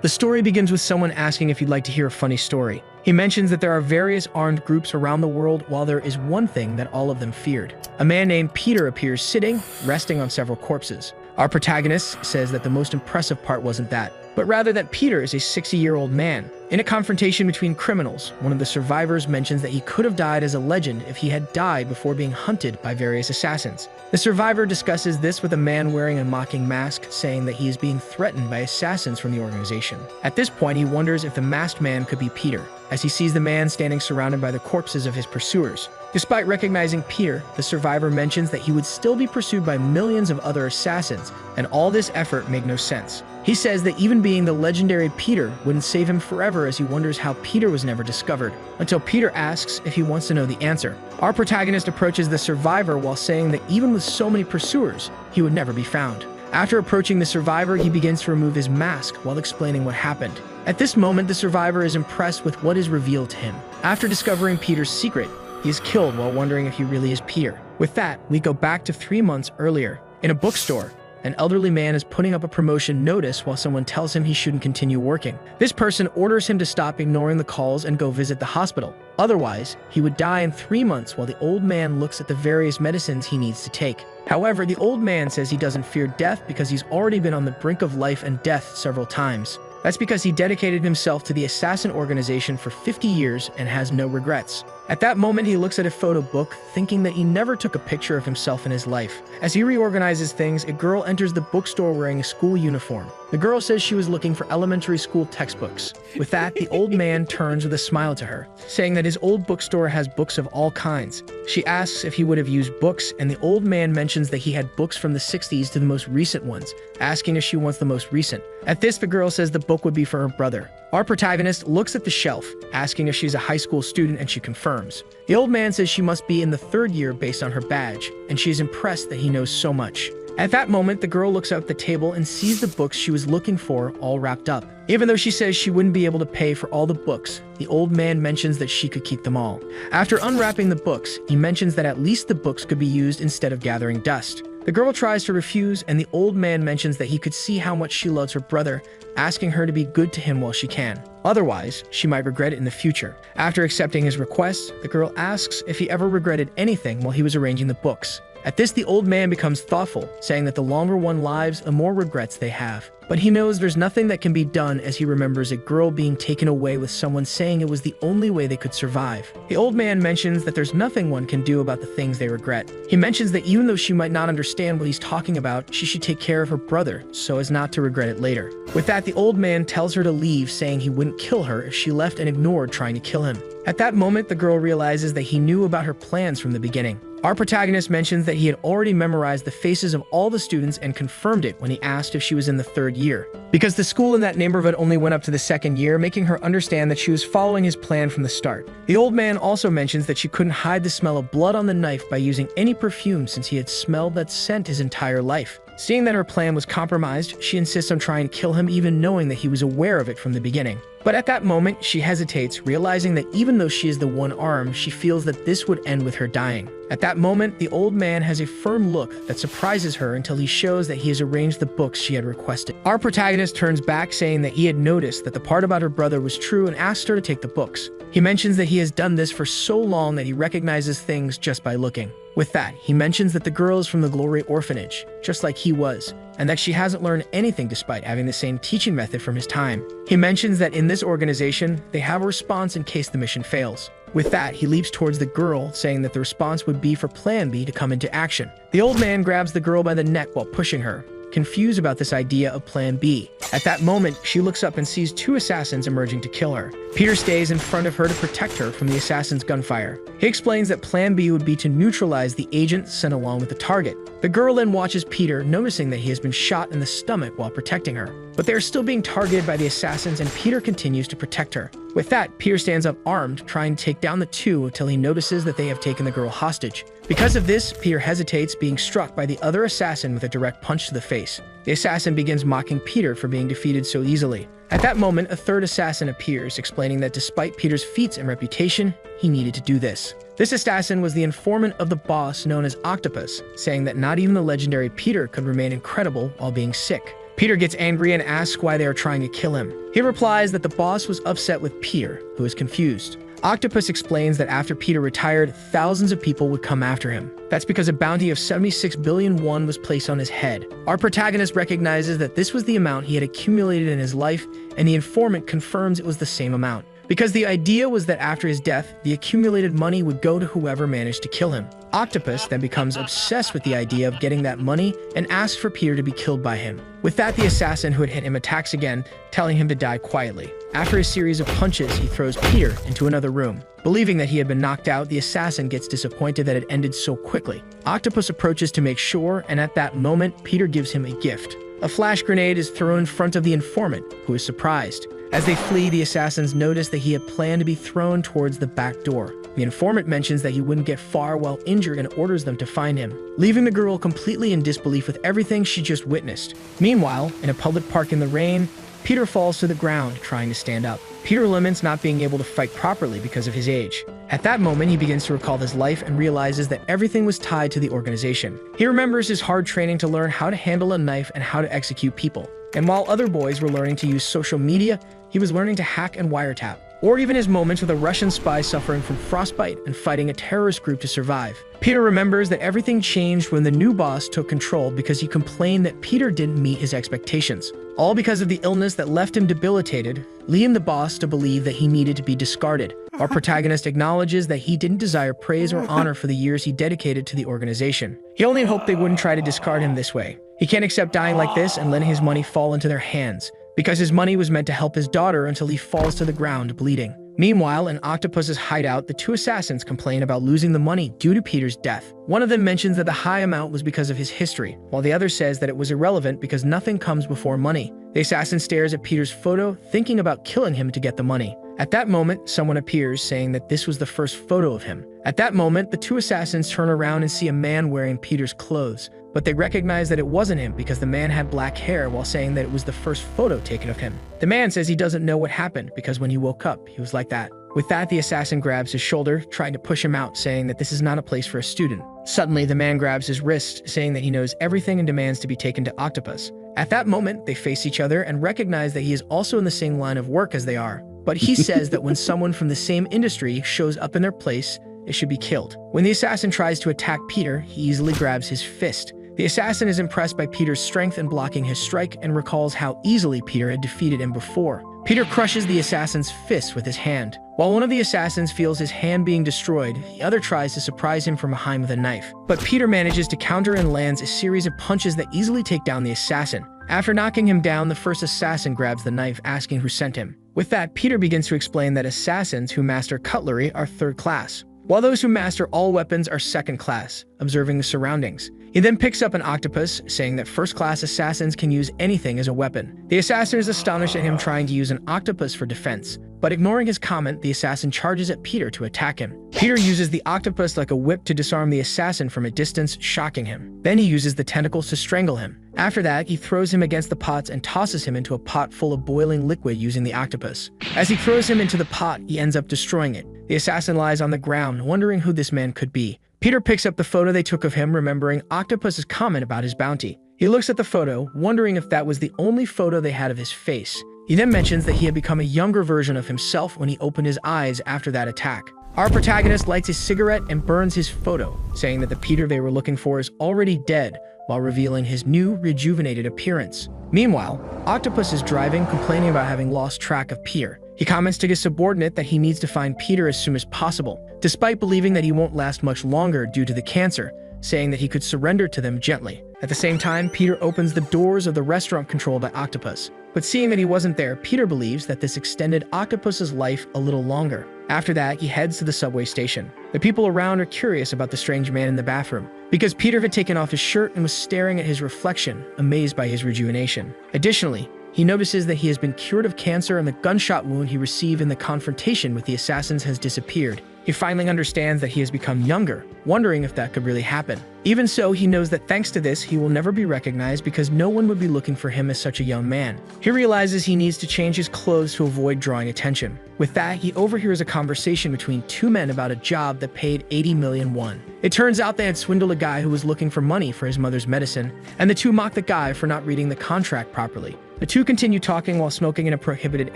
The story begins with someone asking if you'd like to hear a funny story. He mentions that there are various armed groups around the world, while there is one thing that all of them feared. A man named Peter appears sitting, resting on several corpses. Our protagonist says that the most impressive part wasn't that, but rather that Peter is a 60-year-old man. In a confrontation between criminals, one of the survivors mentions that he could have died as a legend if he had died before being hunted by various assassins. The survivor discusses this with a man wearing a mocking mask, saying that he is being threatened by assassins from the organization. At this point, he wonders if the masked man could be Peter, as he sees the man standing surrounded by the corpses of his pursuers. Despite recognizing Peter, the survivor mentions that he would still be pursued by millions of other assassins, and all this effort made no sense. He says that even being the legendary Peter wouldn't save him forever, as he wonders how Peter was never discovered, until Peter asks if he wants to know the answer. Our protagonist approaches the survivor while saying that even with so many pursuers, he would never be found. After approaching the survivor, he begins to remove his mask while explaining what happened. At this moment, the survivor is impressed with what is revealed to him. After discovering Peter's secret, he is killed while wondering if he really is Peter. With that, we go back to 3 months earlier. In a bookstore, an elderly man is putting up a promotion notice while someone tells him he shouldn't continue working. This person orders him to stop ignoring the calls and go visit the hospital. Otherwise, he would die in 3 months, while the old man looks at the various medicines he needs to take. However, the old man says he doesn't fear death because he's already been on the brink of life and death several times. That's because he dedicated himself to the assassin organization for 50 years and has no regrets. At that moment, he looks at a photo book, thinking that he never took a picture of himself in his life. As he reorganizes things, a girl enters the bookstore wearing a school uniform. The girl says she was looking for elementary school textbooks. With that, the old man turns with a smile to her, saying that his old bookstore has books of all kinds. She asks if he would have used books, and the old man mentions that he had books from the 60s to the most recent ones, asking if she wants the most recent. At this, the girl says the book would be for her brother. Our protagonist looks at the shelf, asking if she's a high school student, and she confirms. The old man says she must be in the 3rd year based on her badge, and she is impressed that he knows so much. At that moment, the girl looks up at the table and sees the books she was looking for all wrapped up. Even though she says she wouldn't be able to pay for all the books, the old man mentions that she could keep them all. After unwrapping the books, he mentions that at least the books could be used instead of gathering dust. The girl tries to refuse, and the old man mentions that he could see how much she loves her brother, asking her to be good to him while she can. Otherwise, she might regret it in the future. After accepting his request, the girl asks if he ever regretted anything while he was arranging the books. At this, the old man becomes thoughtful, saying that the longer one lives, the more regrets they have. But he knows there's nothing that can be done, as he remembers a girl being taken away with someone saying it was the only way they could survive. The old man mentions that there's nothing one can do about the things they regret. He mentions that even though she might not understand what he's talking about, she should take care of her brother so as not to regret it later. With that, the old man tells her to leave, saying he wouldn't kill her if she left and ignored trying to kill him. At that moment, the girl realizes that he knew about her plans from the beginning. Our protagonist mentions that he had already memorized the faces of all the students and confirmed it when he asked if she was in the 3rd year, because the school in that neighborhood only went up to the 2nd year, making her understand that she was following his plan from the start. The old man also mentions that she couldn't hide the smell of blood on the knife by using any perfume, since he had smelled that scent his entire life. Seeing that her plan was compromised, she insists on trying to kill him, even knowing that he was aware of it from the beginning. But at that moment, she hesitates, realizing that even though she is the one arm, she feels that this would end with her dying. At that moment, the old man has a firm look that surprises her until he shows that he has arranged the books she had requested. Our protagonist turns back, saying that he had noticed that the part about her brother was true, and asks her to take the books. He mentions that he has done this for so long that he recognizes things just by looking. With that, he mentions that the girl is from the Glory Orphanage, just like he was, and that she hasn't learned anything despite having the same teaching method from his time. He mentions that in this organization, they have a response in case the mission fails. With that, he leaps towards the girl, saying that the response would be for Plan B to come into action. The old man grabs the girl by the neck while pushing her, confused about this idea of Plan B. At that moment, she looks up and sees 2 assassins emerging to kill her. Peter stays in front of her to protect her from the assassin's gunfire. He explains that Plan B would be to neutralize the agent sent along with the target. The girl then watches Peter, noticing that he has been shot in the stomach while protecting her. But they are still being targeted by the assassins, and Peter continues to protect her. With that, Peter stands up armed, trying to take down the 2 until he notices that they have taken the girl hostage. Because of this, Peter hesitates, being struck by the other assassin with a direct punch to the face. The assassin begins mocking Peter for being defeated so easily. At that moment, a 3rd assassin appears, explaining that despite Peter's feats and reputation, he needed to do this. This assassin was the informant of the boss known as Octopus, saying that not even the legendary Peter could remain incredible while being sick. Peter gets angry and asks why they are trying to kill him. He replies that the boss was upset with Peter, who is confused. Octopus explains that after Peter retired, thousands of people would come after him. That's because a bounty of 76 billion won was placed on his head. Our protagonist recognizes that this was the amount he had accumulated in his life, and the informant confirms it was the same amount. Because the idea was that after his death, the accumulated money would go to whoever managed to kill him. Octopus then becomes obsessed with the idea of getting that money and asks for Peter to be killed by him. With that, the assassin who had hit him attacks again, telling him to die quietly. After a series of punches, he throws Peter into another room. Believing that he had been knocked out, the assassin gets disappointed that it ended so quickly. Octopus approaches to make sure, and at that moment, Peter gives him a gift. A flash grenade is thrown in front of the informant, who is surprised. As they flee, the assassins notice that he had planned to be thrown towards the back door. The informant mentions that he wouldn't get far while injured and orders them to find him, leaving the girl completely in disbelief with everything she just witnessed. Meanwhile, in a public park in the rain, Peter falls to the ground trying to stand up. Peter laments not being able to fight properly because of his age. At that moment, he begins to recall his life and realizes that everything was tied to the organization. He remembers his hard training to learn how to handle a knife and how to execute people. And while other boys were learning to use social media, he was learning to hack and wiretap. Or even his moments with a Russian spy suffering from frostbite and fighting a terrorist group to survive. Peter remembers that everything changed when the new boss took control because he complained that Peter didn't meet his expectations. All because of the illness that left him debilitated, leading the boss to believe that he needed to be discarded. Our protagonist acknowledges that he didn't desire praise or honor for the years he dedicated to the organization. He only hoped they wouldn't try to discard him this way. He can't accept dying like this and letting his money fall into their hands, because his money was meant to help his daughter until he falls to the ground bleeding. Meanwhile, in Octopus's hideout, the two assassins complain about losing the money due to Peter's death. One of them mentions that the high amount was because of his history, while the other says that it was irrelevant because nothing comes before money. The assassin stares at Peter's photo, thinking about killing him to get the money. At that moment, someone appears, saying that this was the first photo of him. At that moment, the two assassins turn around and see a man wearing Peter's clothes, but they recognize that it wasn't him because the man had black hair, while saying that it was the first photo taken of him. The man says he doesn't know what happened because when he woke up, he was like that. With that, the assassin grabs his shoulder, trying to push him out, saying that this is not a place for a student. Suddenly, the man grabs his wrist, saying that he knows everything and demands to be taken to Octopus. At that moment, they face each other and recognize that he is also in the same line of work as they are. But he says that when someone from the same industry shows up in their place, it should be killed. When the assassin tries to attack Peter, he easily grabs his fist. The assassin is impressed by Peter's strength in blocking his strike and recalls how easily Peter had defeated him before. Peter crushes the assassin's fist with his hand. While one of the assassins feels his hand being destroyed, the other tries to surprise him from behind with a knife. But Peter manages to counter and lands a series of punches that easily take down the assassin. After knocking him down, the first assassin grabs the knife, asking who sent him. With that, Peter begins to explain that assassins who master cutlery are third class, while those who master all weapons are second class, observing the surroundings. He then picks up an octopus, saying that first-class assassins can use anything as a weapon. The assassin is astonished at him trying to use an octopus for defense, but ignoring his comment, the assassin charges at Peter to attack him. Peter uses the octopus like a whip to disarm the assassin from a distance, shocking him. Then he uses the tentacles to strangle him. After that, he throws him against the pots and tosses him into a pot full of boiling liquid using the octopus. As he throws him into the pot, he ends up destroying it. The assassin lies on the ground, wondering who this man could be. Peter picks up the photo they took of him, remembering Octopus's comment about his bounty. He looks at the photo, wondering if that was the only photo they had of his face. He then mentions that he had become a younger version of himself when he opened his eyes after that attack. Our protagonist lights his cigarette and burns his photo, saying that the Peter they were looking for is already dead, while revealing his new, rejuvenated appearance. Meanwhile, Octopus is driving, complaining about having lost track of Peter. He comments to his subordinate that he needs to find Peter as soon as possible, despite believing that he won't last much longer due to the cancer, saying that he could surrender to them gently. At the same time, Peter opens the doors of the restaurant controlled by Octopus. But seeing that he wasn't there, Peter believes that this extended Octopus's life a little longer. After that, he heads to the subway station. The people around are curious about the strange man in the bathroom, because Peter had taken off his shirt and was staring at his reflection, amazed by his rejuvenation. Additionally, he notices that he has been cured of cancer and the gunshot wound he received in the confrontation with the assassins has disappeared. He finally understands that he has become younger, wondering if that could really happen. Even so, he knows that thanks to this, he will never be recognized because no one would be looking for him as such a young man. He realizes he needs to change his clothes to avoid drawing attention. With that, he overhears a conversation between two men about a job that paid 80 million won. It turns out they had swindled a guy who was looking for money for his mother's medicine, and the two mock the guy for not reading the contract properly. The two continue talking while smoking in a prohibited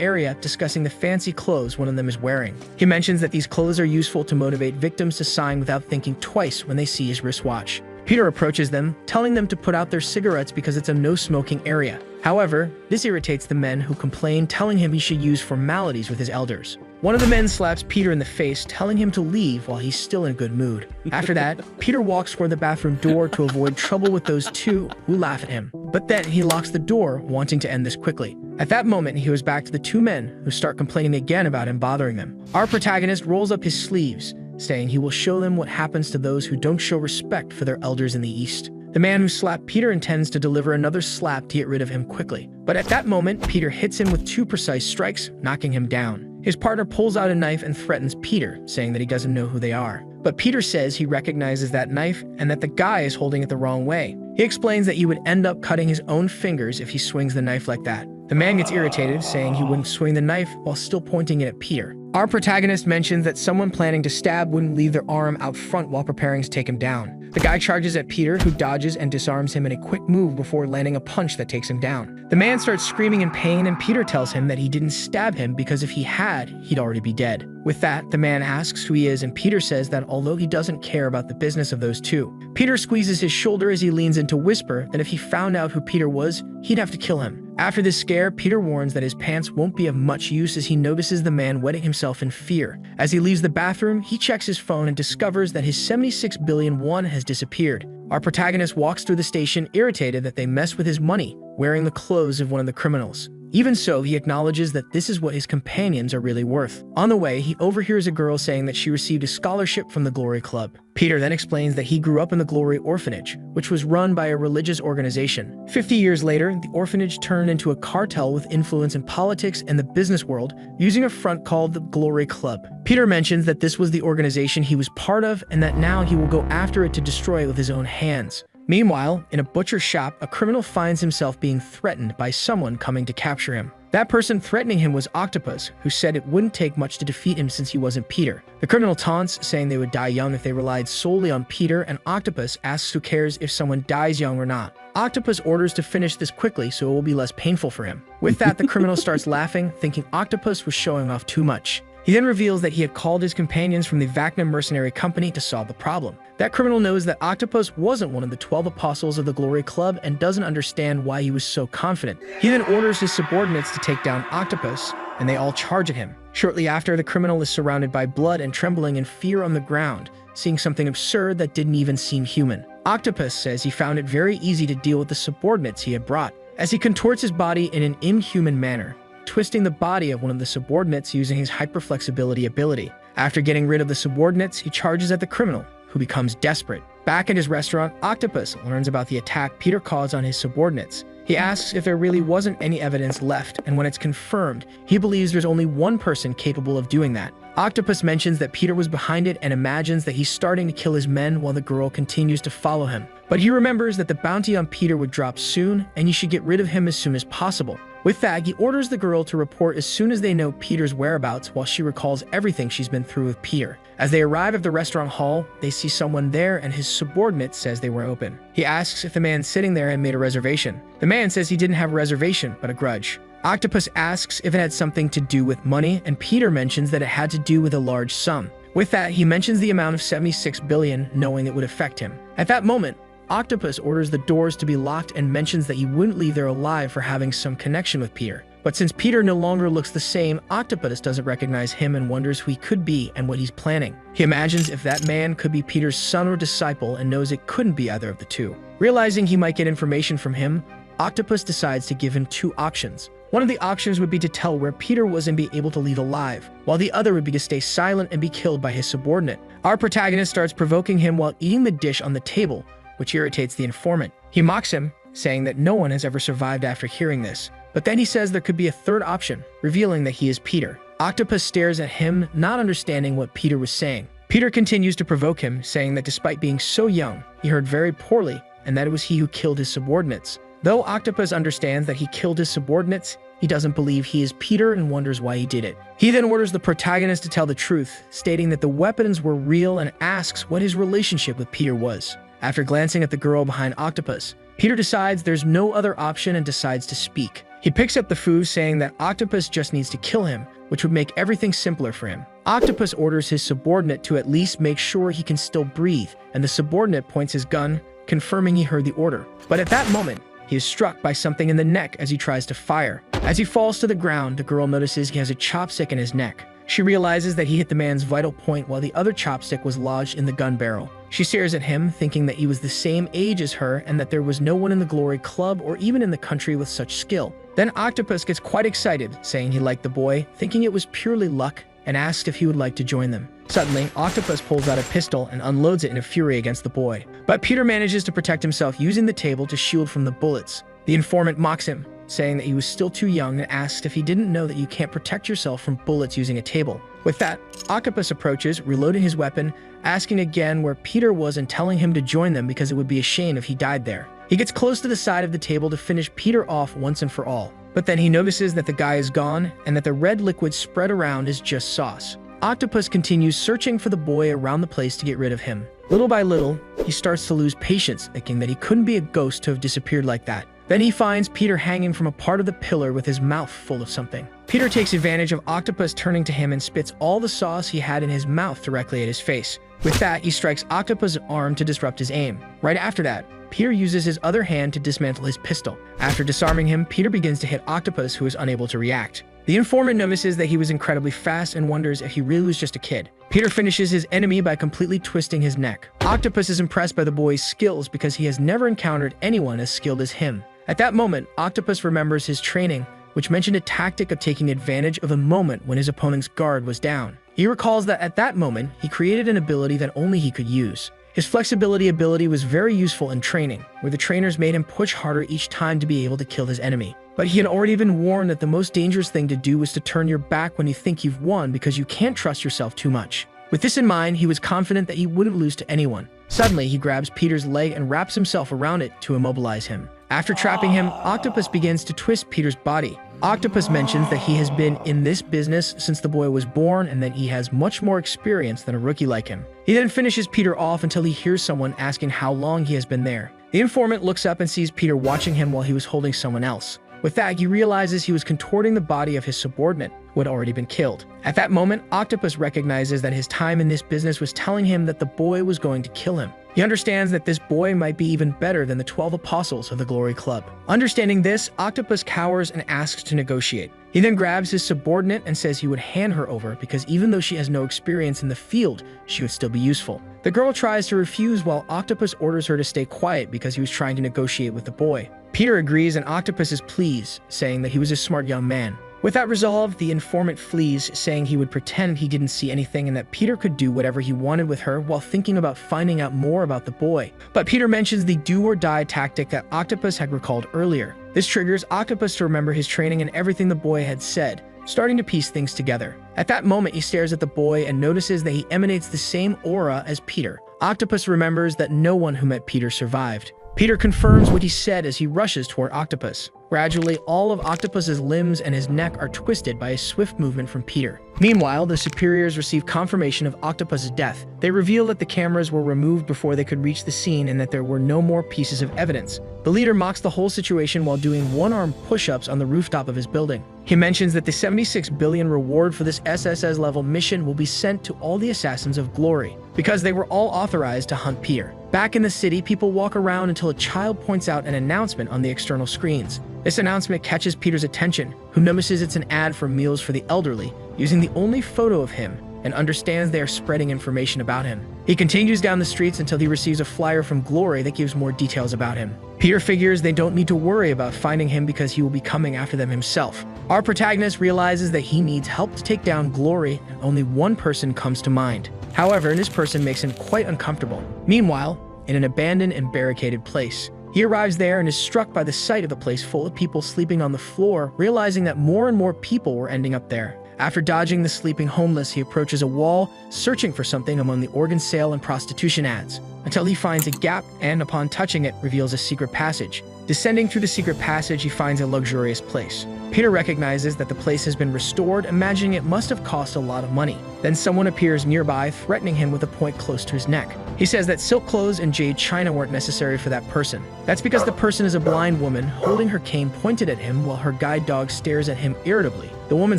area, discussing the fancy clothes one of them is wearing. He mentions that these clothes are useful to motivate victims to sign without thinking twice when they see his wristwatch. Peter approaches them, telling them to put out their cigarettes because it's a no-smoking area. However, this irritates the men who complain, telling him he should use formalities with his elders. One of the men slaps Peter in the face, telling him to leave while he's still in a good mood. After that, Peter walks toward the bathroom door to avoid trouble with those two who laugh at him. But then he locks the door, wanting to end this quickly. At that moment, he goes back to the two men, who start complaining again about him bothering them. Our protagonist rolls up his sleeves, saying he will show them what happens to those who don't show respect for their elders in the East. The man who slapped Peter intends to deliver another slap to get rid of him quickly. But at that moment, Peter hits him with two precise strikes, knocking him down. His partner pulls out a knife and threatens Peter, saying that he doesn't know who they are. But Peter says he recognizes that knife and that the guy is holding it the wrong way. He explains that he would end up cutting his own fingers if he swings the knife like that. The man gets irritated, saying he wouldn't swing the knife while still pointing it at Peter. Our protagonist mentions that someone planning to stab wouldn't leave their arm out front while preparing to take him down. The guy charges at Peter, who dodges and disarms him in a quick move before landing a punch that takes him down. The man starts screaming in pain, and Peter tells him that he didn't stab him because if he had, he'd already be dead. With that, the man asks who he is, and Peter says that although he doesn't care about the business of those two, Peter squeezes his shoulder as he leans in to whisper that if he found out who Peter was, he'd have to kill him. After this scare, Peter warns that his pants won't be of much use as he notices the man wetting himself in fear. As he leaves the bathroom, he checks his phone and discovers that his 76 billion won has disappeared. Our protagonist walks through the station, irritated that they mess with his money, wearing the clothes of one of the criminals. Even so, he acknowledges that this is what his companions are really worth. On the way, he overhears a girl saying that she received a scholarship from the Glory Club. Peter then explains that he grew up in the Glory Orphanage, which was run by a religious organization. 50 years later, the orphanage turned into a cartel with influence in politics and the business world, using a front called the Glory Club. Peter mentions that this was the organization he was part of and that now he will go after it to destroy it with his own hands. Meanwhile, in a butcher shop, a criminal finds himself being threatened by someone coming to capture him. That person threatening him was Octopus, who said it wouldn't take much to defeat him since he wasn't Peter. The criminal taunts, saying they would die young if they relied solely on Peter, and Octopus asks who cares if someone dies young or not. Octopus orders to finish this quickly so it will be less painful for him. With that, the criminal starts laughing, thinking Octopus was showing off too much. He then reveals that he had called his companions from the Vacna mercenary company to solve the problem. That criminal knows that Octopus wasn't one of the 12 apostles of the Glory Club and doesn't understand why he was so confident. He then orders his subordinates to take down Octopus, and they all charge at him. Shortly after, the criminal is surrounded by blood and trembling in fear on the ground, seeing something absurd that didn't even seem human. Octopus says he found it very easy to deal with the subordinates he had brought, as he contorts his body in an inhuman manner, twisting the body of one of the subordinates using his hyperflexibility ability. After getting rid of the subordinates, he charges at the criminal, who becomes desperate. Back at his restaurant, Octopus learns about the attack Peter caused on his subordinates. He asks if there really wasn't any evidence left, and when it's confirmed, he believes there's only one person capable of doing that. Octopus mentions that Peter was behind it and imagines that he's starting to kill his men while the girl continues to follow him. But he remembers that the bounty on Peter would drop soon, and he should get rid of him as soon as possible. With that, he orders the girl to report as soon as they know Peter's whereabouts while she recalls everything she's been through with Peter. As they arrive at the restaurant hall, they see someone there and his subordinate says they were open. He asks if the man sitting there had made a reservation. The man says he didn't have a reservation, but a grudge. Octopus asks if it had something to do with money, and Peter mentions that it had to do with a large sum. With that, he mentions the amount of 76 billion, knowing it would affect him. At that moment, Octopus orders the doors to be locked and mentions that he wouldn't leave there alive for having some connection with Peter. But since Peter no longer looks the same, Octopus doesn't recognize him and wonders who he could be and what he's planning. He imagines if that man could be Peter's son or disciple and knows it couldn't be either of the two. Realizing he might get information from him, Octopus decides to give him two options. One of the options would be to tell where Peter was and be able to leave alive, while the other would be to stay silent and be killed by his subordinate. Our protagonist starts provoking him while eating the dish on the table, which irritates the informant. He mocks him, saying that no one has ever survived after hearing this, But then he says there could be a third option, revealing that he is Peter. Octopus stares at him, not understanding what Peter was saying. Peter continues to provoke him, saying that despite being so young, he heard very poorly, and that it was he who killed his subordinates. Though Octopus understands that he killed his subordinates, he doesn't believe he is Peter and wonders why he did it. He then orders the protagonist to tell the truth, stating that the weapons were real and asks what his relationship with Peter was. After glancing at the girl behind Octopus, Peter decides there's no other option and decides to speak. He picks up the food, saying that Octopus just needs to kill him, which would make everything simpler for him. Octopus orders his subordinate to at least make sure he can still breathe, and the subordinate points his gun, confirming he heard the order. But at that moment, he is struck by something in the neck as he tries to fire. As he falls to the ground, the girl notices he has a chopstick in his neck. She realizes that he hit the man's vital point while the other chopstick was lodged in the gun barrel. She stares at him, thinking that he was the same age as her and that there was no one in the Glory Club or even in the country with such skill. Then Octopus gets quite excited, saying he liked the boy, thinking it was purely luck, and asks if he would like to join them. Suddenly, Octopus pulls out a pistol and unloads it in a fury against the boy. But Peter manages to protect himself using the table to shield from the bullets. The informant mocks him, saying that he was still too young, and asks if he didn't know that you can't protect yourself from bullets using a table. With that, Octopus approaches, reloading his weapon, asking again where Peter was and telling him to join them because it would be a shame if he died there. He gets close to the side of the table to finish Peter off once and for all. But then he notices that the guy is gone and that the red liquid spread around is just sauce. Octopus continues searching for the boy around the place to get rid of him. Little by little, he starts to lose patience, thinking that he couldn't be a ghost to have disappeared like that. Then he finds Peter hanging from a part of the pillar with his mouth full of something. Peter takes advantage of Octopus turning to him and spits all the sauce he had in his mouth directly at his face. With that, he strikes Octopus' arm to disrupt his aim. Right after that, Peter uses his other hand to dismantle his pistol. After disarming him, Peter begins to hit Octopus, who is unable to react. The informant notices that he was incredibly fast and wonders if he really was just a kid. Peter finishes his enemy by completely twisting his neck. Octopus is impressed by the boy's skills because he has never encountered anyone as skilled as him. At that moment, Octopus remembers his training, which mentioned a tactic of taking advantage of a moment when his opponent's guard was down. He recalls that at that moment, he created an ability that only he could use. His flexibility ability was very useful in training, where the trainers made him push harder each time to be able to kill his enemy. But he had already been warned that the most dangerous thing to do was to turn your back when you think you've won because you can't trust yourself too much. With this in mind, he was confident that he wouldn't lose to anyone. Suddenly, he grabs Peter's leg and wraps himself around it to immobilize him. After trapping him, Octopus begins to twist Peter's body. Octopus mentions that he has been in this business since the boy was born and that he has much more experience than a rookie like him. He then finishes Peter off until he hears someone asking how long he has been there. The informant looks up and sees Peter watching him while he was holding someone else. With that, he realizes he was contorting the body of his subordinate, who had already been killed. At that moment, Octopus recognizes that his time in this business was telling him that the boy was going to kill him. He understands that this boy might be even better than the 12 apostles of the Glory Club. Understanding this, Octopus cowers and asks to negotiate. He then grabs his subordinate and says he would hand her over because even though she has no experience in the field, she would still be useful. The girl tries to refuse while Octopus orders her to stay quiet because he was trying to negotiate with the boy. Peter agrees and Octopus is pleased, saying that he was a smart young man. With that resolve, the informant flees, saying he would pretend he didn't see anything and that Peter could do whatever he wanted with her while thinking about finding out more about the boy. But Peter mentions the do-or-die tactic that Octopus had recalled earlier. This triggers Octopus to remember his training and everything the boy had said, starting to piece things together. At that moment, he stares at the boy and notices that he emanates the same aura as Peter. Octopus remembers that no one who met Peter survived. Peter confirms what he said as he rushes toward Octopus. Gradually, all of Octopus's limbs and his neck are twisted by a swift movement from Peter. Meanwhile, the superiors receive confirmation of Octopus's death. They reveal that the cameras were removed before they could reach the scene and that there were no more pieces of evidence. The leader mocks the whole situation while doing one-arm push-ups on the rooftop of his building. He mentions that the 76 billion reward for this SSS-level mission will be sent to all the assassins of glory, because they were all authorized to hunt Peter. Back in the city, people walk around until a child points out an announcement on the external screens. This announcement catches Peter's attention, who notices it's an ad for meals for the elderly, using the only photo of him, and understands they are spreading information about him. He continues down the streets until he receives a flyer from Glory that gives more details about him. Peter figures they don't need to worry about finding him because he will be coming after them himself. Our protagonist realizes that he needs help to take down Glory, and only one person comes to mind. However, this person makes him quite uncomfortable. Meanwhile, in an abandoned and barricaded place, He arrives there and is struck by the sight of the place full of people sleeping on the floor, realizing that more and more people were ending up there. After dodging the sleeping homeless, he approaches a wall, searching for something among the organ sale and prostitution ads, until he finds a gap and, upon touching it, reveals a secret passage. Descending through the secret passage, he finds a luxurious place. Peter recognizes that the place has been restored, imagining it must have cost a lot of money. Then someone appears nearby, threatening him with a point close to his neck. He says that silk clothes and jade china weren't necessary for that person. That's because the person is a blind woman, holding her cane pointed at him while her guide dog stares at him irritably. The woman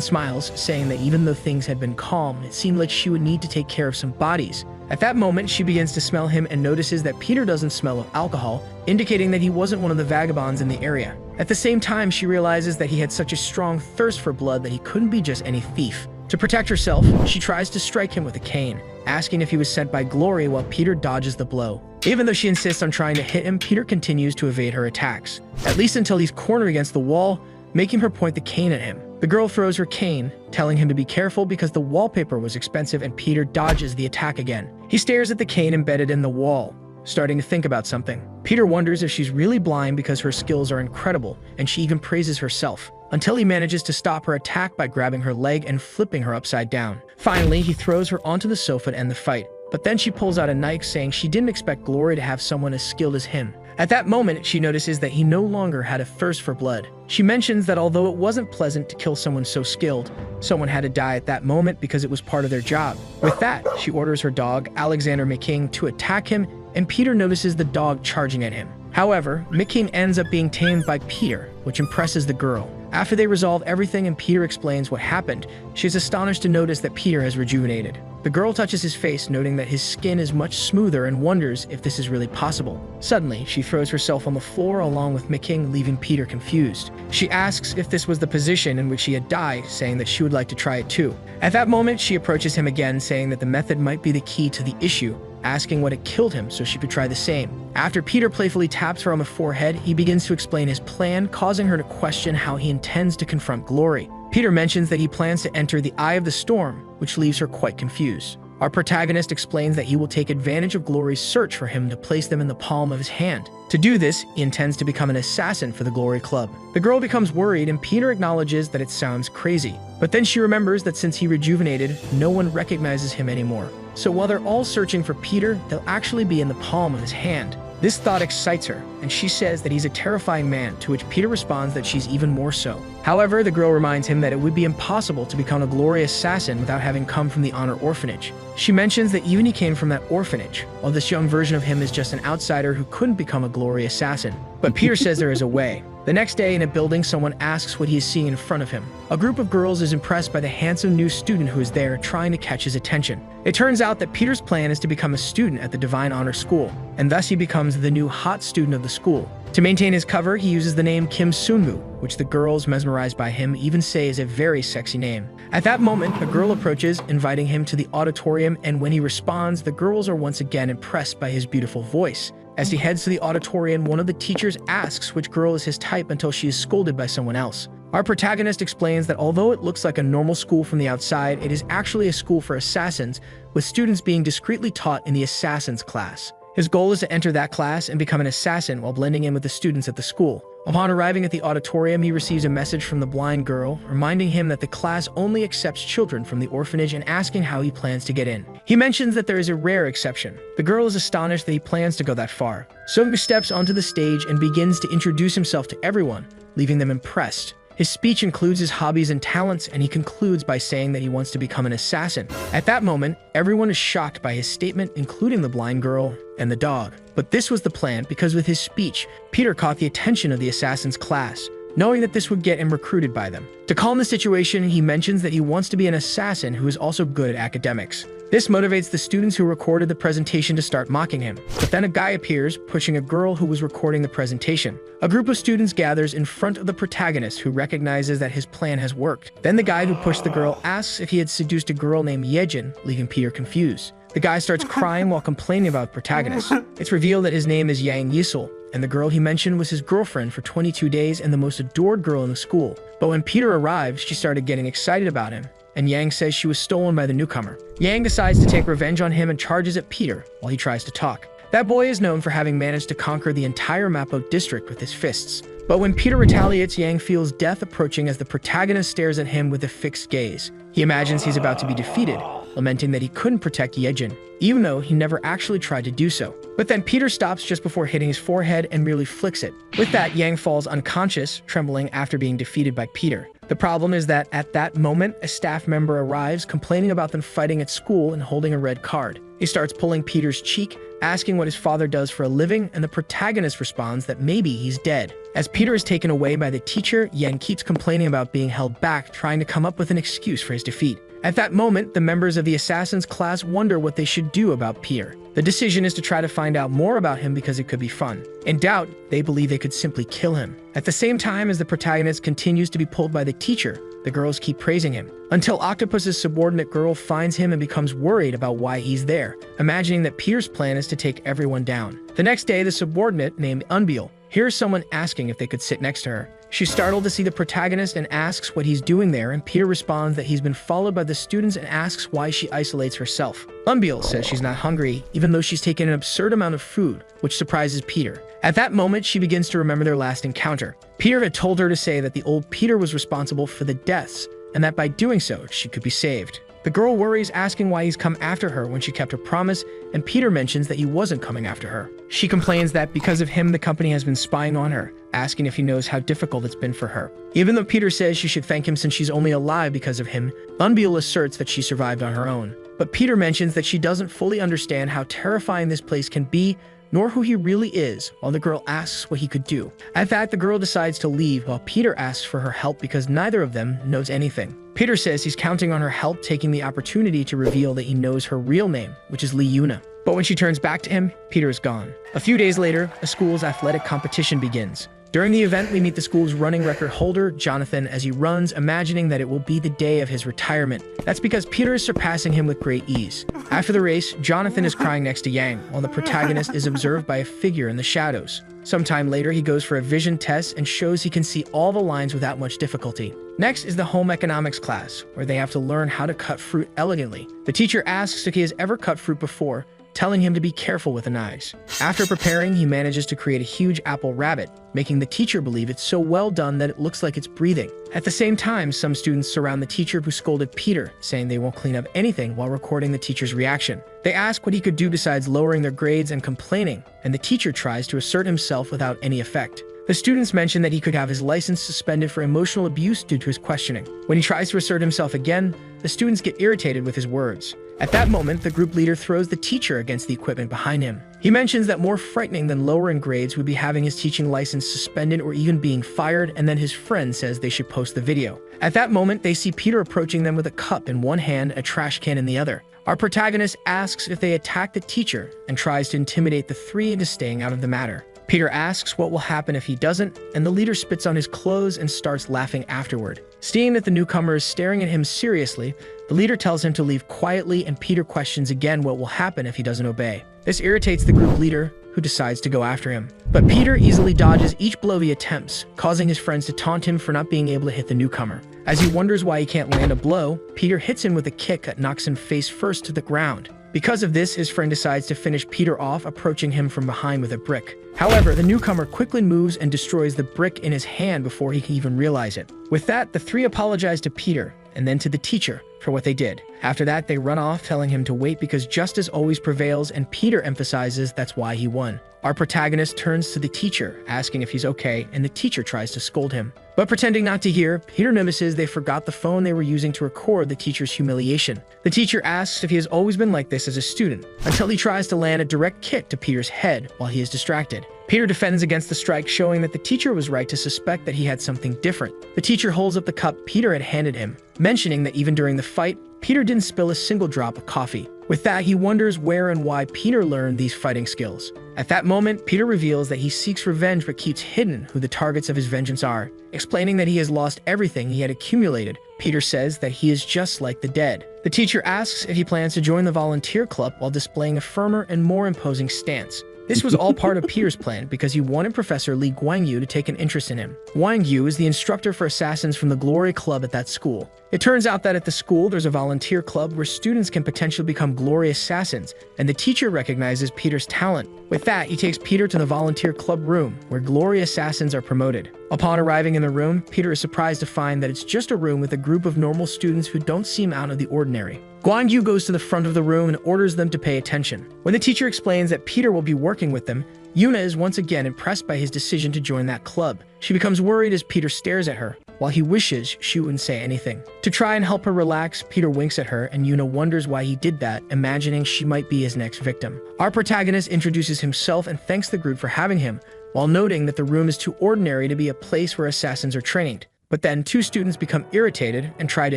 smiles, saying that even though things had been calm, it seemed like she would need to take care of some bodies. At that moment, she begins to smell him and notices that Peter doesn't smell of alcohol, indicating that he wasn't one of the vagabonds in the area. At the same time, she realizes that he had such a strong thirst for blood that he couldn't be just any thief. To protect herself, she tries to strike him with a cane, asking if he was sent by Glory while Peter dodges the blow. Even though she insists on trying to hit him, Peter continues to evade her attacks, at least until he's cornered against the wall, making her point the cane at him. The girl throws her cane, telling him to be careful because the wallpaper was expensive, and Peter dodges the attack again. He stares at the cane embedded in the wall, starting to think about something. Peter wonders if she's really blind because her skills are incredible, and she even praises herself, until he manages to stop her attack by grabbing her leg and flipping her upside down. Finally, he throws her onto the sofa to end the fight, but then she pulls out a knife, saying she didn't expect Glory to have someone as skilled as him. At that moment, she notices that he no longer had a thirst for blood. She mentions that although it wasn't pleasant to kill someone so skilled, someone had to die at that moment because it was part of their job. With that, she orders her dog, Alexander McKing, to attack him, and Peter notices the dog charging at him. However, McKing ends up being tamed by Peter, which impresses the girl. After they resolve everything and Peter explains what happened, she's astonished to notice that Peter has rejuvenated. The girl touches his face, noting that his skin is much smoother, and wonders if this is really possible. Suddenly, she throws herself on the floor along with McKing, leaving Peter confused. She asks if this was the position in which he had died, saying that she would like to try it too. At that moment, she approaches him again, saying that the method might be the key to the issue, asking what had killed him so she could try the same. After Peter playfully taps her on the forehead, he begins to explain his plan, causing her to question how he intends to confront Glory. Peter mentions that he plans to enter the Eye of the Storm, which leaves her quite confused. Our protagonist explains that he will take advantage of Glory's search for him to place them in the palm of his hand. To do this, he intends to become an assassin for the Glory Club. The girl becomes worried, and Peter acknowledges that it sounds crazy. But then she remembers that since he rejuvenated, no one recognizes him anymore. So while they're all searching for Peter, they'll actually be in the palm of his hand. This thought excites her, and she says that he's a terrifying man, to which Peter responds that she's even more so. However, the girl reminds him that it would be impossible to become a Glory assassin without having come from the Honor Orphanage. She mentions that even he came from that orphanage, while this young version of him is just an outsider who couldn't become a Glory assassin. But Peter says there is a way. The next day, in a building, someone asks what he is seeing in front of him. A group of girls is impressed by the handsome new student who is there, trying to catch his attention. It turns out that Peter's plan is to become a student at the Divine Honor School, and thus he becomes the new hot student of the school. To maintain his cover, he uses the name Kim Sunmu, which the girls, mesmerized by him, even say is a very sexy name. At that moment, a girl approaches, inviting him to the auditorium, and when he responds, the girls are once again impressed by his beautiful voice. As he heads to the auditorium, one of the teachers asks which girl is his type until she is scolded by someone else. Our protagonist explains that although it looks like a normal school from the outside, it is actually a school for assassins, with students being discreetly taught in the assassins class. His goal is to enter that class and become an assassin while blending in with the students at the school. Upon arriving at the auditorium, he receives a message from the blind girl, reminding him that the class only accepts children from the orphanage and asking how he plans to get in. He mentions that there is a rare exception. The girl is astonished that he plans to go that far. So he steps onto the stage and begins to introduce himself to everyone, leaving them impressed. His speech includes his hobbies and talents, and he concludes by saying that he wants to become an assassin. At that moment, everyone is shocked by his statement, including the blind girl and the dog. But this was the plan, because with his speech, Peter caught the attention of the assassins class, knowing that this would get him recruited by them. To calm the situation, he mentions that he wants to be an assassin who is also good at academics. This motivates the students who recorded the presentation to start mocking him. But then a guy appears, pushing a girl who was recording the presentation. A group of students gathers in front of the protagonist, who recognizes that his plan has worked. Then the guy who pushed the girl asks if he had seduced a girl named Yejin, leaving Peter confused. The guy starts crying while complaining about the protagonist. It's revealed that his name is Yang Yisul, and the girl he mentioned was his girlfriend for 22 days and the most adored girl in the school. But when Peter arrived, she started getting excited about him, and Yang says she was stolen by the newcomer. Yang decides to take revenge on him and charges at Peter while he tries to talk. That boy is known for having managed to conquer the entire Mapo district with his fists. But when Peter retaliates, Yang feels death approaching as the protagonist stares at him with a fixed gaze. He imagines he's about to be defeated, lamenting that he couldn't protect Yejin, even though he never actually tried to do so. But then Peter stops just before hitting his forehead and merely flicks it. With that, Yang falls unconscious, trembling after being defeated by Peter. The problem is that at that moment, a staff member arrives complaining about them fighting at school and holding a red card. He starts pulling Peter's cheek, asking what his father does for a living, and the protagonist responds that maybe he's dead. As Peter is taken away by the teacher, Yang keeps complaining about being held back, trying to come up with an excuse for his defeat. At that moment, the members of the Assassin's class wonder what they should do about Peter. The decision is to try to find out more about him because it could be fun. In doubt, they believe they could simply kill him. At the same time as the protagonist continues to be pulled by the teacher, the girls keep praising him, until Octopus's subordinate girl finds him and becomes worried about why he's there, imagining that Peter's plan is to take everyone down. The next day, the subordinate, named Unbeal, hears someone asking if they could sit next to her. She's startled to see the protagonist and asks what he's doing there, and Peter responds that he's been followed by the students and asks why she isolates herself. Unbeal says she's not hungry, even though she's taken an absurd amount of food, which surprises Peter. At that moment, she begins to remember their last encounter. Peter had told her to say that the old Peter was responsible for the deaths, and that by doing so, she could be saved. The girl worries, asking why he's come after her when she kept her promise, and Peter mentions that he wasn't coming after her. She complains that because of him, the company has been spying on her, asking if he knows how difficult it's been for her. Even though Peter says she should thank him since she's only alive because of him, Unbeal asserts that she survived on her own. But Peter mentions that she doesn't fully understand how terrifying this place can be, nor who he really is, while the girl asks what he could do. At that, the girl decides to leave while Peter asks for her help because neither of them knows anything. Peter says he's counting on her help, taking the opportunity to reveal that he knows her real name, which is Lee Yuna. But when she turns back to him, Peter is gone. A few days later, a school's athletic competition begins. During the event, we meet the school's running record holder, Jonathan, as he runs, imagining that it will be the day of his retirement. That's because Peter is surpassing him with great ease. After the race, Jonathan is crying next to Yang, while the protagonist is observed by a figure in the shadows. Sometime later, he goes for a vision test and shows he can see all the lines without much difficulty. Next is the home economics class, where they have to learn how to cut fruit elegantly. The teacher asks if he has ever cut fruit before, telling him to be careful with the knives. After preparing, he manages to create a huge apple rabbit, making the teacher believe it's so well done that it looks like it's breathing. At the same time, some students surround the teacher who scolded Peter, saying they won't clean up anything while recording the teacher's reaction. They ask what he could do besides lowering their grades and complaining, and the teacher tries to assert himself without any effect. The students mention that he could have his license suspended for emotional abuse due to his questioning. When he tries to assert himself again, the students get irritated with his words. At that moment, the group leader throws the teacher against the equipment behind him. He mentions that more frightening than lowering grades would be having his teaching license suspended or even being fired, and then his friend says they should post the video. At that moment, they see Peter approaching them with a cup in one hand, a trash can in the other. Our protagonist asks if they attack the teacher and tries to intimidate the three into staying out of the matter. Peter asks what will happen if he doesn't, and the leader spits on his clothes and starts laughing afterward. Seeing that the newcomer is staring at him seriously, the leader tells him to leave quietly, and Peter questions again what will happen if he doesn't obey. This irritates the group leader, who decides to go after him. But Peter easily dodges each blow he attempts, causing his friends to taunt him for not being able to hit the newcomer. As he wonders why he can't land a blow, Peter hits him with a kick that knocks him face first to the ground. Because of this, his friend decides to finish Peter off, approaching him from behind with a brick. However, the newcomer quickly moves and destroys the brick in his hand before he can even realize it. With that, the three apologize to Peter, and then to the teacher, for what they did. After that, they run off, telling him to wait because justice always prevails, and Peter emphasizes that's why he won. Our protagonist turns to the teacher, asking if he's okay, and the teacher tries to scold him. But pretending not to hear, Peter notices they forgot the phone they were using to record the teacher's humiliation. The teacher asks if he has always been like this as a student, until he tries to land a direct kick to Peter's head while he is distracted. Peter defends against the strike, showing that the teacher was right to suspect that he had something different. The teacher holds up the cup Peter had handed him, mentioning that even during the fight, Peter didn't spill a single drop of coffee. With that, he wonders where and why Peter learned these fighting skills. At that moment, Peter reveals that he seeks revenge but keeps hidden who the targets of his vengeance are. Explaining that he has lost everything he had accumulated, Peter says that he is just like the dead. The teacher asks if he plans to join the volunteer club while displaying a firmer and more imposing stance. This was all part of Peter's plan because he wanted Professor Li Guangyu to take an interest in him. Guangyu is the instructor for assassins from the Glory Club at that school. It turns out that at the school there's a volunteer club where students can potentially become glory assassins, and the teacher recognizes Peter's talent. With that, he takes Peter to the volunteer club room where glory assassins are promoted. Upon arriving in the room, Peter is surprised to find that it's just a room with a group of normal students who don't seem out of the ordinary. Guangyu goes to the front of the room and orders them to pay attention. When the teacher explains that Peter will be working with them, Yuna is once again impressed by his decision to join that club. She becomes worried as Peter stares at her, while he wishes she wouldn't say anything. To try and help her relax, Peter winks at her, and Yuna wonders why he did that, imagining she might be his next victim. Our protagonist introduces himself and thanks the group for having him, while noting that the room is too ordinary to be a place where assassins are trained. But then two students become irritated and try to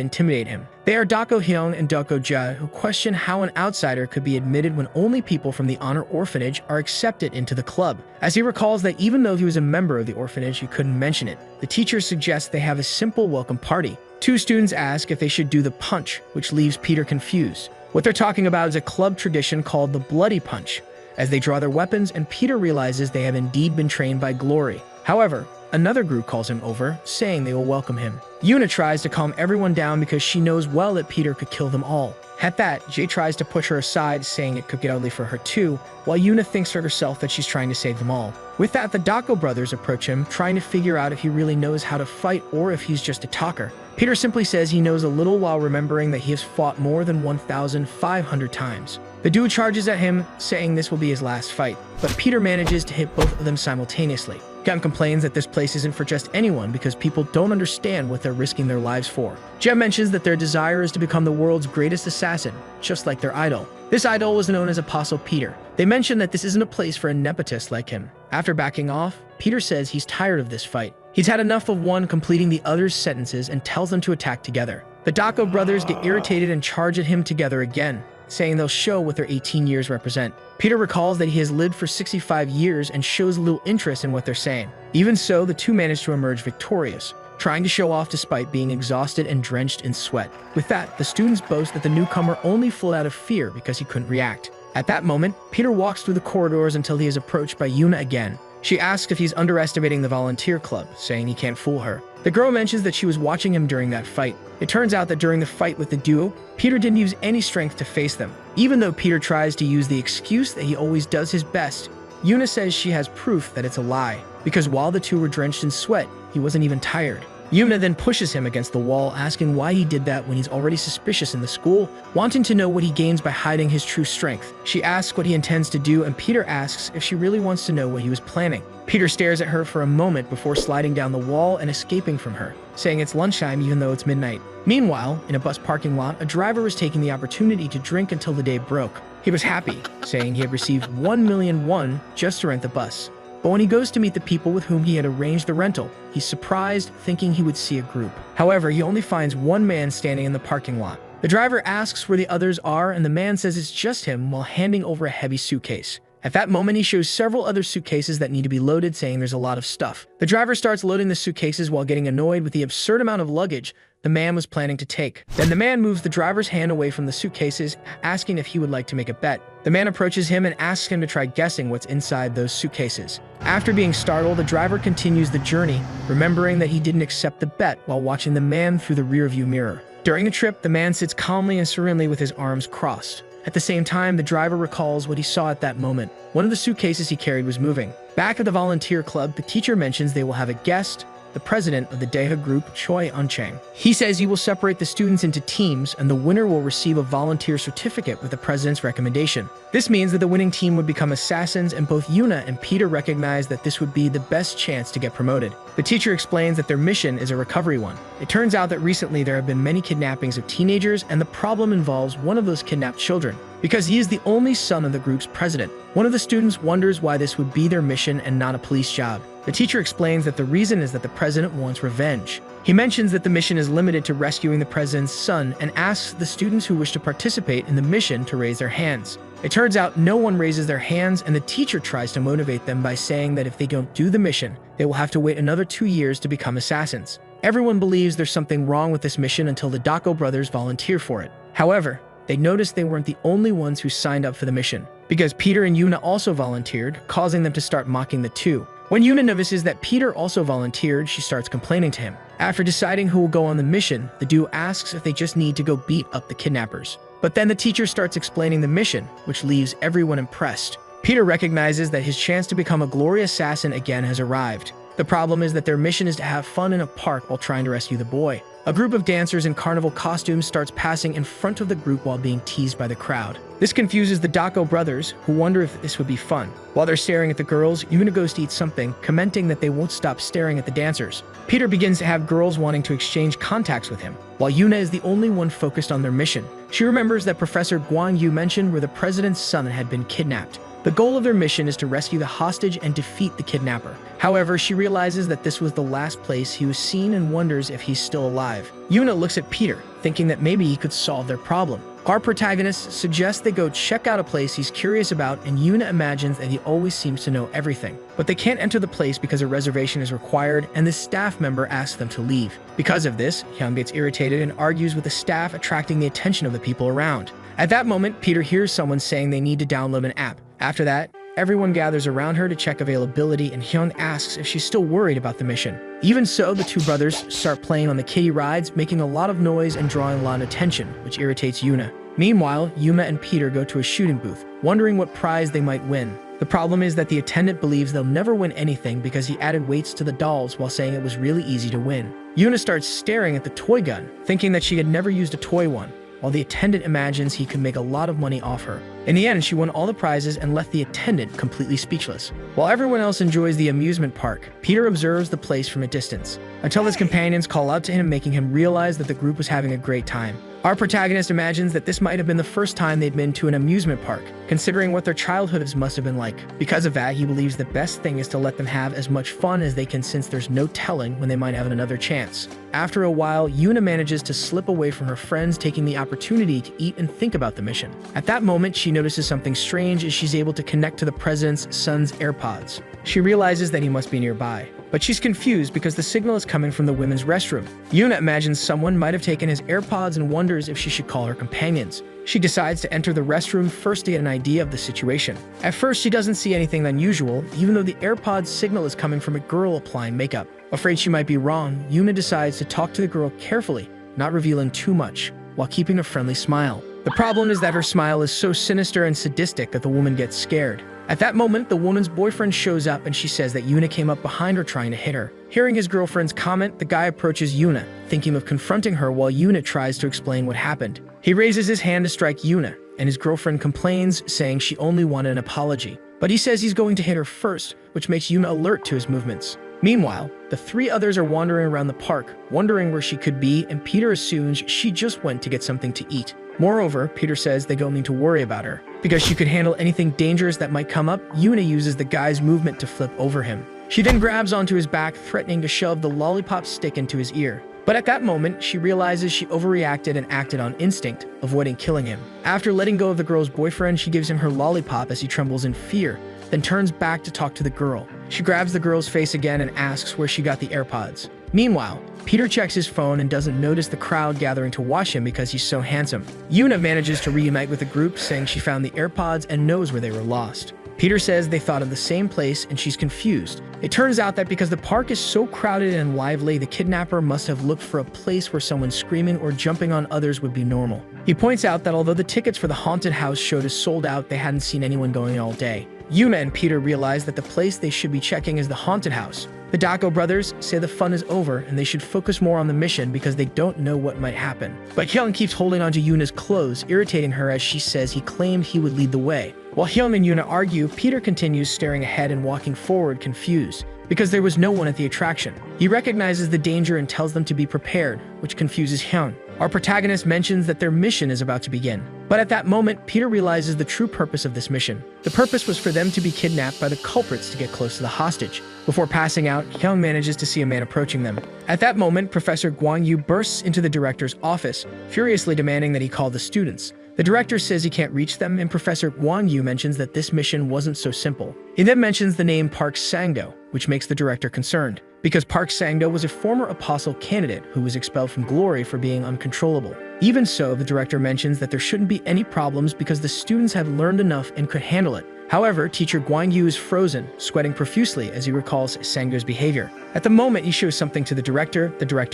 intimidate him. They are Dako Hyung and Dako Ja, who question how an outsider could be admitted when only people from the Honor Orphanage are accepted into the club. As he recalls that even though he was a member of the orphanage, he couldn't mention it. The teacher suggests they have a simple welcome party. Two students ask if they should do the punch, which leaves Peter confused. What they're talking about is a club tradition called the Bloody Punch, as they draw their weapons and Peter realizes they have indeed been trained by Glory. However, another group calls him over, saying they will welcome him. Yuna tries to calm everyone down because she knows well that Peter could kill them all. At that, Jay tries to push her aside, saying it could get ugly for her too, while Yuna thinks to herself that she's trying to save them all. With that, the Dako brothers approach him, trying to figure out if he really knows how to fight or if he's just a talker. Peter simply says he knows a little while remembering that he has fought more than 1,500 times. The duo charges at him, saying this will be his last fight, but Peter manages to hit both of them simultaneously. Jem complains that this place isn't for just anyone because people don't understand what they're risking their lives for. Jem mentions that their desire is to become the world's greatest assassin, just like their idol. This idol was known as Apostle Peter. They mention that this isn't a place for a nepotist like him. After backing off, Peter says he's tired of this fight. He's had enough of one completing the other's sentences and tells them to attack together. The Dako brothers get irritated and charge at him together again, saying they'll show what their 18 years represent. Peter recalls that he has lived for 65 years and shows little interest in what they're saying. Even so, the two manage to emerge victorious, trying to show off despite being exhausted and drenched in sweat. With that, the students boast that the newcomer only fled out of fear because he couldn't react. At that moment, Peter walks through the corridors until he is approached by Yuna again. She asks if he's underestimating the volunteer club, saying he can't fool her. The girl mentions that she was watching him during that fight. It turns out that during the fight with the duo, Peter didn't use any strength to face them. Even though Peter tries to use the excuse that he always does his best, Yuna says she has proof that it's a lie, because while the two were drenched in sweat, he wasn't even tired. Yuna then pushes him against the wall, asking why he did that when he's already suspicious in the school, wanting to know what he gains by hiding his true strength. She asks what he intends to do, and Peter asks if she really wants to know what he was planning. Peter stares at her for a moment before sliding down the wall and escaping from her, saying it's lunchtime even though it's midnight. Meanwhile, in a bus parking lot, a driver was taking the opportunity to drink until the day broke. He was happy, saying he had received 1 million won just to rent the bus. But when he goes to meet the people with whom he had arranged the rental, he's surprised, thinking he would see a group. However, he only finds one man standing in the parking lot. The driver asks where the others are, and the man says it's just him while handing over a heavy suitcase. At that moment, he shows several other suitcases that need to be loaded, saying there's a lot of stuff. The driver starts loading the suitcases while getting annoyed with the absurd amount of luggage the man was planning to take. Then the man moves the driver's hand away from the suitcases, asking if he would like to make a bet. The man approaches him and asks him to try guessing what's inside those suitcases. After being startled, the driver continues the journey, remembering that he didn't accept the bet while watching the man through the rearview mirror. During the trip, the man sits calmly and serenely with his arms crossed. At the same time, the driver recalls what he saw at that moment. One of the suitcases he carried was moving. Back at the volunteer club, the teacher mentions they will have a guest, the president of the Deha group, Choi Unchang. He says he will separate the students into teams and the winner will receive a volunteer certificate with the president's recommendation. This means that the winning team would become assassins, and both Yuna and Peter recognize that this would be the best chance to get promoted. The teacher explains that their mission is a recovery one. It turns out that recently there have been many kidnappings of teenagers, and the problem involves one of those kidnapped children, because he is the only son of the group's president. One of the students wonders why this would be their mission and not a police job. The teacher explains that the reason is that the president wants revenge. He mentions that the mission is limited to rescuing the president's son and asks the students who wish to participate in the mission to raise their hands. It turns out no one raises their hands, and the teacher tries to motivate them by saying that if they don't do the mission, they will have to wait another 2 years to become assassins. Everyone believes there's something wrong with this mission until the Dako brothers volunteer for it. However, they noticed they weren't the only ones who signed up for the mission, because Peter and Yuna also volunteered, causing them to start mocking the two. When Yuna notices that Peter also volunteered, she starts complaining to him. After deciding who will go on the mission, the duo asks if they just need to go beat up the kidnappers. But then the teacher starts explaining the mission, which leaves everyone impressed. Peter recognizes that his chance to become a glory assassin again has arrived. The problem is that their mission is to have fun in a park while trying to rescue the boy. A group of dancers in carnival costumes starts passing in front of the group while being teased by the crowd. This confuses the Dako brothers, who wonder if this would be fun. While they're staring at the girls, Yuna goes to eat something, commenting that they won't stop staring at the dancers. Peter begins to have girls wanting to exchange contacts with him, while Yuna is the only one focused on their mission. She remembers that Professor Guan Yu mentioned where the president's son had been kidnapped. The goal of their mission is to rescue the hostage and defeat the kidnapper. However, she realizes that this was the last place he was seen and wonders if he's still alive. Yuna looks at Peter, thinking that maybe he could solve their problem. Our protagonist suggests they go check out a place he's curious about, and Yuna imagines that he always seems to know everything. But they can't enter the place because a reservation is required, and the staff member asks them to leave. Because of this, Hyun gets irritated and argues with the staff, attracting the attention of the people around. At that moment, Peter hears someone saying they need to download an app. After that, everyone gathers around her to check availability, and Hyun asks if she's still worried about the mission. Even so, the two brothers start playing on the kiddie rides, making a lot of noise and drawing a lot of attention, which irritates Yuna. Meanwhile, Yuma and Peter go to a shooting booth, wondering what prize they might win. The problem is that the attendant believes they'll never win anything because he added weights to the dolls while saying it was really easy to win. Yuna starts staring at the toy gun, thinking that she had never used a toy one, while the attendant imagines he could make a lot of money off her. In the end, she won all the prizes and left the attendant completely speechless. While everyone else enjoys the amusement park, Peter observes the place from a distance, until his companions call out to him, making him realize that the group was having a great time. Our protagonist imagines that this might have been the first time they'd been to an amusement park, considering what their childhoods must have been like. Because of that, he believes the best thing is to let them have as much fun as they can, since there's no telling when they might have another chance. After a while, Yuna manages to slip away from her friends, taking the opportunity to eat and think about the mission. At that moment, she notices something strange as she's able to connect to the president's son's AirPods. She realizes that he must be nearby, but she's confused because the signal is coming from the women's restroom. Yuna imagines someone might have taken his AirPods and wonders if she should call her companions. She decides to enter the restroom first to get an idea of the situation. At first, she doesn't see anything unusual, even though the AirPods signal is coming from a girl applying makeup. Afraid she might be wrong, Yuna decides to talk to the girl carefully, not revealing too much, while keeping a friendly smile. The problem is that her smile is so sinister and sadistic that the woman gets scared. At that moment, the woman's boyfriend shows up and she says that Yuna came up behind her trying to hit her. Hearing his girlfriend's comment, the guy approaches Yuna, thinking of confronting her while Yuna tries to explain what happened. He raises his hand to strike Yuna, and his girlfriend complains, saying she only wanted an apology. But he says he's going to hit her first, which makes Yuna alert to his movements. Meanwhile, the three others are wandering around the park, wondering where she could be, and Peter assumes she just went to get something to eat. Moreover, Peter says they don't need to worry about her. Because she could handle anything dangerous that might come up, Yuna uses the guy's movement to flip over him. She then grabs onto his back, threatening to shove the lollipop stick into his ear. But at that moment, she realizes she overreacted and acted on instinct, avoiding killing him. After letting go of the girl's boyfriend, she gives him her lollipop as he trembles in fear, then turns back to talk to the girl. She grabs the girl's face again and asks where she got the AirPods. Meanwhile, Peter checks his phone and doesn't notice the crowd gathering to watch him because he's so handsome. Yuna manages to reunite with the group, saying she found the AirPods and knows where they were lost. Peter says they thought of the same place and she's confused. It turns out that because the park is so crowded and lively, the kidnapper must have looked for a place where someone screaming or jumping on others would be normal. He points out that although the tickets for the haunted house showed as sold out, they hadn't seen anyone going all day. Yuna and Peter realize that the place they should be checking is the haunted house. The Dako brothers say the fun is over and they should focus more on the mission because they don't know what might happen. But Hyun keeps holding onto Yuna's clothes, irritating her as she says he claimed he would lead the way. While Hyun and Yuna argue, Peter continues staring ahead and walking forward, confused, because there was no one at the attraction. He recognizes the danger and tells them to be prepared, which confuses Hyun. Our protagonist mentions that their mission is about to begin. But at that moment, Peter realizes the true purpose of this mission. The purpose was for them to be kidnapped by the culprits to get close to the hostage. Before passing out, Hyun manages to see a man approaching them. At that moment, Professor Guan Yu bursts into the director's office, furiously demanding that he call the students. The director says he can't reach them, and Professor Guan Yu mentions that this mission wasn't so simple. He then mentions the name Park Sangdo, which makes the director concerned. because Park Sang-do was a former apostle candidate who was expelled from Glory for being uncontrollable. Even so, the director mentions that there shouldn't be any problems because the students had learned enough and could handle it. However, teacher Guan-yu is frozen, sweating profusely as he recalls Sang-do's behavior. At the moment he shows something to the director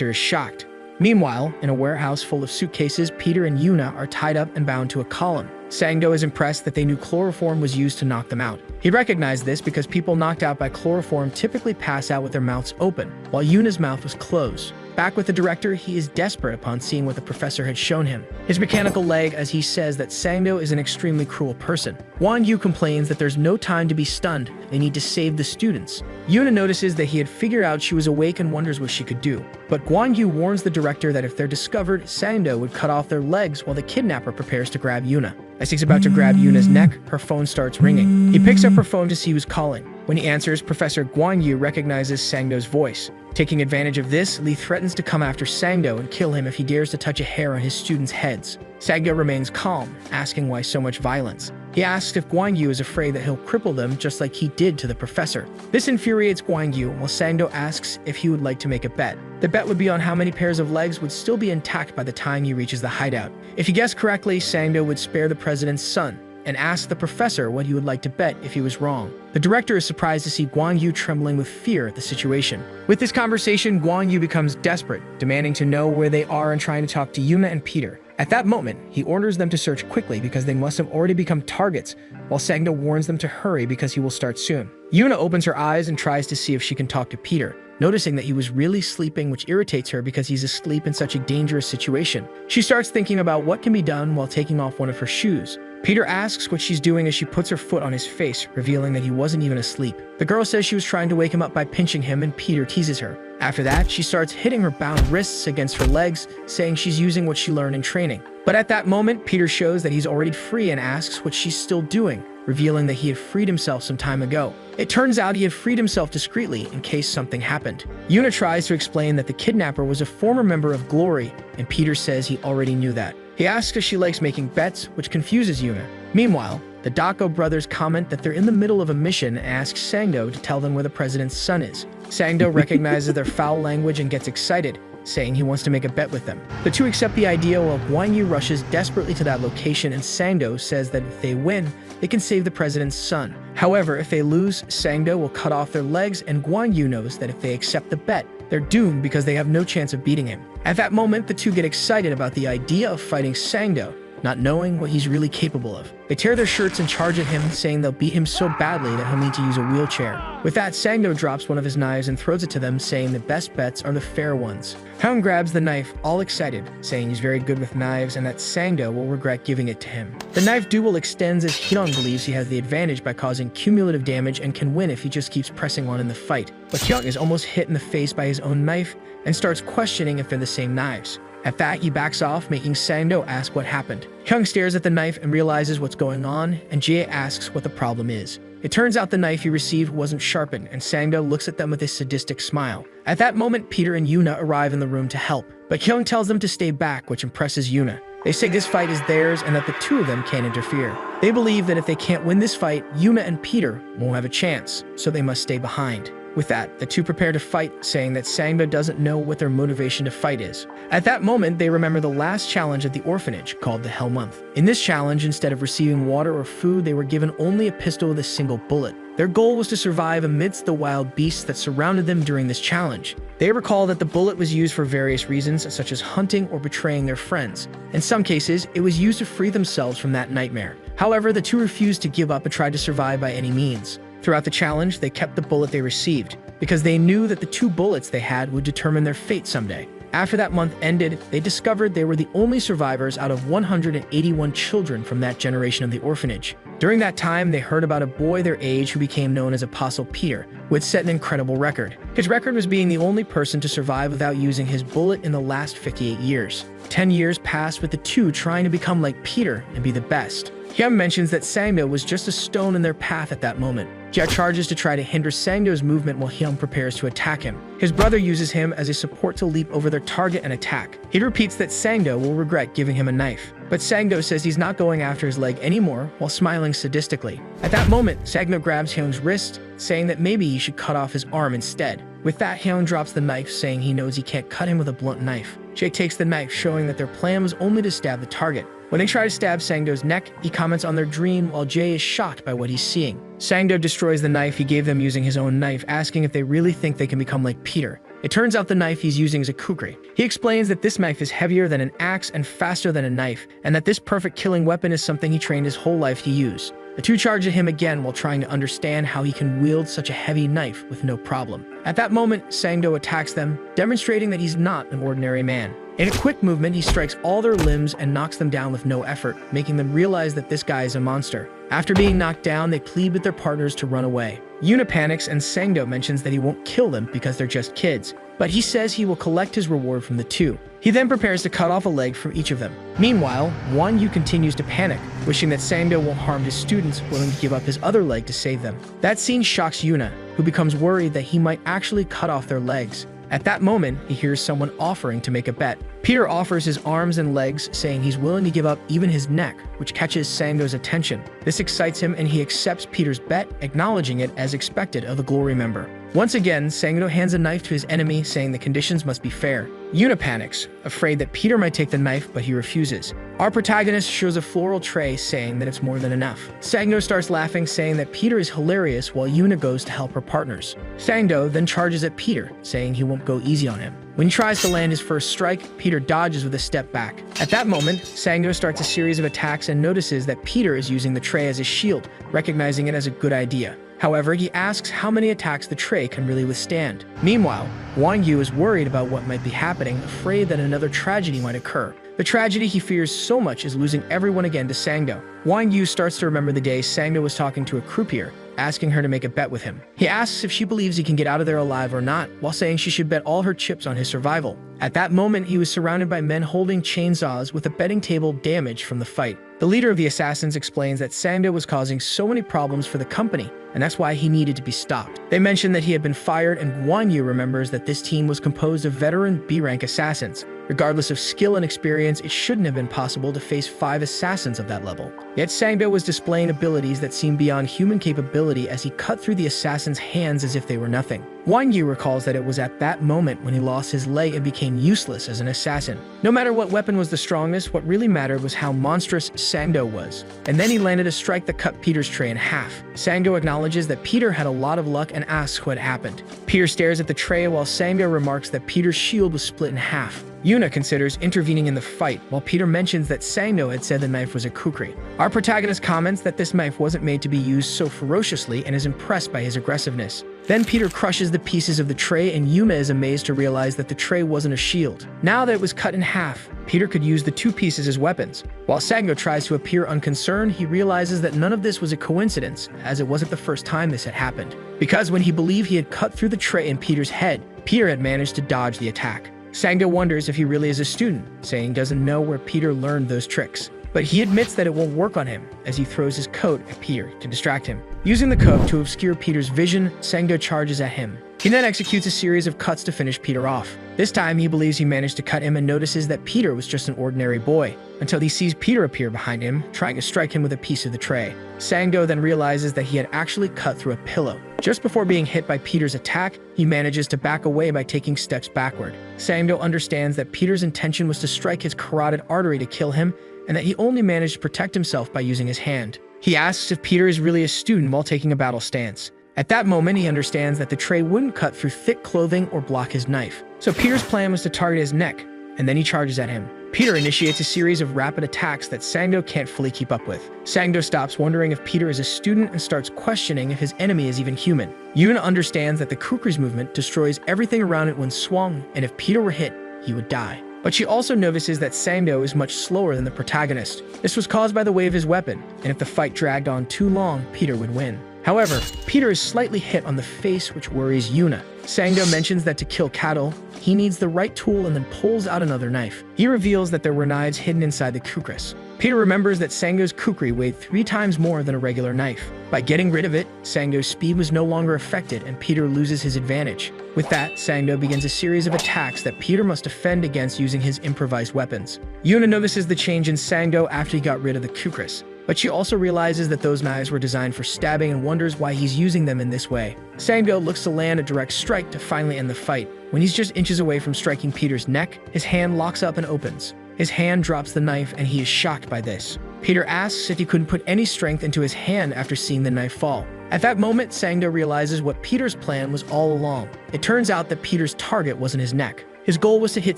is shocked. Meanwhile, in a warehouse full of suitcases, Peter and Yuna are tied up and bound to a column. Sang-do is impressed that they knew chloroform was used to knock them out. He recognized this because people knocked out by chloroform typically pass out with their mouths open, while Yuna's mouth was closed. Back with the director, he is desperate upon seeing what the professor had shown him. His mechanical leg, as he says that Sang-do is an extremely cruel person. Guan-yu complains that there's no time to be stunned, they need to save the students. Yuna notices that he had figured out she was awake and wonders what she could do. But Guan-yu warns the director that if they're discovered, Sang-do would cut off their legs while the kidnapper prepares to grab Yuna. As he's about to grab Yuna's neck, her phone starts ringing. He picks up her phone to see who's calling. When he answers, Professor Guan-yu recognizes Sang-do's voice. Taking advantage of this, Lee threatens to come after Sang-do and kill him if he dares to touch a hair on his students' heads. Sang-do remains calm, asking why so much violence. He asks if Guan-yu is afraid that he'll cripple them just like he did to the professor. This infuriates Guan-yu, while Sang-do asks if he would like to make a bet. The bet would be on how many pairs of legs would still be intact by the time he reaches the hideout. If he guessed correctly, Sang-do would spare the president's son, and ask the professor what he would like to bet if he was wrong. The director is surprised to see Guan-yu trembling with fear at the situation. With this conversation, Guan-yu becomes desperate, demanding to know where they are and trying to talk to Yuna and Peter. At that moment, he orders them to search quickly because they must have already become targets, while Sang-do warns them to hurry because he will start soon. Yuna opens her eyes and tries to see if she can talk to Peter, noticing that he was really sleeping, which irritates her because he's asleep in such a dangerous situation. She starts thinking about what can be done while taking off one of her shoes. Peter asks what she's doing as she puts her foot on his face, revealing that he wasn't even asleep. The girl says she was trying to wake him up by pinching him, and Peter teases her. After that, she starts hitting her bound wrists against her legs, saying she's using what she learned in training. But at that moment, Peter shows that he's already free and asks what she's still doing, revealing that he had freed himself some time ago. It turns out he had freed himself discreetly in case something happened. Yuna tries to explain that the kidnapper was a former member of Glory, and Peter says he already knew that. He asks if she likes making bets, which confuses Yuna. Meanwhile, the Dako brothers comment that they're in the middle of a mission and ask Sang-do to tell them where the president's son is. Sang-do recognizes their foul language and gets excited, saying he wants to make a bet with them. The two accept the idea while Guan-yu rushes desperately to that location, and Sang-do says that if they win, they can save the president's son. However, if they lose, Sang-do will cut off their legs, and Guan-yu knows that if they accept the bet, they're doomed because they have no chance of beating him. At that moment, the two get excited about the idea of fighting Sang-do, not knowing what he's really capable of. They tear their shirts and charge at him, saying they'll beat him so badly that he'll need to use a wheelchair. With that, Sang-do drops one of his knives and throws it to them, saying the best bets are the fair ones. Hyung grabs the knife, all excited, saying he's very good with knives and that Sang-do will regret giving it to him. The knife duel extends as Hyung believes he has the advantage by causing cumulative damage and can win if he just keeps pressing on in the fight. But Hyung is almost hit in the face by his own knife and starts questioning if they're the same knives. At that, he backs off, making Sang-do ask what happened. Hyung stares at the knife and realizes what's going on, and Jae asks what the problem is. It turns out the knife he received wasn't sharpened, and Sang-do looks at them with a sadistic smile. At that moment, Peter and Yuna arrive in the room to help, but Hyung tells them to stay back, which impresses Yuna. They say this fight is theirs and that the two of them can't interfere. They believe that if they can't win this fight, Yuna and Peter won't have a chance, so they must stay behind. With that, the two prepare to fight, saying that Sang-do doesn't know what their motivation to fight is. At that moment, they remember the last challenge at the orphanage, called the Hell Month. In this challenge, instead of receiving water or food, they were given only a pistol with a single bullet. Their goal was to survive amidst the wild beasts that surrounded them during this challenge. They recall that the bullet was used for various reasons, such as hunting or betraying their friends. In some cases, it was used to free themselves from that nightmare. However, the two refused to give up and tried to survive by any means. Throughout the challenge, they kept the bullet they received, because they knew that the two bullets they had would determine their fate someday. After that month ended, they discovered they were the only survivors out of 181 children from that generation of the orphanage. During that time, they heard about a boy their age who became known as Apostle Peter, who had set an incredible record. His record was being the only person to survive without using his bullet in the last 58 years. 10 years passed with the two trying to become like Peter and be the best. Hyun mentions that Sang-do was just a stone in their path at that moment. Jia charges to try to hinder Sang-do's movement while Hyun prepares to attack him. His brother uses him as a support to leap over their target and attack. He repeats that Sang-do will regret giving him a knife. But Sang-do says he's not going after his leg anymore while smiling sadistically. At that moment, Sang-do grabs Hyun's wrist, saying that maybe he should cut off his arm instead. With that, Hyun drops the knife, saying he knows he can't cut him with a blunt knife. Jae takes the knife, showing that their plan was only to stab the target. When they try to stab Sangdo's neck, he comments on their dream while Jae is shocked by what he's seeing. Sangdo destroys the knife he gave them using his own knife, asking if they really think they can become like Peter. It turns out the knife he's using is a kukri. He explains that this knife is heavier than an axe and faster than a knife, and that this perfect killing weapon is something he trained his whole life to use. The two charge at him again while trying to understand how he can wield such a heavy knife with no problem. At that moment, Sangdo attacks them, demonstrating that he's not an ordinary man. In a quick movement, he strikes all their limbs and knocks them down with no effort, making them realize that this guy is a monster. After being knocked down, they plead with their partners to run away. Yuna panics and Sangdo mentions that he won't kill them because they're just kids, but he says he will collect his reward from the two. He then prepares to cut off a leg from each of them. Meanwhile, Won Yu continues to panic, wishing that Sangdo won't harm his students, willing to give up his other leg to save them. That scene shocks Yuna, who becomes worried that he might actually cut off their legs. At that moment, he hears someone offering to make a bet. Peter offers his arms and legs, saying he's willing to give up even his neck, which catches Sangdo's attention. This excites him and he accepts Peter's bet, acknowledging it as expected of the Glory member. Once again, Sangdo hands a knife to his enemy, saying the conditions must be fair. Yuna panics, afraid that Peter might take the knife, but he refuses. Our protagonist shows a floral tray, saying that it's more than enough. Sangdo starts laughing, saying that Peter is hilarious, while Yuna goes to help her partners. Sangdo then charges at Peter, saying he won't go easy on him. When he tries to land his first strike, Peter dodges with a step back. At that moment, Sangdo starts a series of attacks and notices that Peter is using the tray as a shield, recognizing it as a good idea. However, he asks how many attacks the tray can really withstand. Meanwhile, Won Yu is worried about what might be happening, afraid that another tragedy might occur. The tragedy he fears so much is losing everyone again to Sangdo. Won Yu starts to remember the day Sangdo was talking to a croupier, asking her to make a bet with him. He asks if she believes he can get out of there alive or not, while saying she should bet all her chips on his survival. At that moment, he was surrounded by men holding chainsaws with a betting table damaged from the fight. The leader of the assassins explains that Sangdo was causing so many problems for the company, and that's why he needed to be stopped. They mention that he had been fired, and Won Yu remembers that this team was composed of veteran B-rank assassins. Regardless of skill and experience, it shouldn't have been possible to face 5 assassins of that level. Yet Sangdo was displaying abilities that seemed beyond human capability as he cut through the assassins' hands as if they were nothing. Won Yu recalls that it was at that moment when he lost his leg and became useless as an assassin. No matter what weapon was the strongest, what really mattered was how monstrous Sangdo was. And then he landed a strike that cut Peter's tray in half. Sangdo acknowledges that Peter had a lot of luck and asks what happened. Peter stares at the tray while Sangdo remarks that Peter's shield was split in half. Yuna considers intervening in the fight, while Peter mentions that Sangdo had said the knife was a kukri. Our protagonist comments that this knife wasn't made to be used so ferociously and is impressed by his aggressiveness. Then Peter crushes the pieces of the tray and Yuna is amazed to realize that the tray wasn't a shield. Now that it was cut in half, Peter could use the 2 pieces as weapons. While Sangdo tries to appear unconcerned, he realizes that none of this was a coincidence, as it wasn't the first time this had happened. Because when he believed he had cut through the tray in Peter's head, Peter had managed to dodge the attack. Sangdo wonders if he really is a student, saying he doesn't know where Peter learned those tricks. But he admits that it won't work on him, as he throws his coat at Peter to distract him. Using the coat to obscure Peter's vision, Sangdo charges at him. He then executes a series of cuts to finish Peter off. This time, he believes he managed to cut him and notices that Peter was just an ordinary boy, until he sees Peter appear behind him, trying to strike him with a piece of the tray. Sangdo then realizes that he had actually cut through a pillow. Just before being hit by Peter's attack, he manages to back away by taking steps backward. Sangdo understands that Peter's intention was to strike his carotid artery to kill him, and that he only managed to protect himself by using his hand. He asks if Peter is really a student while taking a battle stance. At that moment, he understands that the tray wouldn't cut through thick clothing or block his knife. So Peter's plan was to target his neck, and then he charges at him. Peter initiates a series of rapid attacks that Sangdo can't fully keep up with. Sangdo stops wondering if Peter is a student and starts questioning if his enemy is even human. Yuna understands that the kukri's movement destroys everything around it when swung, and if Peter were hit, he would die. But she also notices that Sangdo is much slower than the protagonist. This was caused by the weight of his weapon, and if the fight dragged on too long, Peter would win. However, Peter is slightly hit on the face, which worries Yuna. Sangdo mentions that to kill cattle, he needs the right tool and then pulls out another knife. He reveals that there were knives hidden inside the kukris. Peter remembers that Sangdo's kukri weighed 3 times more than a regular knife. By getting rid of it, Sangdo's speed was no longer affected and Peter loses his advantage. With that, Sangdo begins a series of attacks that Peter must defend against using his improvised weapons. Yuna notices the change in Sangdo after he got rid of the kukris. but she also realizes that those knives were designed for stabbing and wonders why he's using them in this way. Sangdo looks to land a direct strike to finally end the fight. When he's just inches away from striking Peter's neck, his hand locks up and opens. His hand drops the knife and he is shocked by this. Peter asks if he couldn't put any strength into his hand after seeing the knife fall. At that moment, Sangdo realizes what Peter's plan was all along. It turns out that Peter's target wasn't his neck. His goal was to hit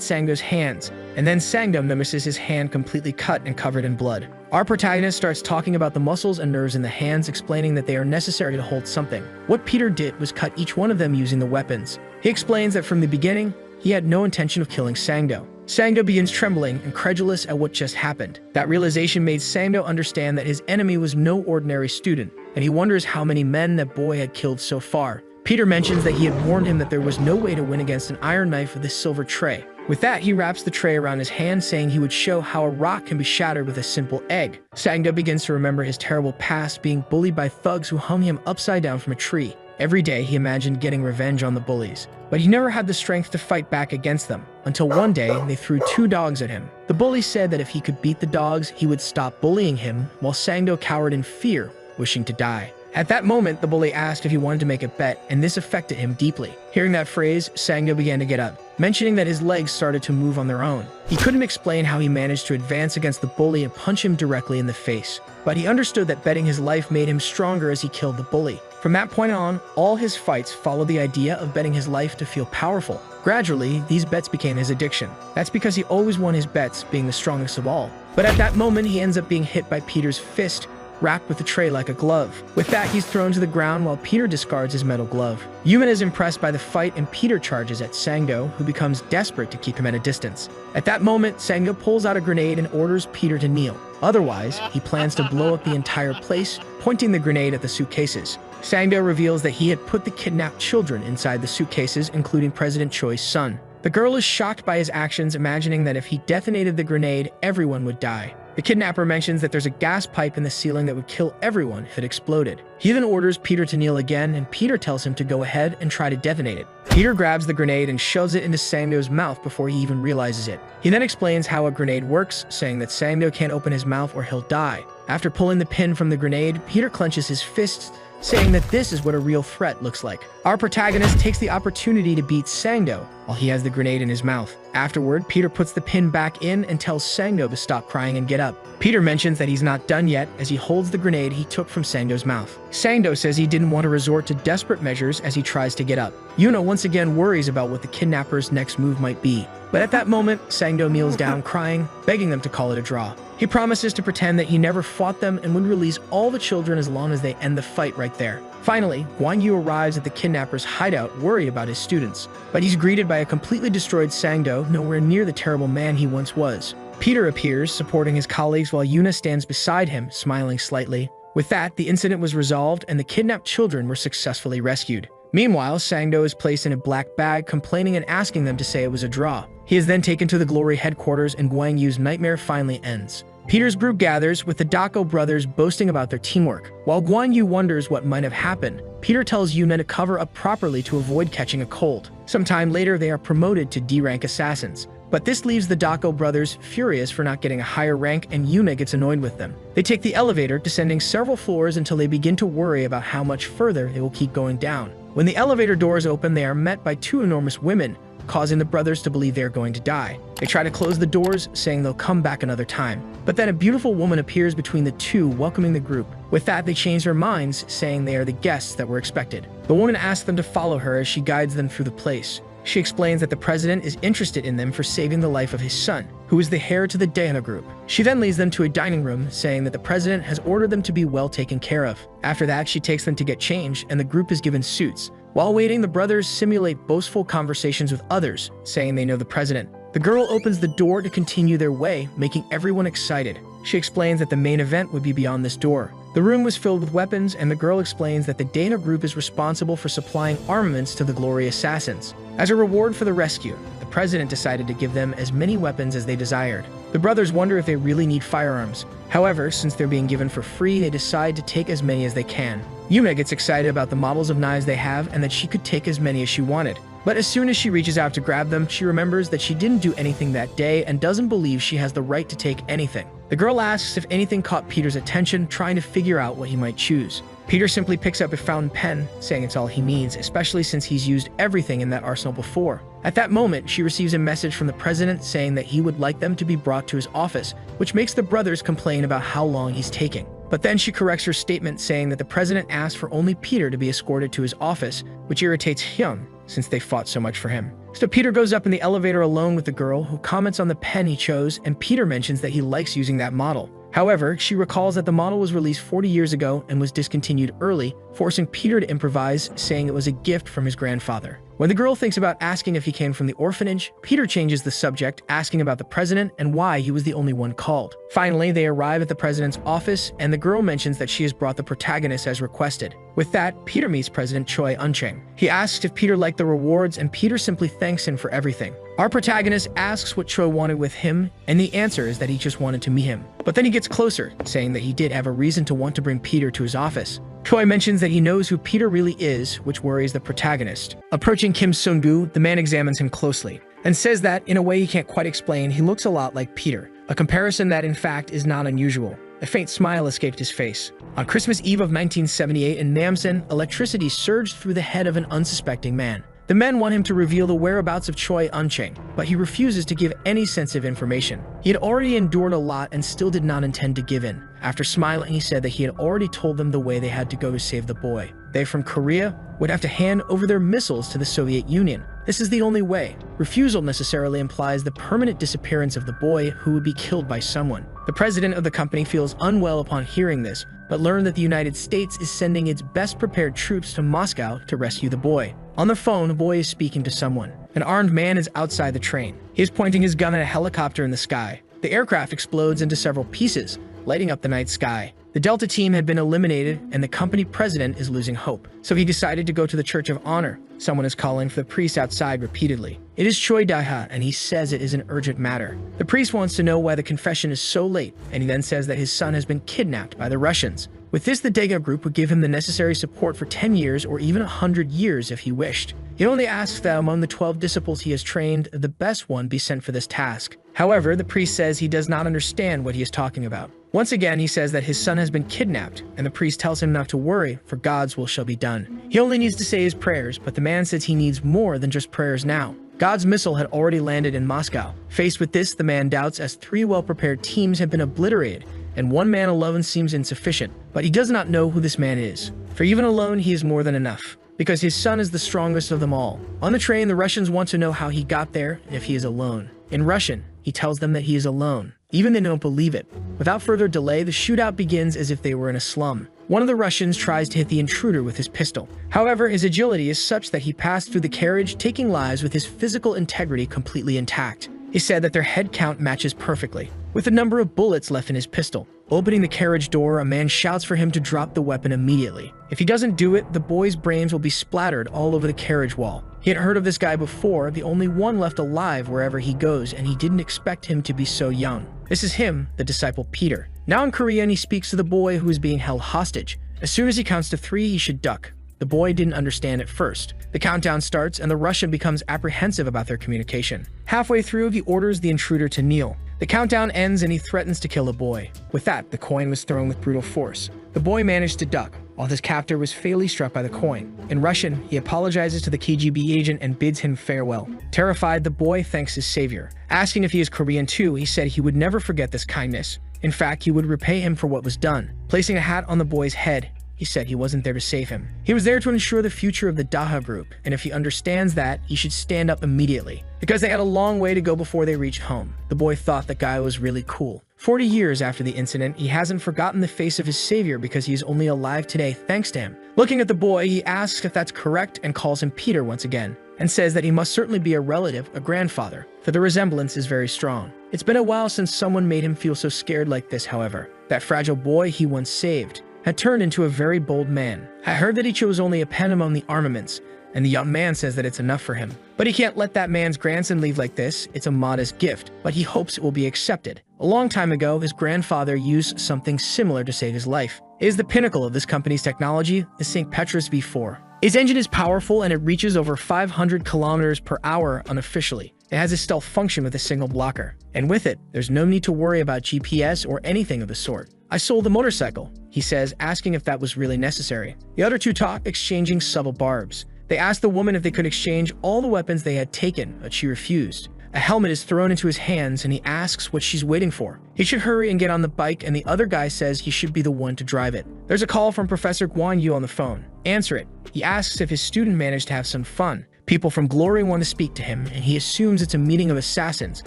Sangdo's hands, and then Sangdo notices his hand completely cut and covered in blood. Our protagonist starts talking about the muscles and nerves in the hands, explaining that they are necessary to hold something. What Peter did was cut each one of them using the weapons. He explains that from the beginning, he had no intention of killing Sangdo. Sangdo begins trembling, incredulous at what just happened. That realization made Sangdo understand that his enemy was no ordinary student, and he wonders how many men that boy had killed so far. Peter mentions that he had warned him that there was no way to win against an iron knife with a silver tray. With that, he wraps the tray around his hand, saying he would show how a rock can be shattered with a simple egg. Sangdo begins to remember his terrible past, being bullied by thugs who hung him upside down from a tree. Every day, he imagined getting revenge on the bullies, but he never had the strength to fight back against them, until one day, they threw 2 dogs at him. The bullies said that if he could beat the dogs, he would stop bullying him, while Sangdo cowered in fear, wishing to die. At that moment, the bully asked if he wanted to make a bet, and this affected him deeply. Hearing that phrase, Sangdo began to get up, mentioning that his legs started to move on their own. He couldn't explain how he managed to advance against the bully and punch him directly in the face, but he understood that betting his life made him stronger as he killed the bully. From that point on, all his fights followed the idea of betting his life to feel powerful. Gradually, these bets became his addiction. That's because he always won his bets, being the strongest of all. But at that moment, he ends up being hit by Peter's fist, wrapped with the tray like a glove. With that, he's thrown to the ground while Peter discards his metal glove. Yuman is impressed by the fight and Peter charges at Sangdo, who becomes desperate to keep him at a distance. At that moment, Sangdo pulls out a grenade and orders Peter to kneel. Otherwise, he plans to blow up the entire place, pointing the grenade at the suitcases. Sangdo reveals that he had put the kidnapped children inside the suitcases, including President Choi's son. The girl is shocked by his actions, imagining that if he detonated the grenade, everyone would die. The kidnapper mentions that there's a gas pipe in the ceiling that would kill everyone if it exploded. He then orders Peter to kneel again, and Peter tells him to go ahead and try to detonate it. Peter grabs the grenade and shoves it into Sangdo's mouth before he even realizes it. He then explains how a grenade works, saying that Sangdo can't open his mouth or he'll die. After pulling the pin from the grenade, Peter clenches his fists, saying that this is what a real threat looks like. Our protagonist takes the opportunity to beat Sangdo while he has the grenade in his mouth. Afterward, Peter puts the pin back in and tells Sangdo to stop crying and get up. Peter mentions that he's not done yet as he holds the grenade he took from Sangdo's mouth. Sangdo says he didn't want to resort to desperate measures as he tries to get up. Yuna once again worries about what the kidnapper's next move might be. But at that moment, Sangdo kneels down crying, begging them to call it a draw. He promises to pretend that he never fought them and would release all the children as long as they end the fight right there. Finally, Guan Yu arrives at the kidnapper's hideout, worried about his students. But he's greeted by a completely destroyed Sangdo, nowhere near the terrible man he once was. Peter appears, supporting his colleagues while Yuna stands beside him, smiling slightly. With that, the incident was resolved and the kidnapped children were successfully rescued. Meanwhile, Sangdo is placed in a black bag, complaining and asking them to say it was a draw. He is then taken to the Glory headquarters and Guan Yu's nightmare finally ends. Peter's group gathers, with the Dako brothers boasting about their teamwork. While Guan Yu wonders what might have happened, Peter tells Yuna to cover up properly to avoid catching a cold. Sometime later, they are promoted to D-rank assassins. But this leaves the Dako brothers furious for not getting a higher rank, and Yuna gets annoyed with them. They take the elevator, descending several floors until they begin to worry about how much further they will keep going down. When the elevator doors open, they are met by 2 enormous women, causing the brothers to believe they are going to die. They try to close the doors, saying they'll come back another time. But then a beautiful woman appears between the 2, welcoming the group. With that, they change their minds, saying they are the guests that were expected. The woman asks them to follow her as she guides them through the place. She explains that the president is interested in them for saving the life of his son, who is the heir to the Dana group. She then leads them to a dining room, saying that the president has ordered them to be well taken care of. After that, she takes them to get changed, and the group is given suits. While waiting, the brothers simulate boastful conversations with others, saying they know the president. The girl opens the door to continue their way, making everyone excited. She explains that the main event would be beyond this door. The room was filled with weapons, and the girl explains that the Dana group is responsible for supplying armaments to the Glory assassins. As a reward for the rescue, the president decided to give them as many weapons as they desired. The brothers wonder if they really need firearms. However, since they're being given for free, they decide to take as many as they can. Yuna gets excited about the models of knives they have and that she could take as many as she wanted. But as soon as she reaches out to grab them, she remembers that she didn't do anything that day and doesn't believe she has the right to take anything. The girl asks if anything caught Peter's attention, trying to figure out what he might choose. Peter simply picks up a fountain pen, saying it's all he needs, especially since he's used everything in that arsenal before. At that moment, she receives a message from the president saying that he would like them to be brought to his office, which makes the brothers complain about how long he's taking. But then she corrects her statement, saying that the president asked for only Peter to be escorted to his office, which irritates Hyun, since they fought so much for him. So Peter goes up in the elevator alone with the girl, who comments on the pen he chose, and Peter mentions that he likes using that model. However, she recalls that the model was released 40 years ago and was discontinued early, forcing Peter to improvise, saying it was a gift from his grandfather. When the girl thinks about asking if he came from the orphanage, Peter changes the subject, asking about the president and why he was the only one called. Finally, they arrive at the president's office, and the girl mentions that she has brought the protagonist as requested. With that, Peter meets President Choi Uncheng. He asks if Peter liked the rewards, and Peter simply thanks him for everything. Our protagonist asks what Choi wanted with him, and the answer is that he just wanted to meet him. But then he gets closer, saying that he did have a reason to want to bring Peter to his office. Choi mentions that he knows who Peter really is, which worries the protagonist. Approaching Kim Sung-gu, the man examines him closely, and says that, in a way he can't quite explain, he looks a lot like Peter, a comparison that in fact is not unusual. A faint smile escaped his face. On Christmas Eve of 1978 in Namsan, electricity surged through the head of an unsuspecting man. The men want him to reveal the whereabouts of Choi Uncheng, but he refuses to give any sense of information. He had already endured a lot and still did not intend to give in. After smiling, he said that he had already told them the way they had to go to save the boy. They from Korea would have to hand over their missiles to the Soviet Union. This is the only way. Refusal necessarily implies the permanent disappearance of the boy, who would be killed by someone. The president of the company feels unwell upon hearing this, but learned that the United States is sending its best prepared troops to Moscow to rescue the boy. On the phone, the boy is speaking to someone. An armed man is outside the train. He is pointing his gun at a helicopter in the sky. The aircraft explodes into several pieces, lighting up the night sky. The Delta team had been eliminated, and the company president is losing hope. So he decided to go to the Church of Honor. Someone is calling for the priest outside repeatedly. It is Choi Dae-ha, and he says it is an urgent matter. The priest wants to know why the confession is so late, and he then says that his son has been kidnapped by the Russians. With this, the Dae-ga group would give him the necessary support for 10 years or even 100 years if he wished. He only asks that among the 12 disciples he has trained, the best one be sent for this task. However, the priest says he does not understand what he is talking about. Once again, he says that his son has been kidnapped, and the priest tells him not to worry, for God's will shall be done. He only needs to say his prayers, but the man says he needs more than just prayers now. God's missile had already landed in Moscow. Faced with this, the man doubts, as 3 well-prepared teams have been obliterated, and 1 man alone seems insufficient. But he does not know who this man is, for even alone he is more than enough, because his son is the strongest of them all. On the train, the Russians want to know how he got there and if he is alone. In Russian, he tells them that he is alone. Even they don't believe it. Without further delay, the shootout begins as if they were in a slum. One of the Russians tries to hit the intruder with his pistol. However, his agility is such that he passed through the carriage, taking lives with his physical integrity completely intact. He said that their head count matches perfectly, with the number of bullets left in his pistol. Opening the carriage door, a man shouts for him to drop the weapon immediately. If he doesn't do it, the boy's brains will be splattered all over the carriage wall. He had heard of this guy before, the only one left alive wherever he goes, and he didn't expect him to be so young. This is him, the disciple Peter. Now in Korean, he speaks to the boy who is being held hostage. As soon as he counts to 3, he should duck. The boy didn't understand at first. The countdown starts, and the Russian becomes apprehensive about their communication. Halfway through, he orders the intruder to kneel. The countdown ends, and he threatens to kill the boy. With that, the coin was thrown with brutal force. The boy managed to duck, while his captor was fatally struck by the coin. In Russian, he apologizes to the KGB agent and bids him farewell. Terrified, the boy thanks his savior. Asking if he is Korean too, he said he would never forget this kindness. In fact, he would repay him for what was done. Placing a hat on the boy's head, he said he wasn't there to save him. He was there to ensure the future of the Dae-ha group, and if he understands that, he should stand up immediately. Because they had a long way to go before they reached home. The boy thought the guy was really cool. 40 years after the incident, he hasn't forgotten the face of his savior because he is only alive today thanks to him. Looking at the boy, he asks if that's correct and calls him Peter once again, and says that he must certainly be a relative, a grandfather, for the resemblance is very strong. It's been a while since someone made him feel so scared like this, however. That fragile boy he once saved had turned into a very bold man. I heard that he chose only a pen among the armaments, and the young man says that it's enough for him. But he can't let that man's grandson leave like this. It's a modest gift, but he hopes it will be accepted. A long time ago, his grandfather used something similar to save his life. It is the pinnacle of this company's technology, the St. Petrus V4. Its engine is powerful and it reaches over 500 kilometers per hour unofficially. It has a stealth function with a signal blocker. And with it, there's no need to worry about GPS or anything of the sort. I sold the motorcycle, he says, asking if that was really necessary. The other two talk, exchanging subtle barbs. They ask the woman if they could exchange all the weapons they had taken, but she refused. A helmet is thrown into his hands and he asks what she's waiting for. He should hurry and get on the bike, and the other guy says he should be the one to drive it. There's a call from Professor Guan Yu on the phone. Answer it. He asks if his student managed to have some fun. People from Glory want to speak to him, and he assumes it's a meeting of assassins,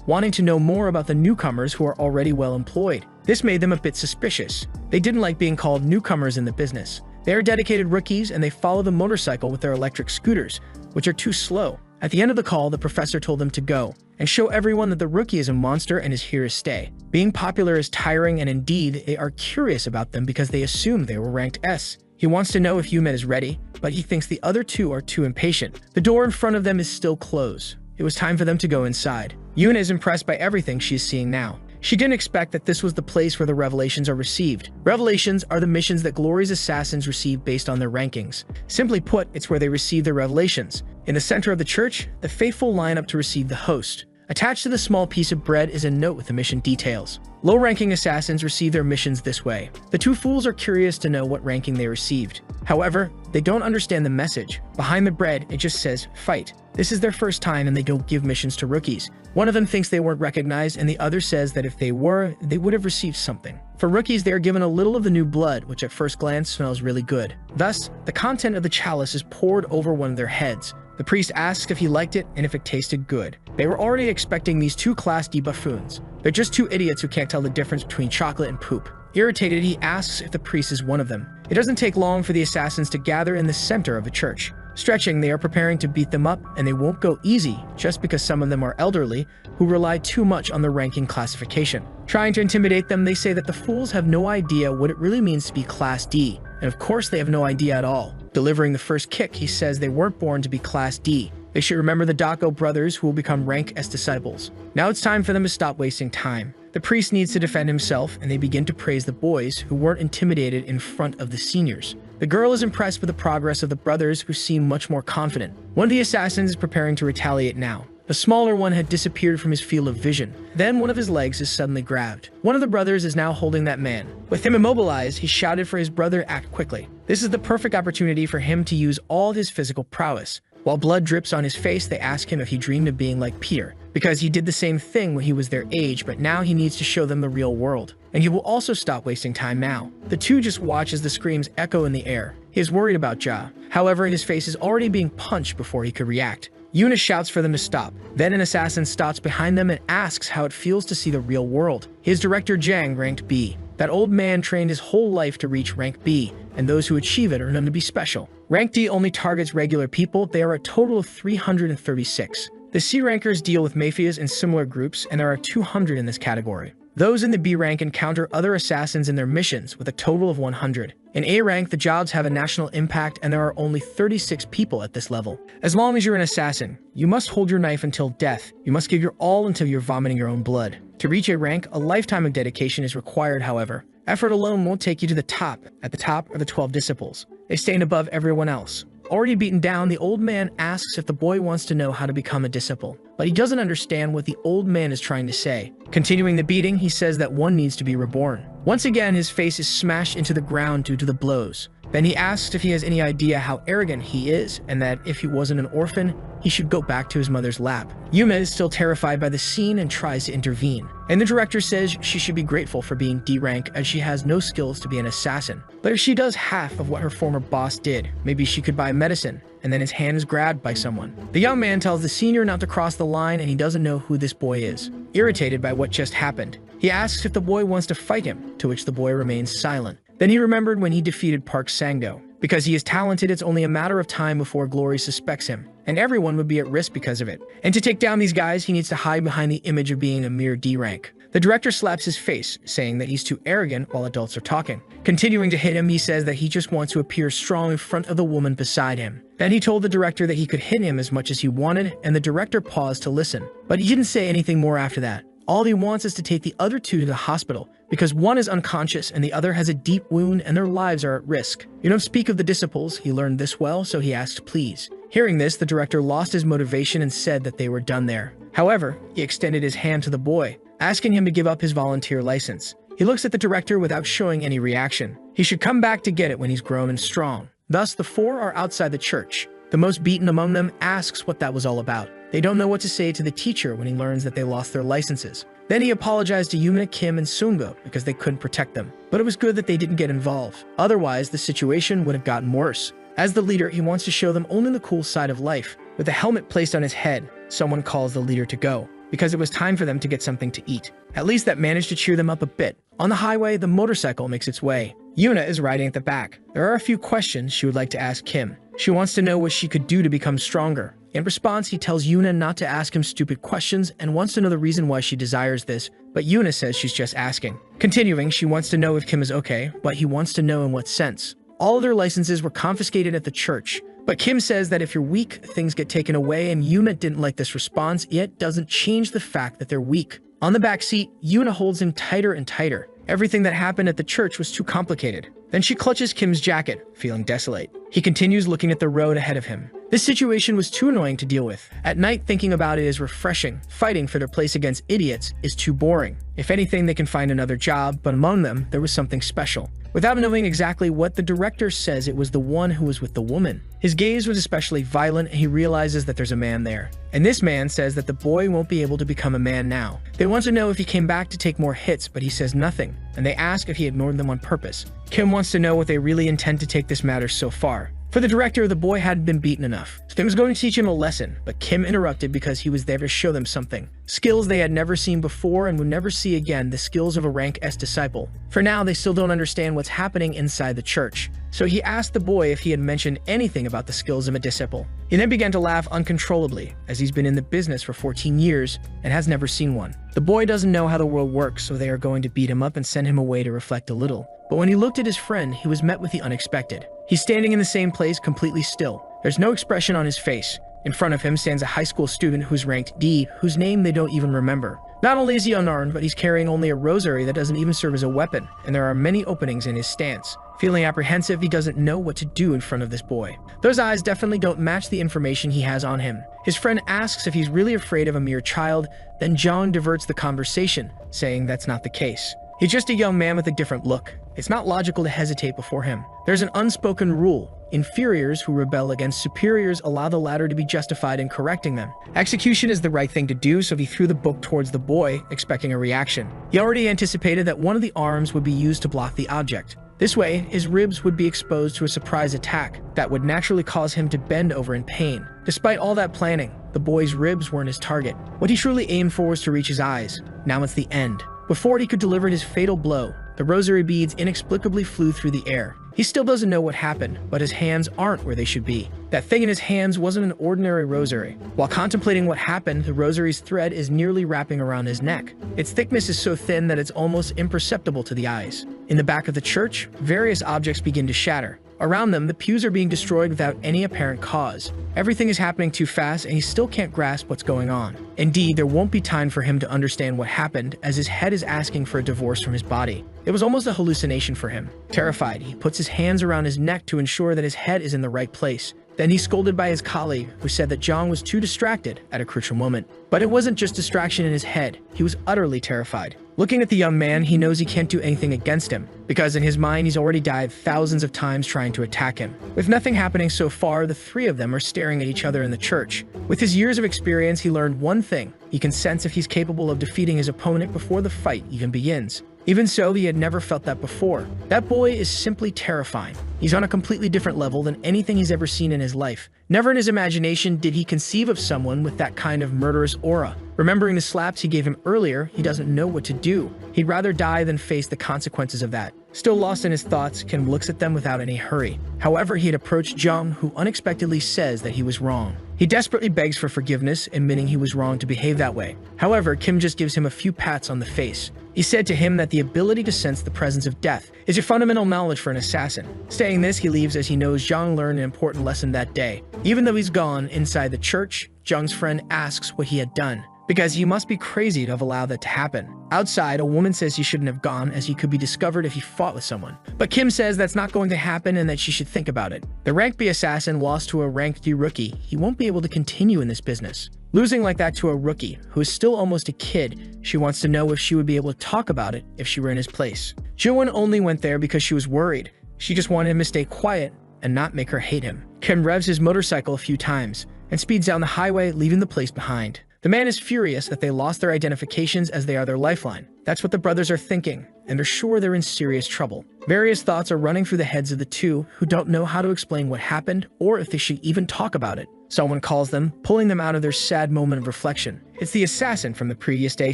wanting to know more about the newcomers who are already well employed. This made them a bit suspicious. They didn't like being called newcomers in the business. They are dedicated rookies, and they follow the motorcycle with their electric scooters, which are too slow. At the end of the call, the professor told them to go and show everyone that the rookie is a monster and is here to stay. Being popular is tiring, and indeed, they are curious about them because they assume they were ranked S. He wants to know if Yumet is ready, but he thinks the other two are too impatient. The door in front of them is still closed. It was time for them to go inside. Yuna is impressed by everything she is seeing now. She didn't expect that this was the place where the revelations are received. Revelations are the missions that Glory's assassins receive based on their rankings. Simply put, it's where they receive their revelations. In the center of the church, the faithful line up to receive the host. Attached to the small piece of bread is a note with the mission details. Low-ranking assassins receive their missions this way. The two fools are curious to know what ranking they received. However, they don't understand the message. Behind the bread, it just says, fight. This is their first time and they don't give missions to rookies. One of them thinks they weren't recognized, and the other says that if they were, they would have received something. For rookies, they are given a little of the new blood, which at first glance smells really good. Thus, the content of the chalice is poured over one of their heads. The priest asks if he liked it and if it tasted good. They were already expecting these two Class D buffoons. They're just two idiots who can't tell the difference between chocolate and poop. Irritated, he asks if the priest is one of them. It doesn't take long for the assassins to gather in the center of the church. Stretching, they are preparing to beat them up, and they won't go easy just because some of them are elderly who rely too much on their ranking classification. Trying to intimidate them, they say that the fools have no idea what it really means to be Class D, and of course they have no idea at all. Delivering the first kick, he says they weren't born to be Class D. They should remember the Dako brothers who will become rank as disciples. Now it's time for them to stop wasting time. The priest needs to defend himself, and they begin to praise the boys who weren't intimidated in front of the seniors. The girl is impressed with the progress of the brothers, who seem much more confident. One of the assassins is preparing to retaliate now. The smaller one had disappeared from his field of vision. Then one of his legs is suddenly grabbed. One of the brothers is now holding that man. With him immobilized, he shouted for his brother to act quickly. This is the perfect opportunity for him to use all his physical prowess. While blood drips on his face, they ask him if he dreamed of being like Peter, because he did the same thing when he was their age, but now he needs to show them the real world. And he will also stop wasting time now. The two just watch as the screams echo in the air. He is worried about Ja. However, his face is already being punched before he could react. Yuna shouts for them to stop. Then an assassin stops behind them and asks how it feels to see the real world. His director Jang ranked B. That old man trained his whole life to reach rank B, and those who achieve it are known to be special. Rank D only targets regular people. They are a total of 336. The C rankers deal with mafias in similar groups, and there are 200 in this category. Those in the B rank encounter other assassins in their missions, with a total of 100. In A rank, the jobs have a national impact, and there are only 36 people at this level. As long as you're an assassin, you must hold your knife until death. You must give your all until you're vomiting your own blood. To reach A rank, a lifetime of dedication is required, however. Effort alone won't take you to the top. At the top are the 12 disciples. They stand above everyone else. Already beaten down, the old man asks if the boy wants to know how to become a disciple, but he doesn't understand what the old man is trying to say. Continuing the beating, he says that one needs to be reborn. Once again, his face is smashed into the ground due to the blows. Then he asks if he has any idea how arrogant he is, and that if he wasn't an orphan, he should go back to his mother's lap. Yuma is still terrified by the scene and tries to intervene. And the director says she should be grateful for being D rank, as she has no skills to be an assassin. But if she does half of what her former boss did, maybe she could buy medicine, and then his hand is grabbed by someone. The young man tells the senior not to cross the line, and he doesn't know who this boy is. Irritated by what just happened, he asks if the boy wants to fight him, to which the boy remains silent. Then he remembered when he defeated Park Sang-do. Because he is talented, it's only a matter of time before Glory suspects him, and everyone would be at risk because of it. And to take down these guys, he needs to hide behind the image of being a mere D rank. The director slaps his face, saying that he's too arrogant while adults are talking. Continuing to hit him, he says that he just wants to appear strong in front of the woman beside him. Then he told the director that he could hit him as much as he wanted, and the director paused to listen. But he didn't say anything more after that. All he wants is to take the other two to the hospital, because one is unconscious and the other has a deep wound and their lives are at risk. You don't speak of the disciples, he learned this well, so he asked please. Hearing this, the director lost his motivation and said that they were done there. However, he extended his hand to the boy, asking him to give up his volunteer license. He looks at the director without showing any reaction. He should come back to get it when he's grown and strong. Thus, the four are outside the church. The most beaten among them asks what that was all about. They don't know what to say to the teacher when he learns that they lost their licenses. Then he apologized to Yuna, Kim, and Sungo because they couldn't protect them. But it was good that they didn't get involved. Otherwise, the situation would have gotten worse. As the leader, he wants to show them only the cool side of life. With a helmet placed on his head, someone calls the leader to go, because it was time for them to get something to eat. At least that managed to cheer them up a bit. On the highway, the motorcycle makes its way. Yuna is riding at the back. There are a few questions she would like to ask Kim. She wants to know what she could do to become stronger. In response, he tells Yuna not to ask him stupid questions and wants to know the reason why she desires this, but Yuna says she's just asking. Continuing, she wants to know if Kim is okay, but he wants to know in what sense. All of their licenses were confiscated at the church, but Kim says that if you're weak, things get taken away, and Yuna didn't like this response, yet doesn't change the fact that they're weak. On the back seat, Yuna holds him tighter and tighter. Everything that happened at the church was too complicated. Then she clutches Kim's jacket, feeling desolate. He continues looking at the road ahead of him. This situation was too annoying to deal with. At night, thinking about it is refreshing. Fighting for their place against idiots is too boring. If anything, they can find another job, but among them, there was something special. Without knowing exactly what, the director says it was the one who was with the woman. His gaze was especially violent, and he realizes that there's a man there. And this man says that the boy won't be able to become a man now. They want to know if he came back to take more hits, but he says nothing, and they ask if he ignored them on purpose. Kim wants to know what they really intend to take this matter so far. For the director, the boy hadn't been beaten enough. Kim was going to teach him a lesson, but Kim interrupted because he was there to show them something. Skills they had never seen before and would never see again, the skills of a rank S disciple. For now, they still don't understand what's happening inside the church. So he asked the boy if he had mentioned anything about the skills of a disciple. He then began to laugh uncontrollably, as he's been in the business for 14 years and has never seen one. The boy doesn't know how the world works, so they are going to beat him up and send him away to reflect a little. But when he looked at his friend, he was met with the unexpected. He's standing in the same place, completely still. There's no expression on his face. In front of him stands a high school student who's ranked D, whose name they don't even remember. Not only is he unarmed, but he's carrying only a rosary that doesn't even serve as a weapon, and there are many openings in his stance. Feeling apprehensive, he doesn't know what to do in front of this boy. Those eyes definitely don't match the information he has on him. His friend asks if he's really afraid of a mere child, then Jong diverts the conversation, saying that's not the case. He's just a young man with a different look. It's not logical to hesitate before him. There's an unspoken rule. Inferiors who rebel against superiors allow the latter to be justified in correcting them. Execution is the right thing to do, so he threw the book towards the boy, expecting a reaction. He already anticipated that one of the arms would be used to block the object. This way, his ribs would be exposed to a surprise attack that would naturally cause him to bend over in pain. Despite all that planning, the boy's ribs weren't his target. What he truly aimed for was to reach his eyes. Now it's the end. Before he could deliver his fatal blow, the rosary beads inexplicably flew through the air. He still doesn't know what happened, but his hands aren't where they should be. That thing in his hands wasn't an ordinary rosary. While contemplating what happened, the rosary's thread is nearly wrapping around his neck. Its thickness is so thin that it's almost imperceptible to the eyes. In the back of the church, various objects begin to shatter. Around them, the pews are being destroyed without any apparent cause. Everything is happening too fast, and he still can't grasp what's going on. Indeed, there won't be time for him to understand what happened, as his head is asking for a divorce from his body. It was almost a hallucination for him. Terrified, he puts his hands around his neck to ensure that his head is in the right place. Then he's scolded by his colleague, who said that Jong was too distracted at a crucial moment. But it wasn't just distraction in his head. He was utterly terrified. Looking at the young man, he knows he can't do anything against him, because in his mind he's already died thousands of times trying to attack him. With nothing happening so far, the three of them are staring at each other in the church. With his years of experience, he learned one thing. He can sense if he's capable of defeating his opponent before the fight even begins. Even so, he had never felt that before. That boy is simply terrifying. He's on a completely different level than anything he's ever seen in his life. Never in his imagination did he conceive of someone with that kind of murderous aura. Remembering the slaps he gave him earlier, he doesn't know what to do. He'd rather die than face the consequences of that. Still lost in his thoughts, Kim looks at them without any hurry. However, he had approached Jung, who unexpectedly says that he was wrong. He desperately begs for forgiveness, admitting he was wrong to behave that way. However, Kim just gives him a few pats on the face. He said to him that the ability to sense the presence of death is your fundamental knowledge for an assassin. Saying this, he leaves as he knows Jung learned an important lesson that day. Even though he's gone, inside the church, Jung's friend asks what he had done, because he must be crazy to have allowed that to happen. Outside, a woman says he shouldn't have gone as he could be discovered if he fought with someone. But Kim says that's not going to happen and that she should think about it. The rank B assassin lost to a rank D rookie. He won't be able to continue in this business. Losing like that to a rookie, who is still almost a kid, she wants to know if she would be able to talk about it if she were in his place. Jiwon only went there because she was worried. She just wanted him to stay quiet and not make her hate him. Kim revs his motorcycle a few times and speeds down the highway, leaving the place behind. The man is furious that they lost their identifications as they are their lifeline. That's what the brothers are thinking, and are sure they're in serious trouble. Various thoughts are running through the heads of the two who don't know how to explain what happened or if they should even talk about it. Someone calls them, pulling them out of their sad moment of reflection. It's the assassin from the previous day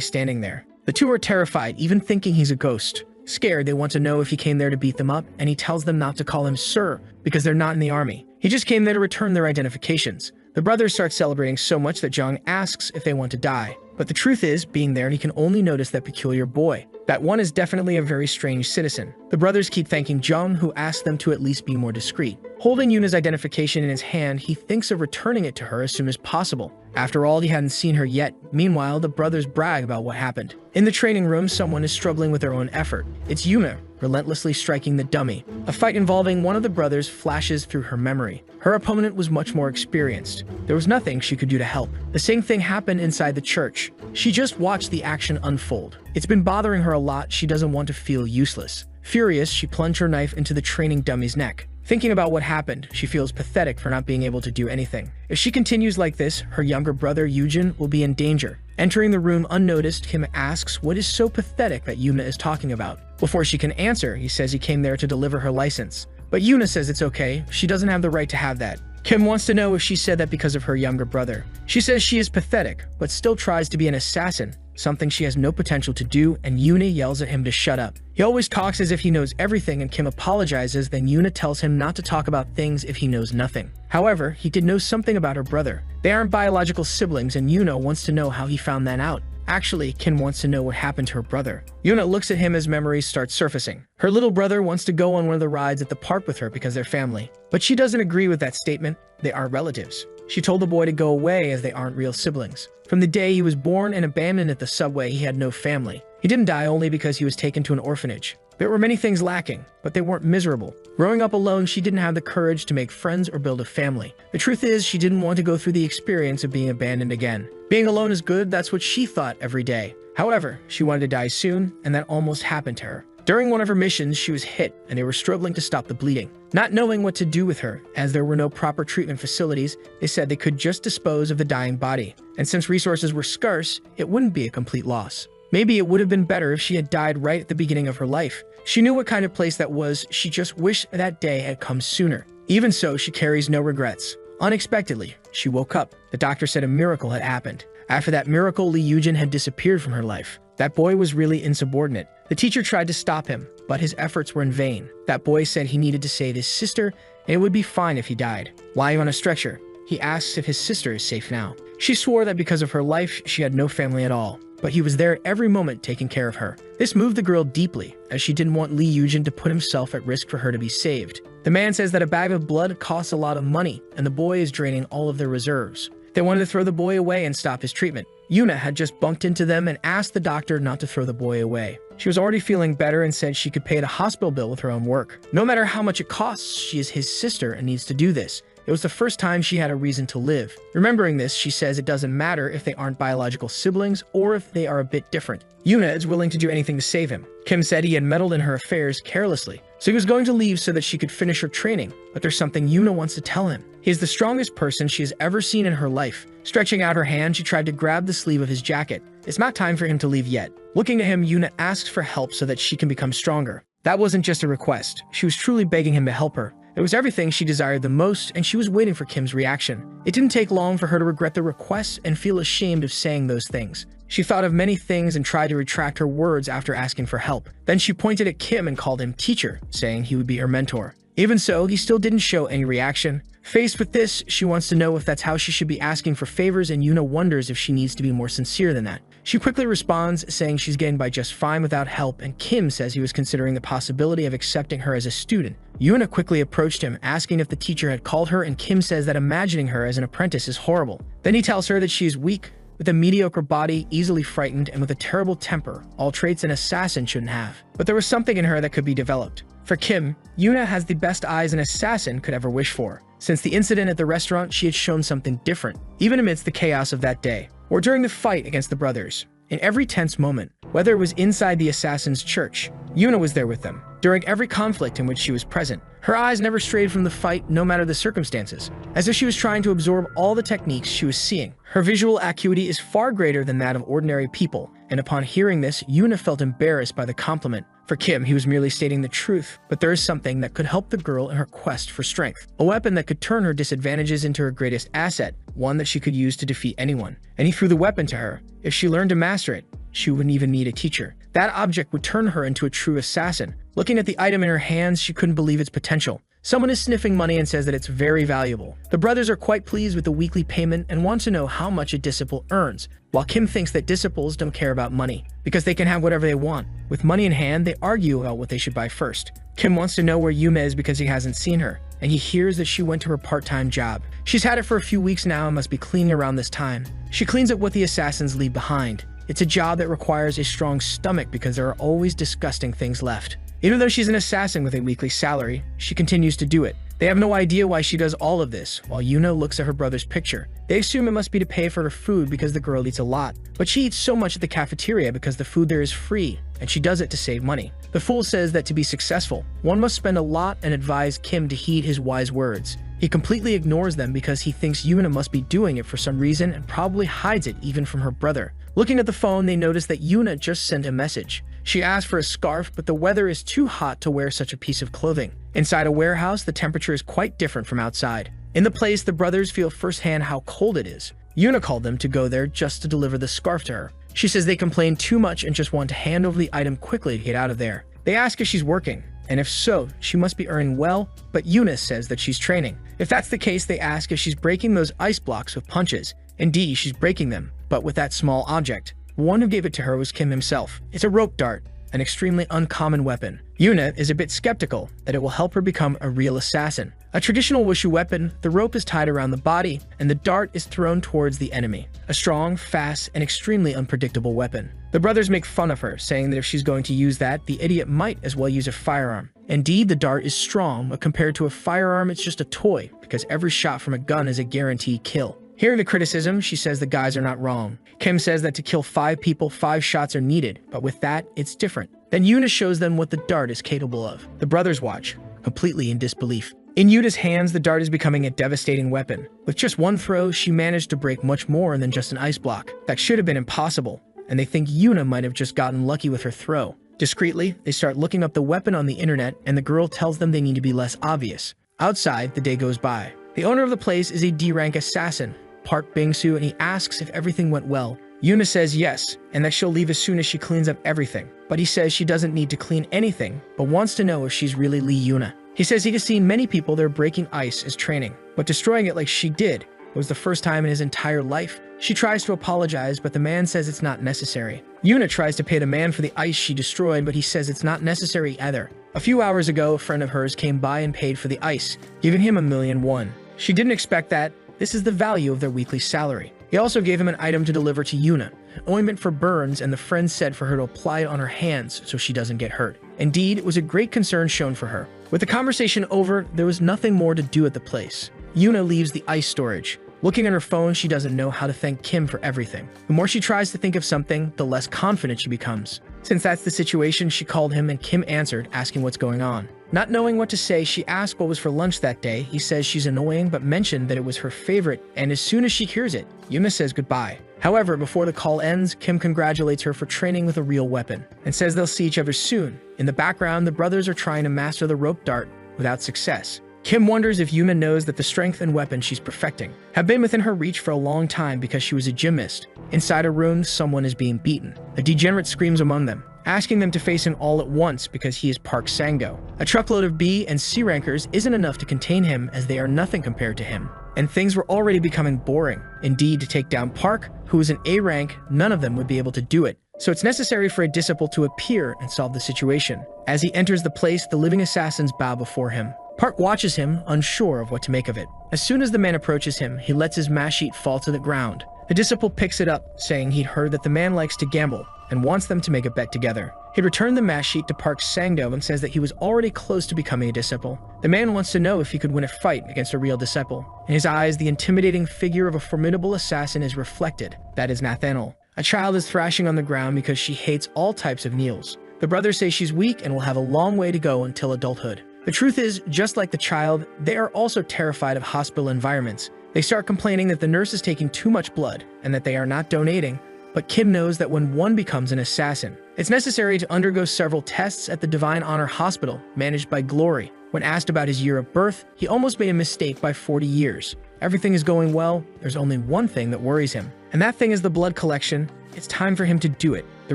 standing there. The two are terrified, even thinking he's a ghost. Scared, they want to know if he came there to beat them up, and he tells them not to call him sir because they're not in the army. He just came there to return their identifications. The brothers start celebrating so much that Jung asks if they want to die. But the truth is, being there, he can only notice that peculiar boy. That one is definitely a very strange citizen. The brothers keep thanking Jung, who asks them to at least be more discreet. Holding Yuna's identification in his hand, he thinks of returning it to her as soon as possible. After all, he hadn't seen her yet. Meanwhile, the brothers brag about what happened. In the training room, someone is struggling with their own effort. It's Yuna, relentlessly striking the dummy. A fight involving one of the brothers flashes through her memory. Her opponent was much more experienced. There was nothing she could do to help. The same thing happened inside the church. She just watched the action unfold. It's been bothering her a lot. She doesn't want to feel useless. Furious, she plunged her knife into the training dummy's neck. Thinking about what happened, she feels pathetic for not being able to do anything. If she continues like this, her younger brother Yujin will be in danger. Entering the room unnoticed, Kim asks what is so pathetic that Yuna is talking about. Before she can answer, he says he came there to deliver her license. But Yuna says it's okay, she doesn't have the right to have that. Kim wants to know if she said that because of her younger brother. She says she is pathetic, but still tries to be an assassin, something she has no potential to do, and Yuna yells at him to shut up. He always talks as if he knows everything, and Kim apologizes, then Yuna tells him not to talk about things if he knows nothing. However, he did know something about her brother. They aren't biological siblings, and Yuna wants to know how he found that out. Actually, Kim wants to know what happened to her brother. Yuna looks at him as memories start surfacing. Her little brother wants to go on one of the rides at the park with her because they're family. But she doesn't agree with that statement. They are relatives. She told the boy to go away as they aren't real siblings. From the day he was born and abandoned at the subway, he had no family. He didn't die only because he was taken to an orphanage. There were many things lacking, but they weren't miserable. Growing up alone, she didn't have the courage to make friends or build a family. The truth is, she didn't want to go through the experience of being abandoned again. Being alone is good, that's what she thought every day. However, she wanted to die soon, and that almost happened to her. During one of her missions, she was hit, and they were struggling to stop the bleeding. Not knowing what to do with her, as there were no proper treatment facilities, they said they could just dispose of the dying body. And since resources were scarce, it wouldn't be a complete loss. Maybe it would have been better if she had died right at the beginning of her life. She knew what kind of place that was, she just wished that day had come sooner. Even so, she carries no regrets. Unexpectedly, she woke up. The doctor said a miracle had happened. After that miracle, Lee Yujin had disappeared from her life. That boy was really insubordinate. The teacher tried to stop him, but his efforts were in vain. That boy said he needed to save his sister, and it would be fine if he died. Why are you on a stretcher? He asks if his sister is safe now. She swore that because of her life, she had no family at all, but he was there every moment taking care of her. This moved the girl deeply, as she didn't want Lee Yujin to put himself at risk for her to be saved. The man says that a bag of blood costs a lot of money, and the boy is draining all of their reserves. They wanted to throw the boy away and stop his treatment. Yuna had just bumped into them and asked the doctor not to throw the boy away. She was already feeling better and said she could pay the hospital bill with her own work. No matter how much it costs, she is his sister and needs to do this. It was the first time she had a reason to live. Remembering this, she says it doesn't matter if they aren't biological siblings or if they are a bit different. Yuna is willing to do anything to save him. Kim said he had meddled in her affairs carelessly, so he was going to leave so that she could finish her training, but there's something Yuna wants to tell him. He is the strongest person she has ever seen in her life. Stretching out her hand, she tried to grab the sleeve of his jacket. It's not time for him to leave yet. Looking at him, Yuna asks for help so that she can become stronger. That wasn't just a request. She was truly begging him to help her. It was everything she desired the most, and she was waiting for Kim's reaction. It didn't take long for her to regret the request and feel ashamed of saying those things. She thought of many things and tried to retract her words after asking for help. Then she pointed at Kim and called him teacher, saying he would be her mentor. Even so, he still didn't show any reaction. Faced with this, she wants to know if that's how she should be asking for favors, and Yuna wonders if she needs to be more sincere than that. She quickly responds, saying she's getting by just fine without help, and Kim says he was considering the possibility of accepting her as a student. Yuna quickly approached him, asking if the teacher had called her, and Kim says that imagining her as an apprentice is horrible. Then he tells her that she is weak, with a mediocre body, easily frightened, and with a terrible temper, all traits an assassin shouldn't have. But there was something in her that could be developed. For Kim, Yuna has the best eyes an assassin could ever wish for. Since the incident at the restaurant, she had shown something different, even amidst the chaos of that day, or during the fight against the brothers. In every tense moment, whether it was inside the assassin's church, Yuna was there with them. During every conflict in which she was present, her eyes never strayed from the fight no matter the circumstances, as if she was trying to absorb all the techniques she was seeing. Her visual acuity is far greater than that of ordinary people, and upon hearing this, Yuna felt embarrassed by the compliment. For Kim, he was merely stating the truth, but there is something that could help the girl in her quest for strength. A weapon that could turn her disadvantages into her greatest asset, one that she could use to defeat anyone. And he threw the weapon to her. If she learned to master it, she wouldn't even need a teacher. That object would turn her into a true assassin. Looking at the item in her hands, she couldn't believe its potential. Someone is sniffing money and says that it's very valuable. The brothers are quite pleased with the weekly payment and want to know how much a disciple earns, while Kim thinks that disciples don't care about money, because they can have whatever they want. With money in hand, they argue about what they should buy first. Kim wants to know where Yuma is because he hasn't seen her, and he hears that she went to her part-time job. She's had it for a few weeks now and must be cleaning around this time. She cleans up what the assassins leave behind. It's a job that requires a strong stomach because there are always disgusting things left. Even though she's an assassin with a weekly salary, she continues to do it. They have no idea why she does all of this, while Yuna looks at her brother's picture. They assume it must be to pay for her food because the girl eats a lot. But she eats so much at the cafeteria because the food there is free, and she does it to save money. The fool says that to be successful, one must spend a lot and advise Kim to heed his wise words. He completely ignores them because he thinks Yuna must be doing it for some reason and probably hides it even from her brother. Looking at the phone, they notice that Yuna just sent a message. She asked for a scarf, but the weather is too hot to wear such a piece of clothing. Inside a warehouse, the temperature is quite different from outside. In the place, the brothers feel firsthand how cold it is. Yuna called them to go there just to deliver the scarf to her. She says they complain too much and just want to hand over the item quickly to get out of there. They ask if she's working, and if so, she must be earning well, but Yuna says that she's training. If that's the case, they ask if she's breaking those ice blocks with punches. Indeed, she's breaking them, but with that small object. One who gave it to her was Kim himself. It's a rope dart, an extremely uncommon weapon. Yuna is a bit skeptical that it will help her become a real assassin. A traditional wushu weapon, the rope is tied around the body, and the dart is thrown towards the enemy. A strong, fast, and extremely unpredictable weapon. The brothers make fun of her, saying that if she's going to use that, the idiot might as well use a firearm. Indeed, the dart is strong, but compared to a firearm, it's just a toy, because every shot from a gun is a guaranteed kill. Hearing the criticism, she says the guys are not wrong. Kim says that to kill 5 people, 5 shots are needed, but with that, it's different. Then Yuna shows them what the dart is capable of. The brothers watch, completely in disbelief. In Yuna's hands, the dart is becoming a devastating weapon. With just one throw, she managed to break much more than just an ice block. That should have been impossible, and they think Yuna might have just gotten lucky with her throw. Discreetly, they start looking up the weapon on the internet, and the girl tells them they need to be less obvious. Outside, the day goes by. The owner of the place is a D-rank assassin, Park Bingsu, and he asks if everything went well. Yuna says yes, and that she'll leave as soon as she cleans up everything. But he says she doesn't need to clean anything, but wants to know if she's really Lee Yuna. He says he has seen many people there breaking ice as training, but destroying it like she did was the first time in his entire life. She tries to apologize, but the man says it's not necessary. Yuna tries to pay the man for the ice she destroyed, but he says it's not necessary either. A few hours ago, a friend of hers came by and paid for the ice, giving him 1,000,001. She didn't expect that. This is the value of their weekly salary. He also gave him an item to deliver to Yuna, ointment for burns, and the friend said for her to apply it on her hands so she doesn't get hurt. Indeed, it was a great concern shown for her. With the conversation over, there was nothing more to do at the place. Yuna leaves the ice storage. Looking at her phone, she doesn't know how to thank Kim for everything. The more she tries to think of something, the less confident she becomes. Since that's the situation, she called him and Kim answered, asking what's going on. Not knowing what to say, she asked what was for lunch that day. He says she's annoying, but mentioned that it was her favorite, and as soon as she hears it, Yuna says goodbye. However, before the call ends, Kim congratulates her for training with a real weapon, and says they'll see each other soon. In the background, the brothers are trying to master the rope dart without success. Kim wonders if Yuna knows that the strength and weapon she's perfecting have been within her reach for a long time because she was a gymnast. Inside a room, someone is being beaten. A degenerate screams among them, asking them to face him all at once because he is Park Sango. A truckload of B and C rankers isn't enough to contain him as they are nothing compared to him. And things were already becoming boring. Indeed, to take down Park, who is an A rank, none of them would be able to do it. So it's necessary for a disciple to appear and solve the situation. As he enters the place, the living assassins bow before him. Park watches him, unsure of what to make of it. As soon as the man approaches him, he lets his mash sheet fall to the ground. The disciple picks it up, saying he'd heard that the man likes to gamble and wants them to make a bet together. He'd returned the mash sheet to Park Sang-do and says that he was already close to becoming a disciple. The man wants to know if he could win a fight against a real disciple. In his eyes, the intimidating figure of a formidable assassin is reflected. That is Nathaniel. A child is thrashing on the ground because she hates all types of kneels. The brothers say she's weak and will have a long way to go until adulthood. The truth is, just like the child, they are also terrified of hospital environments. They start complaining that the nurse is taking too much blood and that they are not donating. But Kim knows that when one becomes an assassin, it's necessary to undergo several tests at the Divine Honor Hospital, managed by Glory. When asked about his year of birth, he almost made a mistake by 40 years. Everything is going well, there's only one thing that worries him. And that thing is the blood collection. It's time for him to do it. The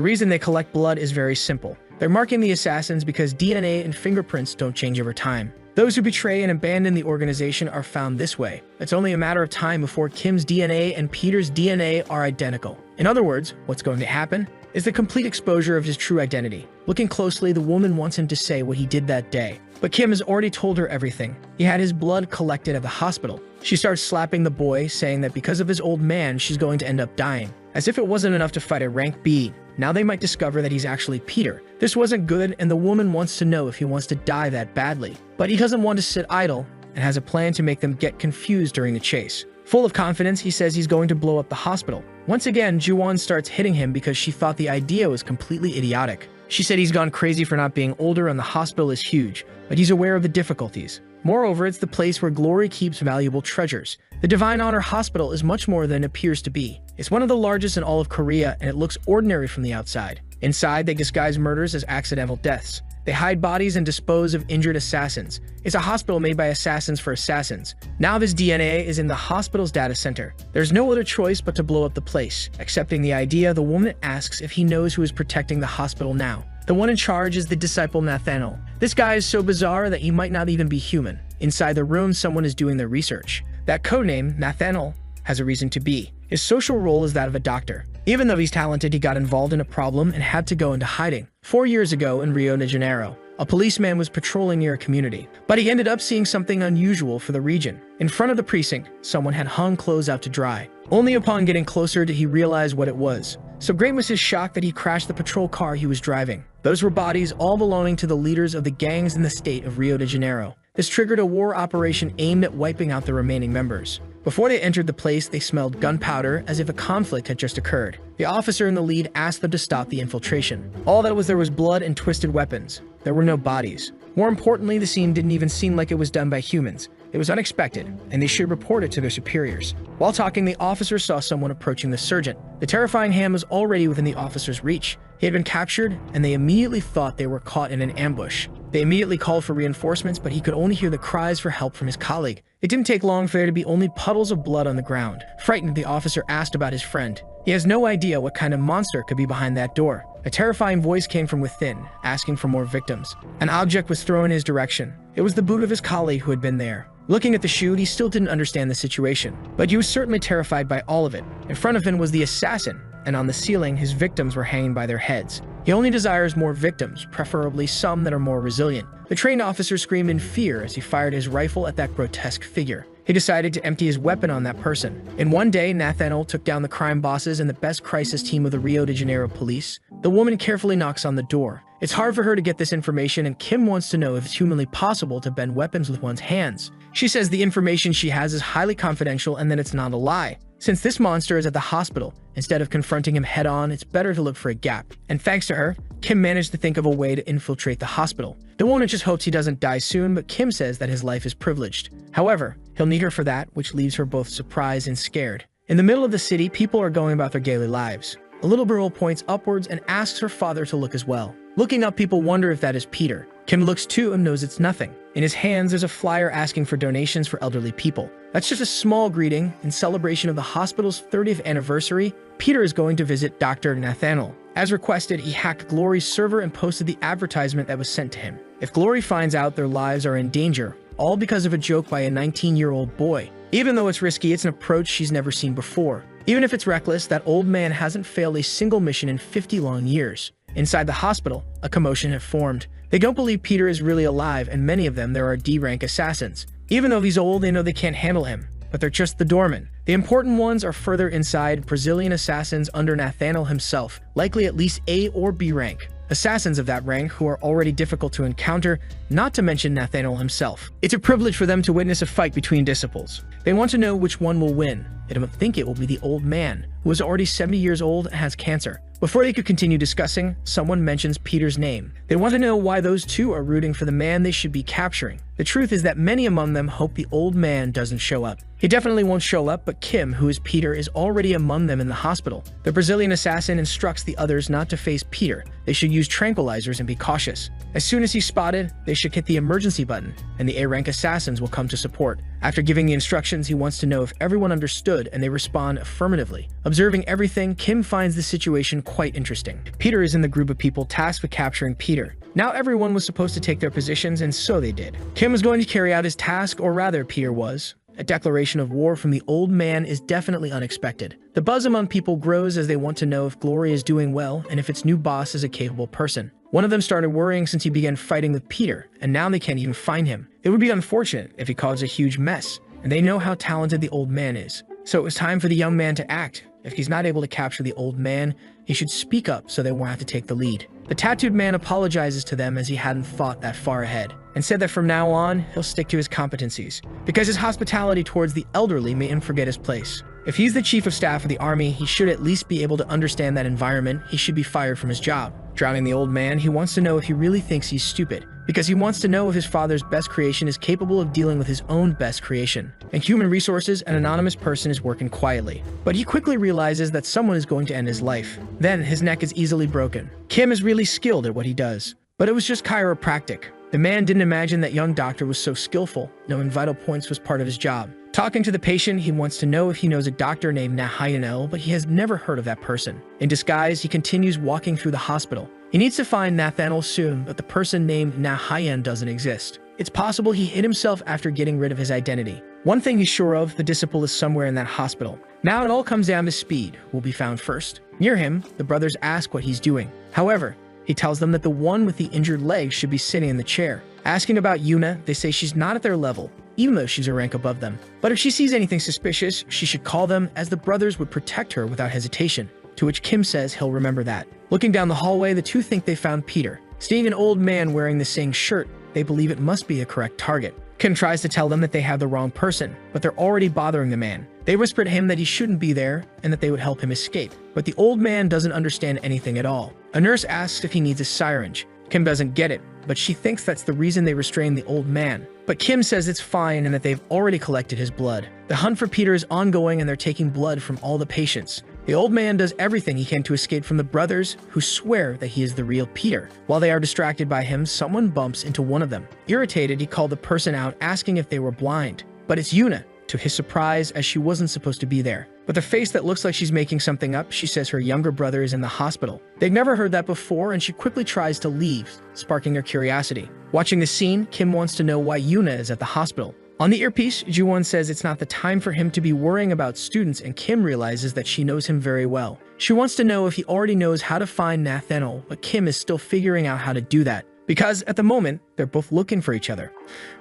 reason they collect blood is very simple. They're marking the assassins because DNA and fingerprints don't change over time. Those who betray and abandon the organization are found this way. It's only a matter of time before Kim's DNA and Peter's DNA are identical. In other words, what's going to happen is the complete exposure of his true identity. Looking closely, the woman wants him to say what he did that day. But Kim has already told her everything. He had his blood collected at the hospital. She starts slapping the boy, saying that because of his old man, she's going to end up dying. As if it wasn't enough to fight a rank B, now they might discover that he's actually Peter. This wasn't good, and the woman wants to know if he wants to die that badly. But he doesn't want to sit idle, and has a plan to make them get confused during the chase. Full of confidence, he says he's going to blow up the hospital. Once again, Ju-won starts hitting him because she thought the idea was completely idiotic. She said he's gone crazy for not being older and the hospital is huge, but he's aware of the difficulties. Moreover, it's the place where Glory keeps valuable treasures. The Divine Honor Hospital is much more than it appears to be. It's one of the largest in all of Korea, and it looks ordinary from the outside. Inside, they disguise murders as accidental deaths. They hide bodies and dispose of injured assassins. It's a hospital made by assassins for assassins. Now this DNA is in the hospital's data center. There's no other choice but to blow up the place. Accepting the idea, the woman asks if he knows who is protecting the hospital now. The one in charge is the disciple Nathaniel. This guy is so bizarre that he might not even be human. Inside the room, someone is doing their research. That codename, Nathaniel, has a reason to be. His social role is that of a doctor. Even though he's talented, he got involved in a problem and had to go into hiding. 4 years ago in Rio de Janeiro, a policeman was patrolling near a community, but he ended up seeing something unusual for the region. In front of the precinct, someone had hung clothes out to dry. Only upon getting closer did he realize what it was. So great was his shock that he crashed the patrol car he was driving. Those were bodies all belonging to the leaders of the gangs in the state of Rio de Janeiro. This triggered a war operation aimed at wiping out the remaining members. Before they entered the place, they smelled gunpowder as if a conflict had just occurred. The officer in the lead asked them to stop the infiltration. All that was there was blood and twisted weapons. There were no bodies. More importantly, the scene didn't even seem like it was done by humans. It was unexpected, and they should report it to their superiors. While talking, the officer saw someone approaching the surgeon. The terrifying hand was already within the officer's reach. He had been captured, and they immediately thought they were caught in an ambush. They immediately called for reinforcements, but he could only hear the cries for help from his colleague. It didn't take long for there to be only puddles of blood on the ground. Frightened, the officer asked about his friend. He has no idea what kind of monster could be behind that door. A terrifying voice came from within, asking for more victims. An object was thrown in his direction. It was the boot of his colleague who had been there. Looking at the shoe, he still didn't understand the situation, but he was certainly terrified by all of it. In front of him was the assassin, and on the ceiling, his victims were hanging by their heads. He only desires more victims, preferably some that are more resilient. The trained officer screamed in fear as he fired his rifle at that grotesque figure. He decided to empty his weapon on that person. In one day, Nathaniel took down the crime bosses and the best crisis team of the Rio de Janeiro police. The woman carefully knocks on the door. It's hard for her to get this information, and Kim wants to know if it's humanly possible to bend weapons with one's hands. She says the information she has is highly confidential and that it's not a lie. Since this monster is at the hospital, instead of confronting him head-on, it's better to look for a gap. And thanks to her, Kim managed to think of a way to infiltrate the hospital. The woman just hopes he doesn't die soon, but Kim says that his life is privileged. However, he'll need her for that, which leaves her both surprised and scared. In the middle of the city, people are going about their daily lives. A little girl points upwards and asks her father to look as well. Looking up, people wonder if that is Peter. Kim looks too and knows it's nothing. In his hands, there's a flyer asking for donations for elderly people. That's just a small greeting. In celebration of the hospital's 30th anniversary, Peter is going to visit Dr. Nathaniel. As requested, he hacked Glory's server and posted the advertisement that was sent to him. If Glory finds out, their lives are in danger, all because of a joke by a 19-year-old boy. Even though it's risky, it's an approach she's never seen before. Even if it's reckless, that old man hasn't failed a single mission in 50 long years. Inside the hospital, a commotion had formed. They don't believe Peter is really alive, and many of them there are D-rank assassins. Even though he's old, they know they can't handle him. but they're just the doormen. The important ones are further inside, Brazilian assassins under Nathaniel himself, likely at least A or B rank. Assassins of that rank who are already difficult to encounter, not to mention Nathaniel himself. It's a privilege for them to witness a fight between disciples. They want to know which one will win. They don't think it will be the old man, who is already 70 years old and has cancer. Before they could continue discussing, someone mentions Peter's name. They want to know why those two are rooting for the man they should be capturing. The truth is that many among them hope the old man doesn't show up. He definitely won't show up, but Kim, who is Peter, is already among them in the hospital. The Brazilian assassin instructs the others not to face Peter. They should use tranquilizers and be cautious. As soon as he's spotted, they should hit the emergency button, and the A-rank assassins will come to support. After giving the instructions, he wants to know if everyone understood, and they respond affirmatively. Observing everything, Kim finds the situation quite interesting. Peter is in the group of people tasked with capturing Peter. Now everyone was supposed to take their positions, and so they did. Kim was going to carry out his task, or rather, Peter was. A declaration of war from the old man is definitely unexpected. The buzz among people grows as they want to know if Glory is doing well and if its new boss is a capable person. One of them started worrying since he began fighting with Peter, and now they can't even find him. It would be unfortunate if he caused a huge mess, and they know how talented the old man is. So it was time for the young man to act. If he's not able to capture the old man, he should speak up so they won't have to take the lead. The tattooed man apologizes to them as he hadn't thought that far ahead, and said that from now on, he'll stick to his competencies, because his hospitality towards the elderly made him forget his place. If he's the chief of staff of the army, he should at least be able to understand that environment. He should be fired from his job. Drowning the old man, he wants to know if he really thinks he's stupid, because he wants to know if his father's best creation is capable of dealing with his own best creation. In human resources, an anonymous person is working quietly, but he quickly realizes that someone is going to end his life. Then his neck is easily broken. Kim is really skilled at what he does, but it was just chiropractic. The man didn't imagine that young doctor was so skillful. Knowing vital points was part of his job. Talking to the patient, he wants to know if he knows a doctor named Yahello, but he has never heard of that person. In disguise, he continues walking through the hospital. He needs to find Nathaniel soon, but the person named Yahello doesn't exist. It's possible he hid himself after getting rid of his identity. One thing he's sure of, the disciple is somewhere in that hospital. Now it all comes down to speed. Who will be found first? Near him, the brothers ask what he's doing. However, he tells them that the one with the injured leg should be sitting in the chair. Asking about Yuna, they say she's not at their level, even though she's a rank above them. But if she sees anything suspicious, she should call them, as the brothers would protect her without hesitation. To which Kim says he'll remember that. Looking down the hallway, the two think they found Peter. Seeing an old man wearing the same shirt, they believe it must be a correct target. Kim tries to tell them that they have the wrong person, but they're already bothering the man. They whisper to him that he shouldn't be there and that they would help him escape. But the old man doesn't understand anything at all. A nurse asks if he needs a syringe. Kim doesn't get it, but she thinks that's the reason they restrain the old man. But Kim says it's fine and that they've already collected his blood. The hunt for Peter is ongoing and they're taking blood from all the patients. The old man does everything he can to escape from the brothers, who swear that he is the real Peter. While they are distracted by him, someone bumps into one of them. Irritated, he called the person out, asking if they were blind. But it's Yuna, to his surprise, as she wasn't supposed to be there. With a face that looks like she's making something up, she says her younger brother is in the hospital. They've never heard that before, and she quickly tries to leave, sparking their curiosity. Watching the scene, Kim wants to know why Yuna is at the hospital. On the earpiece, Ju-won says it's not the time for him to be worrying about students, and Kim realizes that she knows him very well. She wants to know if he already knows how to find Nathaniel, but Kim is still figuring out how to do that, because at the moment, they're both looking for each other.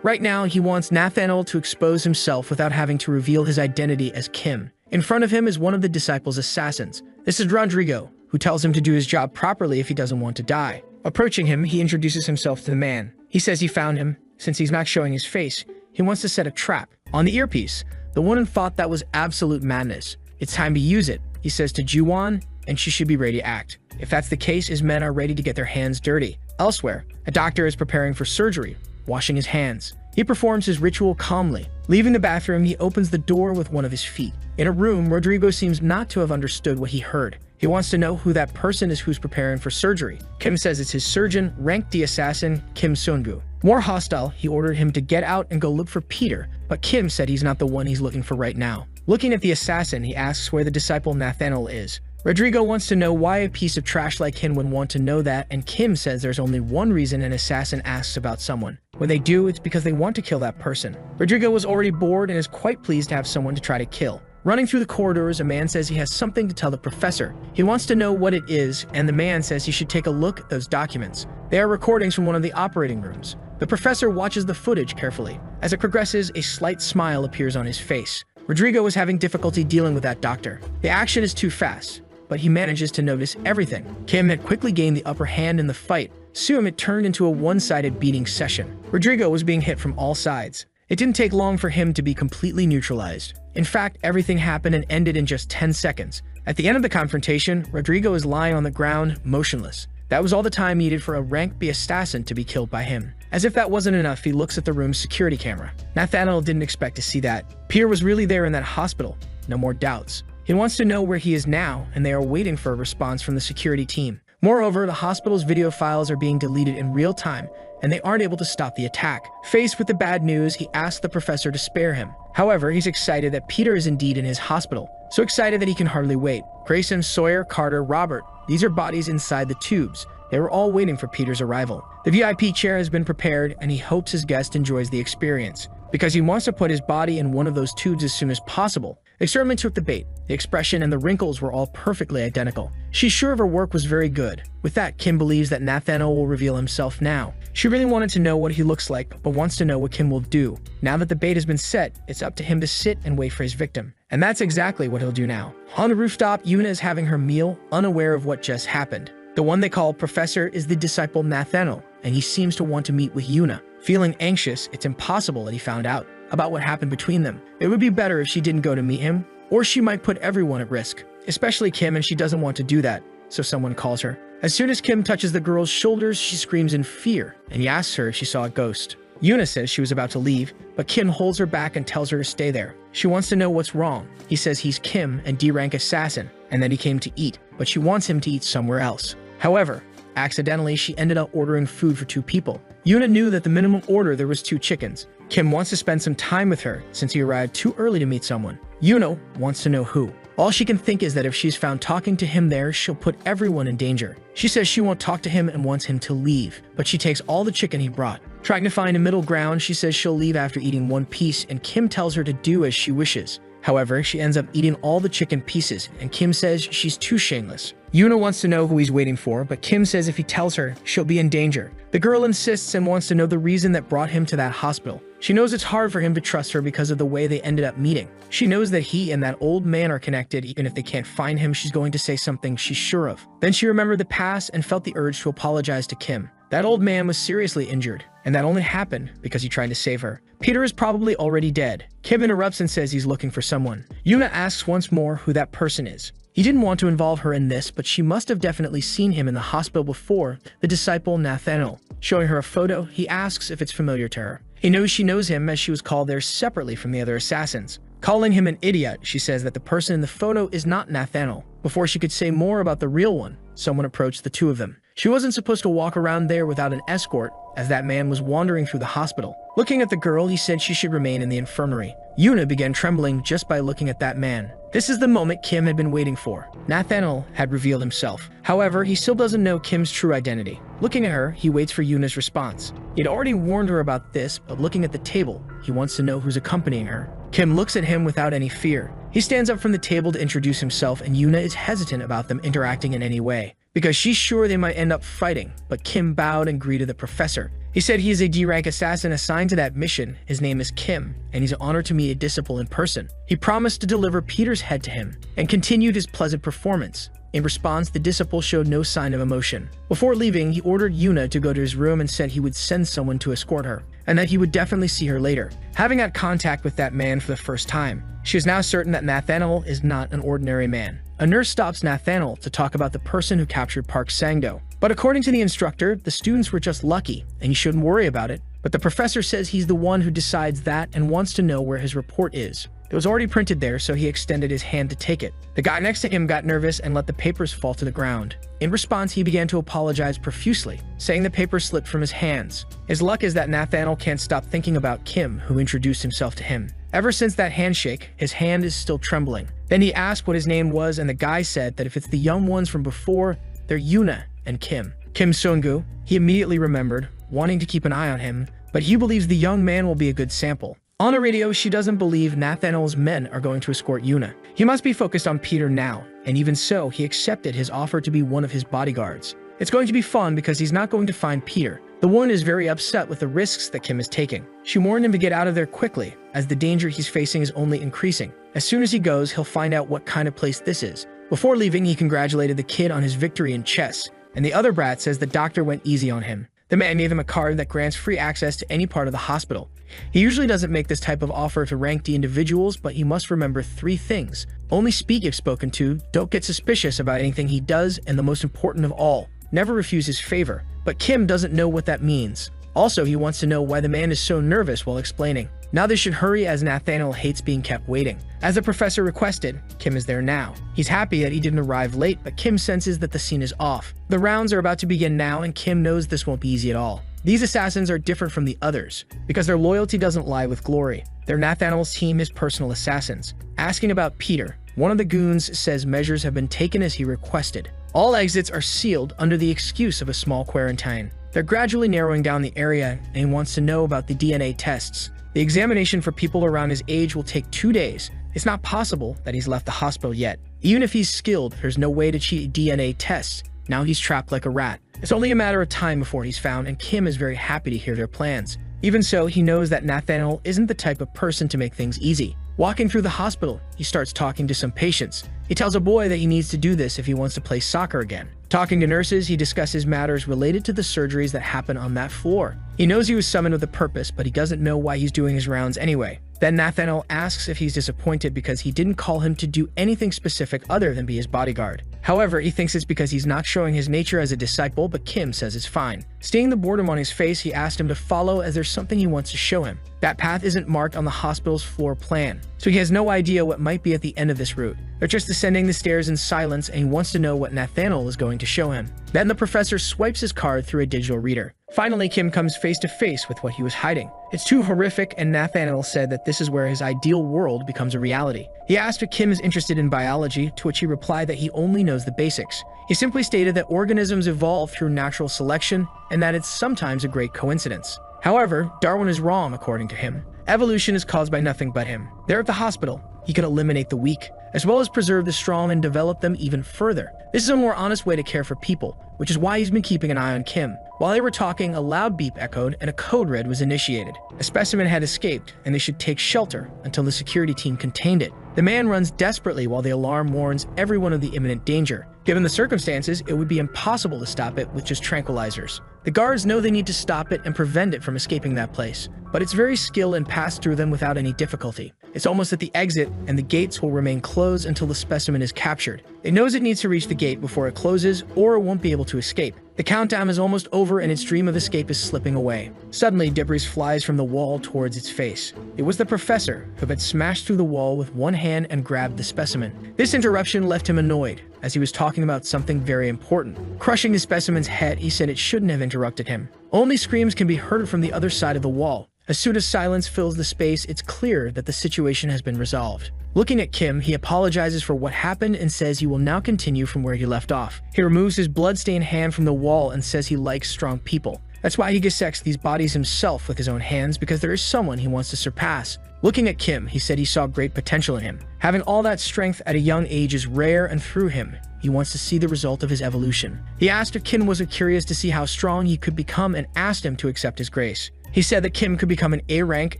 Right now, he wants Nathaniel to expose himself without having to reveal his identity as Kim. In front of him is one of the disciples' assassins. This is Rodrigo, who tells him to do his job properly if he doesn't want to die. Approaching him, he introduces himself to the man. He says he found him. Since he's not showing his face, he wants to set a trap. On the earpiece, the woman thought that was absolute madness. It's time to use it, he says to Ju-won, and she should be ready to act. If that's the case, his men are ready to get their hands dirty. Elsewhere, a doctor is preparing for surgery, washing his hands. He performs his ritual calmly. Leaving the bathroom, he opens the door with one of his feet. In a room, Rodrigo seems not to have understood what he heard. He wants to know who that person is who's preparing for surgery. Kim says it's his surgeon, ranked D assassin, Kim Seung-gu. More hostile, he ordered him to get out and go look for Peter, but Kim said he's not the one he's looking for right now. Looking at the assassin, he asks where the disciple Nathaniel is. Rodrigo wants to know why a piece of trash like him would want to know that, and Kim says there's only one reason an assassin asks about someone. When they do, it's because they want to kill that person. Rodrigo was already bored and is quite pleased to have someone to try to kill. Running through the corridors, a man says he has something to tell the professor. He wants to know what it is, and the man says he should take a look at those documents. They are recordings from one of the operating rooms. The professor watches the footage carefully. As it progresses, a slight smile appears on his face. Rodrigo was having difficulty dealing with that doctor. The action is too fast, but he manages to notice everything. Kim had quickly gained the upper hand in the fight. Soon it turned into a one-sided beating session. Rodrigo was being hit from all sides. It didn't take long for him to be completely neutralized. In fact, everything happened and ended in just 10 seconds. At the end of the confrontation, Rodrigo is lying on the ground, motionless. That was all the time needed for a rank B assassin to be killed by him. As if that wasn't enough, he looks at the room's security camera. Nathaniel didn't expect to see that. Peter was really there in that hospital. No more doubts. He wants to know where he is now, and they are waiting for a response from the security team. Moreover, the hospital's video files are being deleted in real time, and they aren't able to stop the attack. Faced with the bad news, he asks the professor to spare him. However, he's excited that Peter is indeed in his hospital. So excited that he can hardly wait. Grayson, Sawyer, Carter, Robert. These are bodies inside the tubes. They were all waiting for Peter's arrival. The VIP chair has been prepared, and he hopes his guest enjoys the experience, because he wants to put his body in one of those tubes as soon as possible. They certainly took the bait. The expression and the wrinkles were all perfectly identical. She's sure of her work was very good. With that, Kim believes that Nathaniel will reveal himself now. She really wanted to know what he looks like, but wants to know what Kim will do. Now that the bait has been set, it's up to him to sit and wait for his victim. And that's exactly what he'll do now. On the rooftop, Yuna is having her meal, unaware of what just happened. The one they call Professor is the disciple Nathaniel, and he seems to want to meet with Yuna. Feeling anxious, it's impossible that he found out about what happened between them. It would be better if she didn't go to meet him, or she might put everyone at risk, especially Kim, and she doesn't want to do that, so someone calls her. As soon as Kim touches the girl's shoulders, she screams in fear, and he asks her if she saw a ghost. Yuna says she was about to leave, but Kim holds her back and tells her to stay there. She wants to know what's wrong. He says he's Kim, an D-rank assassin, and that he came to eat, but she wants him to eat somewhere else. However, accidentally, she ended up ordering food for 2 people. Yuna knew that the minimum order there was 2 chickens. Kim wants to spend some time with her since he arrived too early to meet someone. Yuna wants to know who. All she can think is that if she's found talking to him there, she'll put everyone in danger. She says she won't talk to him and wants him to leave, but she takes all the chicken he brought. Trying to find a middle ground, she says she'll leave after eating 1 piece, and Kim tells her to do as she wishes. However, she ends up eating all the chicken pieces, and Kim says she's too shameless. Yuna wants to know who he's waiting for, but Kim says if he tells her, she'll be in danger. The girl insists and wants to know the reason that brought him to that hospital. She knows it's hard for him to trust her because of the way they ended up meeting. She knows that he and that old man are connected. Even if they can't find him, she's going to say something she's sure of. Then she remembered the past and felt the urge to apologize to Kim. That old man was seriously injured, and that only happened because he tried to save her. Peter is probably already dead. Kim interrupts and says he's looking for someone. Yuna asks once more who that person is. He didn't want to involve her in this, but she must have definitely seen him in the hospital before, the disciple Nathaniel. Showing her a photo, he asks if it's familiar to her. He knows she knows him as she was called there separately from the other assassins. Calling him an idiot, she says that the person in the photo is not Nathaniel. Before she could say more about the real one, someone approached the 2 of them. She wasn't supposed to walk around there without an escort, as that man was wandering through the hospital. Looking at the girl, he said she should remain in the infirmary. Yuna began trembling just by looking at that man. This is the moment Kim had been waiting for. Nathaniel had revealed himself. However, he still doesn't know Kim's true identity. Looking at her, he waits for Yuna's response. He had already warned her about this, but looking at the table, he wants to know who's accompanying her. Kim looks at him without any fear. He stands up from the table to introduce himself, and Yuna is hesitant about them interacting in any way, because she's sure they might end up fighting, but Kim bowed and greeted the professor. He said he is a D-rank assassin assigned to that mission. His name is Kim, and he's honored to meet a disciple in person. He promised to deliver Peter's head to him, and continued his pleasant performance. In response, the disciple showed no sign of emotion. Before leaving, he ordered Yuna to go to his room and said he would send someone to escort her, and that he would definitely see her later. Having had contact with that man for the first time, she is now certain that Nathaniel is not an ordinary man. A nurse stops Nathaniel to talk about the person who captured Park Sang-do. But according to the instructor, the students were just lucky, and he shouldn't worry about it. But the professor says he's the one who decides that and wants to know where his report is. It was already printed there, so he extended his hand to take it. The guy next to him got nervous and let the papers fall to the ground. In response, he began to apologize profusely, saying the papers slipped from his hands. His luck is that Nathaniel can't stop thinking about Kim, who introduced himself to him. Ever since that handshake, his hand is still trembling. Then he asked what his name was, and the guy said that if it's the young ones from before, they're Yuna and Kim. Kim Sung-gu, he immediately remembered, wanting to keep an eye on him, but he believes the young man will be a good sample. On the radio, she doesn't believe Nathaniel's men are going to escort Yuna. He must be focused on Peter now, and even so, he accepted his offer to be one of his bodyguards. It's going to be fun because he's not going to find Peter, The woman is very upset with the risks that Kim is taking. She warned him to get out of there quickly, as the danger he's facing is only increasing. As soon as he goes, he'll find out what kind of place this is. Before leaving, he congratulated the kid on his victory in chess, and the other brat says the doctor went easy on him. The man gave him a card that grants free access to any part of the hospital. He usually doesn't make this type of offer to rank D individuals, but he must remember 3 things. Only speak if spoken to, don't get suspicious about anything he does, and the most important of all, never refuse his favor. But Kim doesn't know what that means. Also, he wants to know why the man is so nervous while explaining. Now they should hurry, as Nathaniel hates being kept waiting. As the professor requested, Kim is there now. He's happy that he didn't arrive late, but Kim senses that the scene is off. The rounds are about to begin now, and Kim knows this won't be easy at all. These assassins are different from the others, because their loyalty doesn't lie with glory. They're Nathaniel's team, his personal assassins. Asking about Peter, one of the goons says measures have been taken as he requested. All exits are sealed under the excuse of a small quarantine. They're gradually narrowing down the area, and he wants to know about the DNA tests. The examination for people around his age will take 2 days. It's not possible that he's left the hospital yet. Even if he's skilled, there's no way to cheat DNA tests. Now he's trapped like a rat. It's only a matter of time before he's found, and Kim is very happy to hear their plans. Even so, he knows that Nathaniel isn't the type of person to make things easy. Walking through the hospital, he starts talking to some patients. He tells a boy that he needs to do this if he wants to play soccer again. Talking to nurses, he discusses matters related to the surgeries that happen on that floor. He knows he was summoned with a purpose, but he doesn't know why he's doing his rounds anyway. Then Nathaniel asks if he's disappointed because he didn't call him to do anything specific other than be his bodyguard. However, he thinks it's because he's not showing his nature as a disciple, but Kim says it's fine. Seeing the boredom on his face, he asked him to follow as there's something he wants to show him. That path isn't marked on the hospital's floor plan, so he has no idea what might be at the end of this route. They're just descending the stairs in silence, and he wants to know what Nathaniel is going to show him. Then the professor swipes his card through a digital reader. Finally, Kim comes face to face with what he was hiding. It's too horrific, and Nathaniel said that this is where his ideal world becomes a reality. He asked if Kim is interested in biology, to which he replied that he only knows the basics. He simply stated that organisms evolve through natural selection, and that it's sometimes a great coincidence. However, Darwin is wrong according to him. Evolution is caused by nothing but him. There at the hospital, he could eliminate the weak, as well as preserve the strong and develop them even further. This is a more honest way to care for people, which is why he's been keeping an eye on Kim. While they were talking, a loud beep echoed and a code red was initiated. A specimen had escaped, and they should take shelter until the security team contained it. The man runs desperately while the alarm warns everyone of the imminent danger. Given the circumstances, it would be impossible to stop it with just tranquilizers. The guards know they need to stop it and prevent it from escaping that place, but it's very skilled and passed through them without any difficulty. It's almost at the exit, and the gates will remain closed until the specimen is captured. It knows it needs to reach the gate before it closes, or it won't be able to escape. The countdown is almost over, and its dream of escape is slipping away. Suddenly, debris flies from the wall towards its face. It was the professor, who had smashed through the wall with one hand and grabbed the specimen. This interruption left him annoyed, as he was talking about something very important. Crushing the specimen's head, he said it shouldn't have interrupted him. Only screams can be heard from the other side of the wall. As soon as silence fills the space, it's clear that the situation has been resolved. Looking at Kim, he apologizes for what happened and says he will now continue from where he left off. He removes his blood-stained hand from the wall and says he likes strong people. That's why he dissects these bodies himself with his own hands, because there is someone he wants to surpass. Looking at Kim, he said he saw great potential in him. Having all that strength at a young age is rare, and through him, he wants to see the result of his evolution. He asked if Kim was curious to see how strong he could become and asked him to accept his grace. He said that Kim could become an A rank,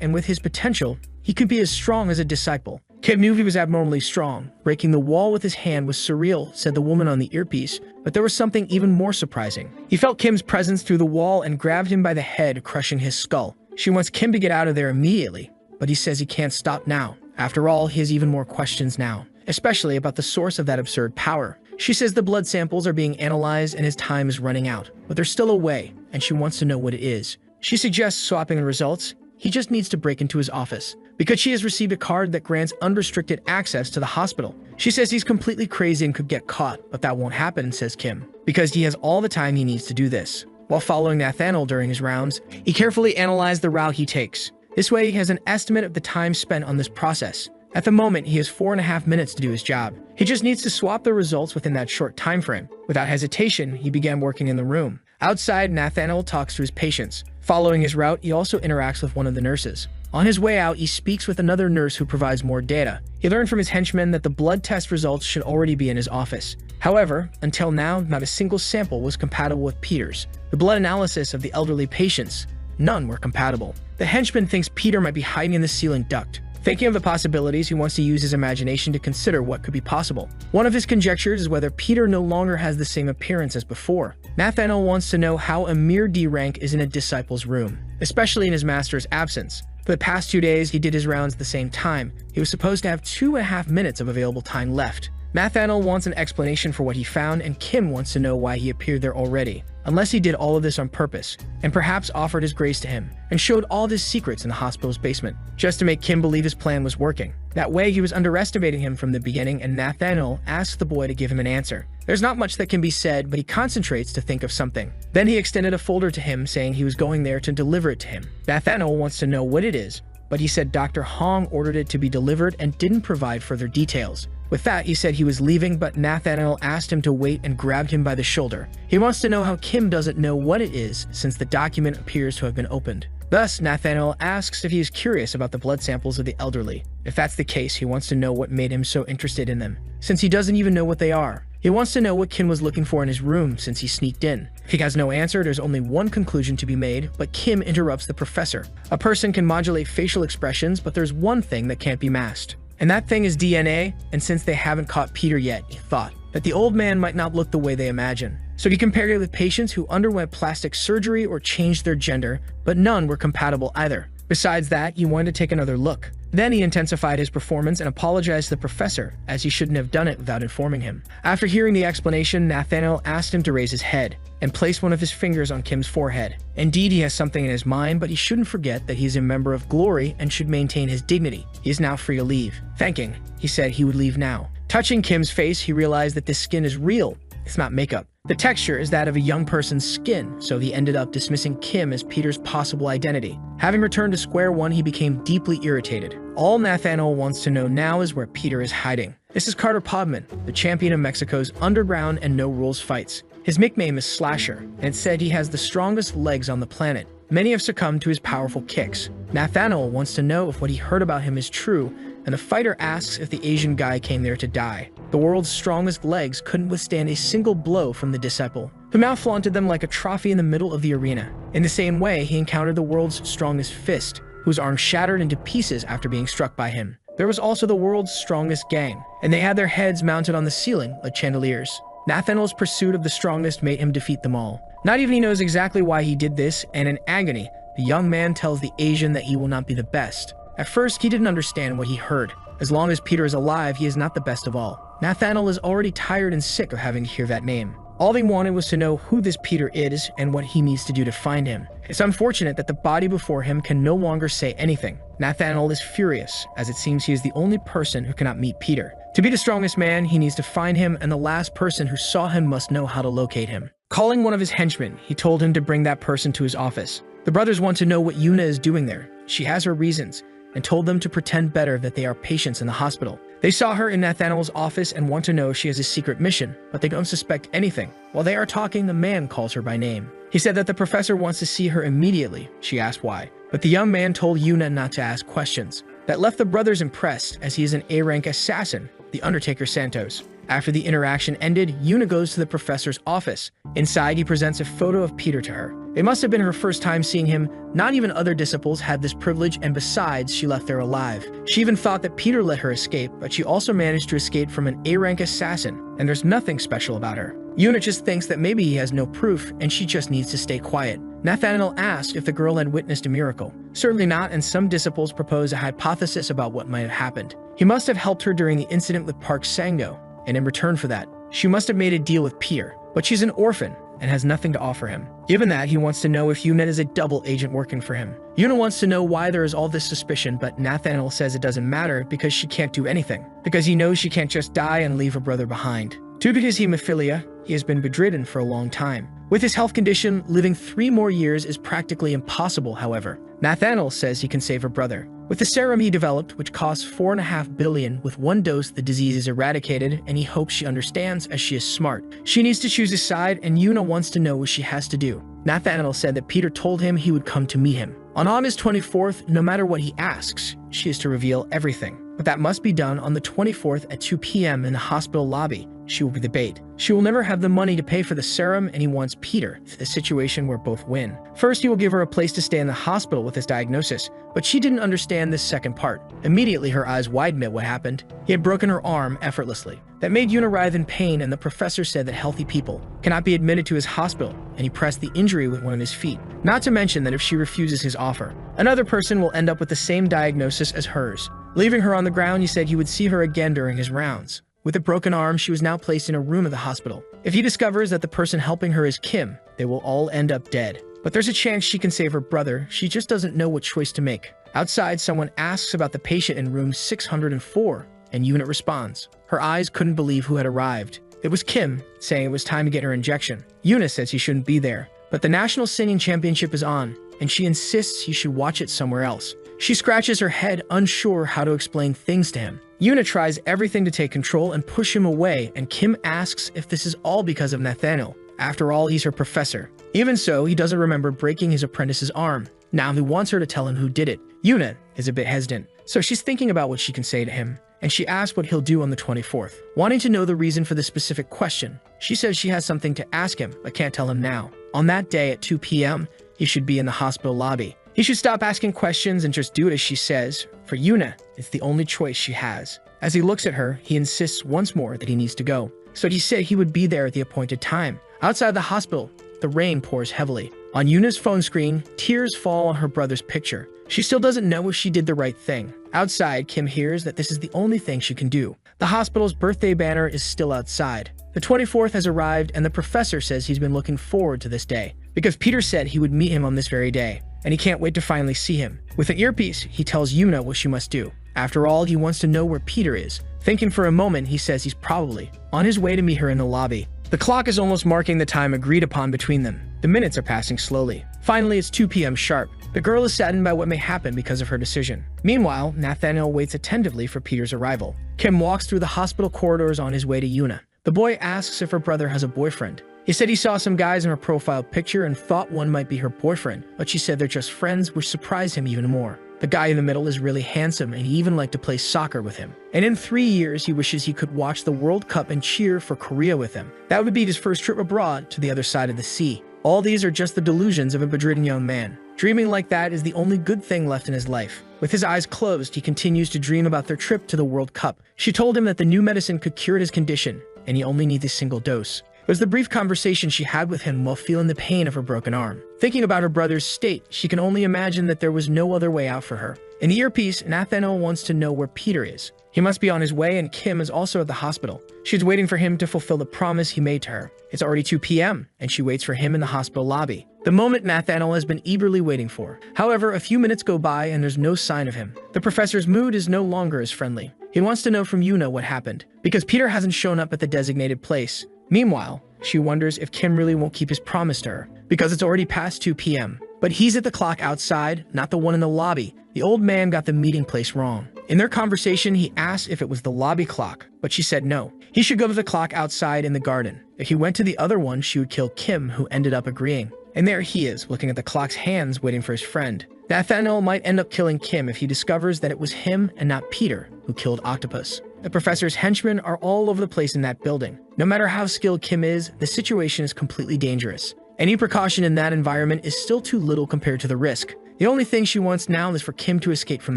and with his potential, he could be as strong as a disciple. Kim knew he was abnormally strong. Breaking the wall with his hand was surreal, said the woman on the earpiece, but there was something even more surprising. He felt Kim's presence through the wall and grabbed him by the head, crushing his skull. She wants Kim to get out of there immediately, but he says he can't stop now. After all, he has even more questions now, especially about the source of that absurd power. She says the blood samples are being analyzed and his time is running out, but there's still a way, and she wants to know what it is. She suggests swapping the results. He just needs to break into his office, because she has received a card that grants unrestricted access to the hospital. She says he's completely crazy and could get caught, but that won't happen, says Kim, because he has all the time he needs to do this. While following Nathaniel during his rounds, he carefully analyzed the route he takes. This way, he has an estimate of the time spent on this process. At the moment, he has 4.5 minutes to do his job. He just needs to swap the results within that short time frame. Without hesitation, he began working in the room. Outside, Nathaniel talks to his patients. Following his route, he also interacts with one of the nurses. On his way out, he speaks with another nurse who provides more data. He learned from his henchmen that the blood test results should already be in his office. However, until now, not a single sample was compatible with Peter's. The blood analysis of the elderly patients, none were compatible. The henchman thinks Peter might be hiding in the ceiling duct. Thinking of the possibilities, he wants to use his imagination to consider what could be possible. One of his conjectures is whether Peter no longer has the same appearance as before. Nathaniel wants to know how a mere D rank is in a disciple's room, especially in his master's absence. For the past 2 days, he did his rounds at the same time. He was supposed to have 2.5 minutes of available time left. Nathaniel wants an explanation for what he found, and Kim wants to know why he appeared there already, unless he did all of this on purpose, and perhaps offered his grace to him, and showed all of his secrets in the hospital's basement, just to make Kim believe his plan was working. That way, he was underestimating him from the beginning, and Nathaniel asks the boy to give him an answer. There's not much that can be said, but he concentrates to think of something. Then he extended a folder to him, saying he was going there to deliver it to him. Nathaniel wants to know what it is, but he said Dr. Hong ordered it to be delivered and didn't provide further details. With that, he said he was leaving, but Nathaniel asked him to wait and grabbed him by the shoulder. He wants to know how Kim doesn't know what it is, since the document appears to have been opened. Thus, Nathaniel asks if he is curious about the blood samples of the elderly. If that's the case, he wants to know what made him so interested in them, since he doesn't even know what they are. He wants to know what Kim was looking for in his room since he sneaked in. If he has no answer, there's only one conclusion to be made, but Kim interrupts the professor. A person can modulate facial expressions, but there's one thing that can't be masked. And that thing is DNA, and since they haven't caught Peter yet, he thought that the old man might not look the way they imagine. So he compared it with patients who underwent plastic surgery or changed their gender, but none were compatible either. Besides that, he wanted to take another look. Then he intensified his performance and apologized to the professor, as he shouldn't have done it without informing him. After hearing the explanation, Nathaniel asked him to raise his head and place one of his fingers on Kim's forehead. Indeed, he has something in his mind, but he shouldn't forget that he is a member of Glory and should maintain his dignity. He is now free to leave. Thanking, he said he would leave now. Touching Kim's face, he realized that this skin is real. It's not makeup. The texture is that of a young person's skin, so he ended up dismissing Kim as Peter's possible identity. Having returned to square one, he became deeply irritated. All Nathaniel wants to know now is where Peter is hiding. This is Carter Podman, the champion of Mexico's underground and no-rules fights. His nickname is Slasher, and it's said he has the strongest legs on the planet. Many have succumbed to his powerful kicks. Nathaniel wants to know if what he heard about him is true, and the fighter asks if the Asian guy came there to die. The world's strongest legs couldn't withstand a single blow from the disciple, who now flaunted them like a trophy in the middle of the arena. In the same way, he encountered the world's strongest fist, whose arm shattered into pieces after being struck by him. There was also the world's strongest gang, and they had their heads mounted on the ceiling like chandeliers. Nathaniel's pursuit of the strongest made him defeat them all. Not even he knows exactly why he did this, and in agony, the young man tells the Asian that he will not be the best. At first, he didn't understand what he heard. As long as Peter is alive, he is not the best of all. Nathaniel is already tired and sick of having to hear that name. All they wanted was to know who this Peter is and what he needs to do to find him. It's unfortunate that the body before him can no longer say anything. Nathaniel is furious, as it seems he is the only person who cannot meet Peter. To be the strongest man, he needs to find him, and the last person who saw him must know how to locate him. Calling one of his henchmen, he told him to bring that person to his office. The brothers want to know what Yuna is doing there. She has her reasons, and told them to pretend better that they are patients in the hospital. They saw her in Nathaniel's office and want to know if she has a secret mission, but they don't suspect anything. While they are talking, the man calls her by name. He said that the professor wants to see her immediately. She asked why, but the young man told Yuna not to ask questions. That left the brothers impressed, as he is an A-rank assassin, the Undertaker Santos. After the interaction ended, Yuna goes to the professor's office. Inside, he presents a photo of Peter to her. It must have been her first time seeing him. Not even other disciples had this privilege, and besides, she left there alive. She even thought that Peter let her escape, but she also managed to escape from an A-rank assassin, and there's nothing special about her. Yuna just thinks that maybe he has no proof, and she just needs to stay quiet. Nathaniel asked if the girl had witnessed a miracle. Certainly not, and some disciples propose a hypothesis about what might have happened. He must have helped her during the incident with Park Sang-do, and in return for that, she must have made a deal with Peter. But she's an orphan and has nothing to offer him. Given that, he wants to know if Yuna is a double agent working for him. Yuna wants to know why there is all this suspicion, but Nathaniel says it doesn't matter because she can't do anything. Because he knows she can't just die and leave her brother behind. Due to his hemophilia, he has been bedridden for a long time. With his health condition, living 3 more years is practically impossible, however. Nathaniel says he can save her brother. With the serum he developed, which costs $4.5 billion, with one dose the disease is eradicated, and he hopes she understands as she is smart. She needs to choose a side, and Yuna wants to know what she has to do. Nathaniel said that Peter told him he would come to meet him. On August 24th, no matter what he asks, she is to reveal everything. But that must be done on the 24th at 2 p.m. in the hospital lobby. She will be the bait. She will never have the money to pay for the serum, and he wants Peter, a situation where both win. First, he will give her a place to stay in the hospital with his diagnosis, but she didn't understand this second part. Immediately, her eyes widened at what happened. He had broken her arm effortlessly. That made Yuna writhe in pain, and the professor said that healthy people cannot be admitted to his hospital, and he pressed the injury with one of his feet. Not to mention that if she refuses his offer, another person will end up with the same diagnosis as hers. Leaving her on the ground, he said he would see her again during his rounds. With a broken arm, she was now placed in a room of the hospital. If he discovers that the person helping her is Kim, they will all end up dead. But there's a chance she can save her brother. She just doesn't know what choice to make. Outside, someone asks about the patient in room 604, and Yuna responds. Her eyes couldn't believe who had arrived. It was Kim, saying it was time to get her injection. Yuna says he shouldn't be there, but the National Singing Championship is on, and she insists he should watch it somewhere else. She scratches her head, unsure how to explain things to him. Yuna tries everything to take control and push him away, and Kim asks if this is all because of Nathaniel. After all, he's her professor. Even so, he doesn't remember breaking his apprentice's arm. Now he wants her to tell him who did it. Yuna is a bit hesitant, so she's thinking about what she can say to him, and she asks what he'll do on the 24th. Wanting to know the reason for the specific question, she says she has something to ask him, but can't tell him now. On that day at 2 p.m., he should be in the hospital lobby. He should stop asking questions and just do it as she says. For Yuna, it's the only choice she has. As he looks at her, he insists once more that he needs to go. So he said he would be there at the appointed time. Outside the hospital, the rain pours heavily. On Yuna's phone screen, tears fall on her brother's picture. She still doesn't know if she did the right thing. Outside, Kim hears that this is the only thing she can do. The hospital's birthday banner is still outside. The 24th has arrived, and the professor says he's been looking forward to this day, because Peter said he would meet him on this very day, and he can't wait to finally see him. With an earpiece, he tells Yuna what she must do. After all, he wants to know where Peter is. Thinking for a moment, he says he's probably on his way to meet her in the lobby. The clock is almost marking the time agreed upon between them. The minutes are passing slowly. Finally, it's 2 p.m. sharp. The girl is saddened by what may happen because of her decision. Meanwhile, Nathaniel waits attentively for Peter's arrival. Kim walks through the hospital corridors on his way to Yuna. The boy asks if her brother has a boyfriend. He said he saw some guys in her profile picture and thought one might be her boyfriend, but she said they're just friends, which surprised him even more. The guy in the middle is really handsome, and he even liked to play soccer with him. And in 3 years, he wishes he could watch the World Cup and cheer for Korea with him. That would be his first trip abroad to the other side of the sea. All these are just the delusions of a bedridden young man. Dreaming like that is the only good thing left in his life. With his eyes closed, he continues to dream about their trip to the World Cup. She told him that the new medicine could cure his condition, and he only needs a single dose. It was the brief conversation she had with him while feeling the pain of her broken arm. Thinking about her brother's state, she can only imagine that there was no other way out for her. In the earpiece, Nathaniel wants to know where Peter is. He must be on his way, and Kim is also at the hospital. She's waiting for him to fulfill the promise he made to her. It's already 2 p.m., and she waits for him in the hospital lobby. The moment Nathaniel has been eagerly waiting for. However, a few minutes go by and there's no sign of him. The professor's mood is no longer as friendly. He wants to know from Yuna what happened, because Peter hasn't shown up at the designated place. Meanwhile, she wonders if Kim really won't keep his promise to her, because it's already past 2 p.m. But he's at the clock outside, not the one in the lobby. The old man got the meeting place wrong. In their conversation, he asked if it was the lobby clock, but she said no. He should go to the clock outside in the garden. If he went to the other one, she would kill Kim, who ended up agreeing. And there he is, looking at the clock's hands, waiting for his friend. Nathaniel might end up killing Kim if he discovers that it was him and not Peter who killed Octopus. The professor's henchmen are all over the place in that building. No matter how skilled Kim is, the situation is completely dangerous. Any precaution in that environment is still too little compared to the risk. The only thing she wants now is for Kim to escape from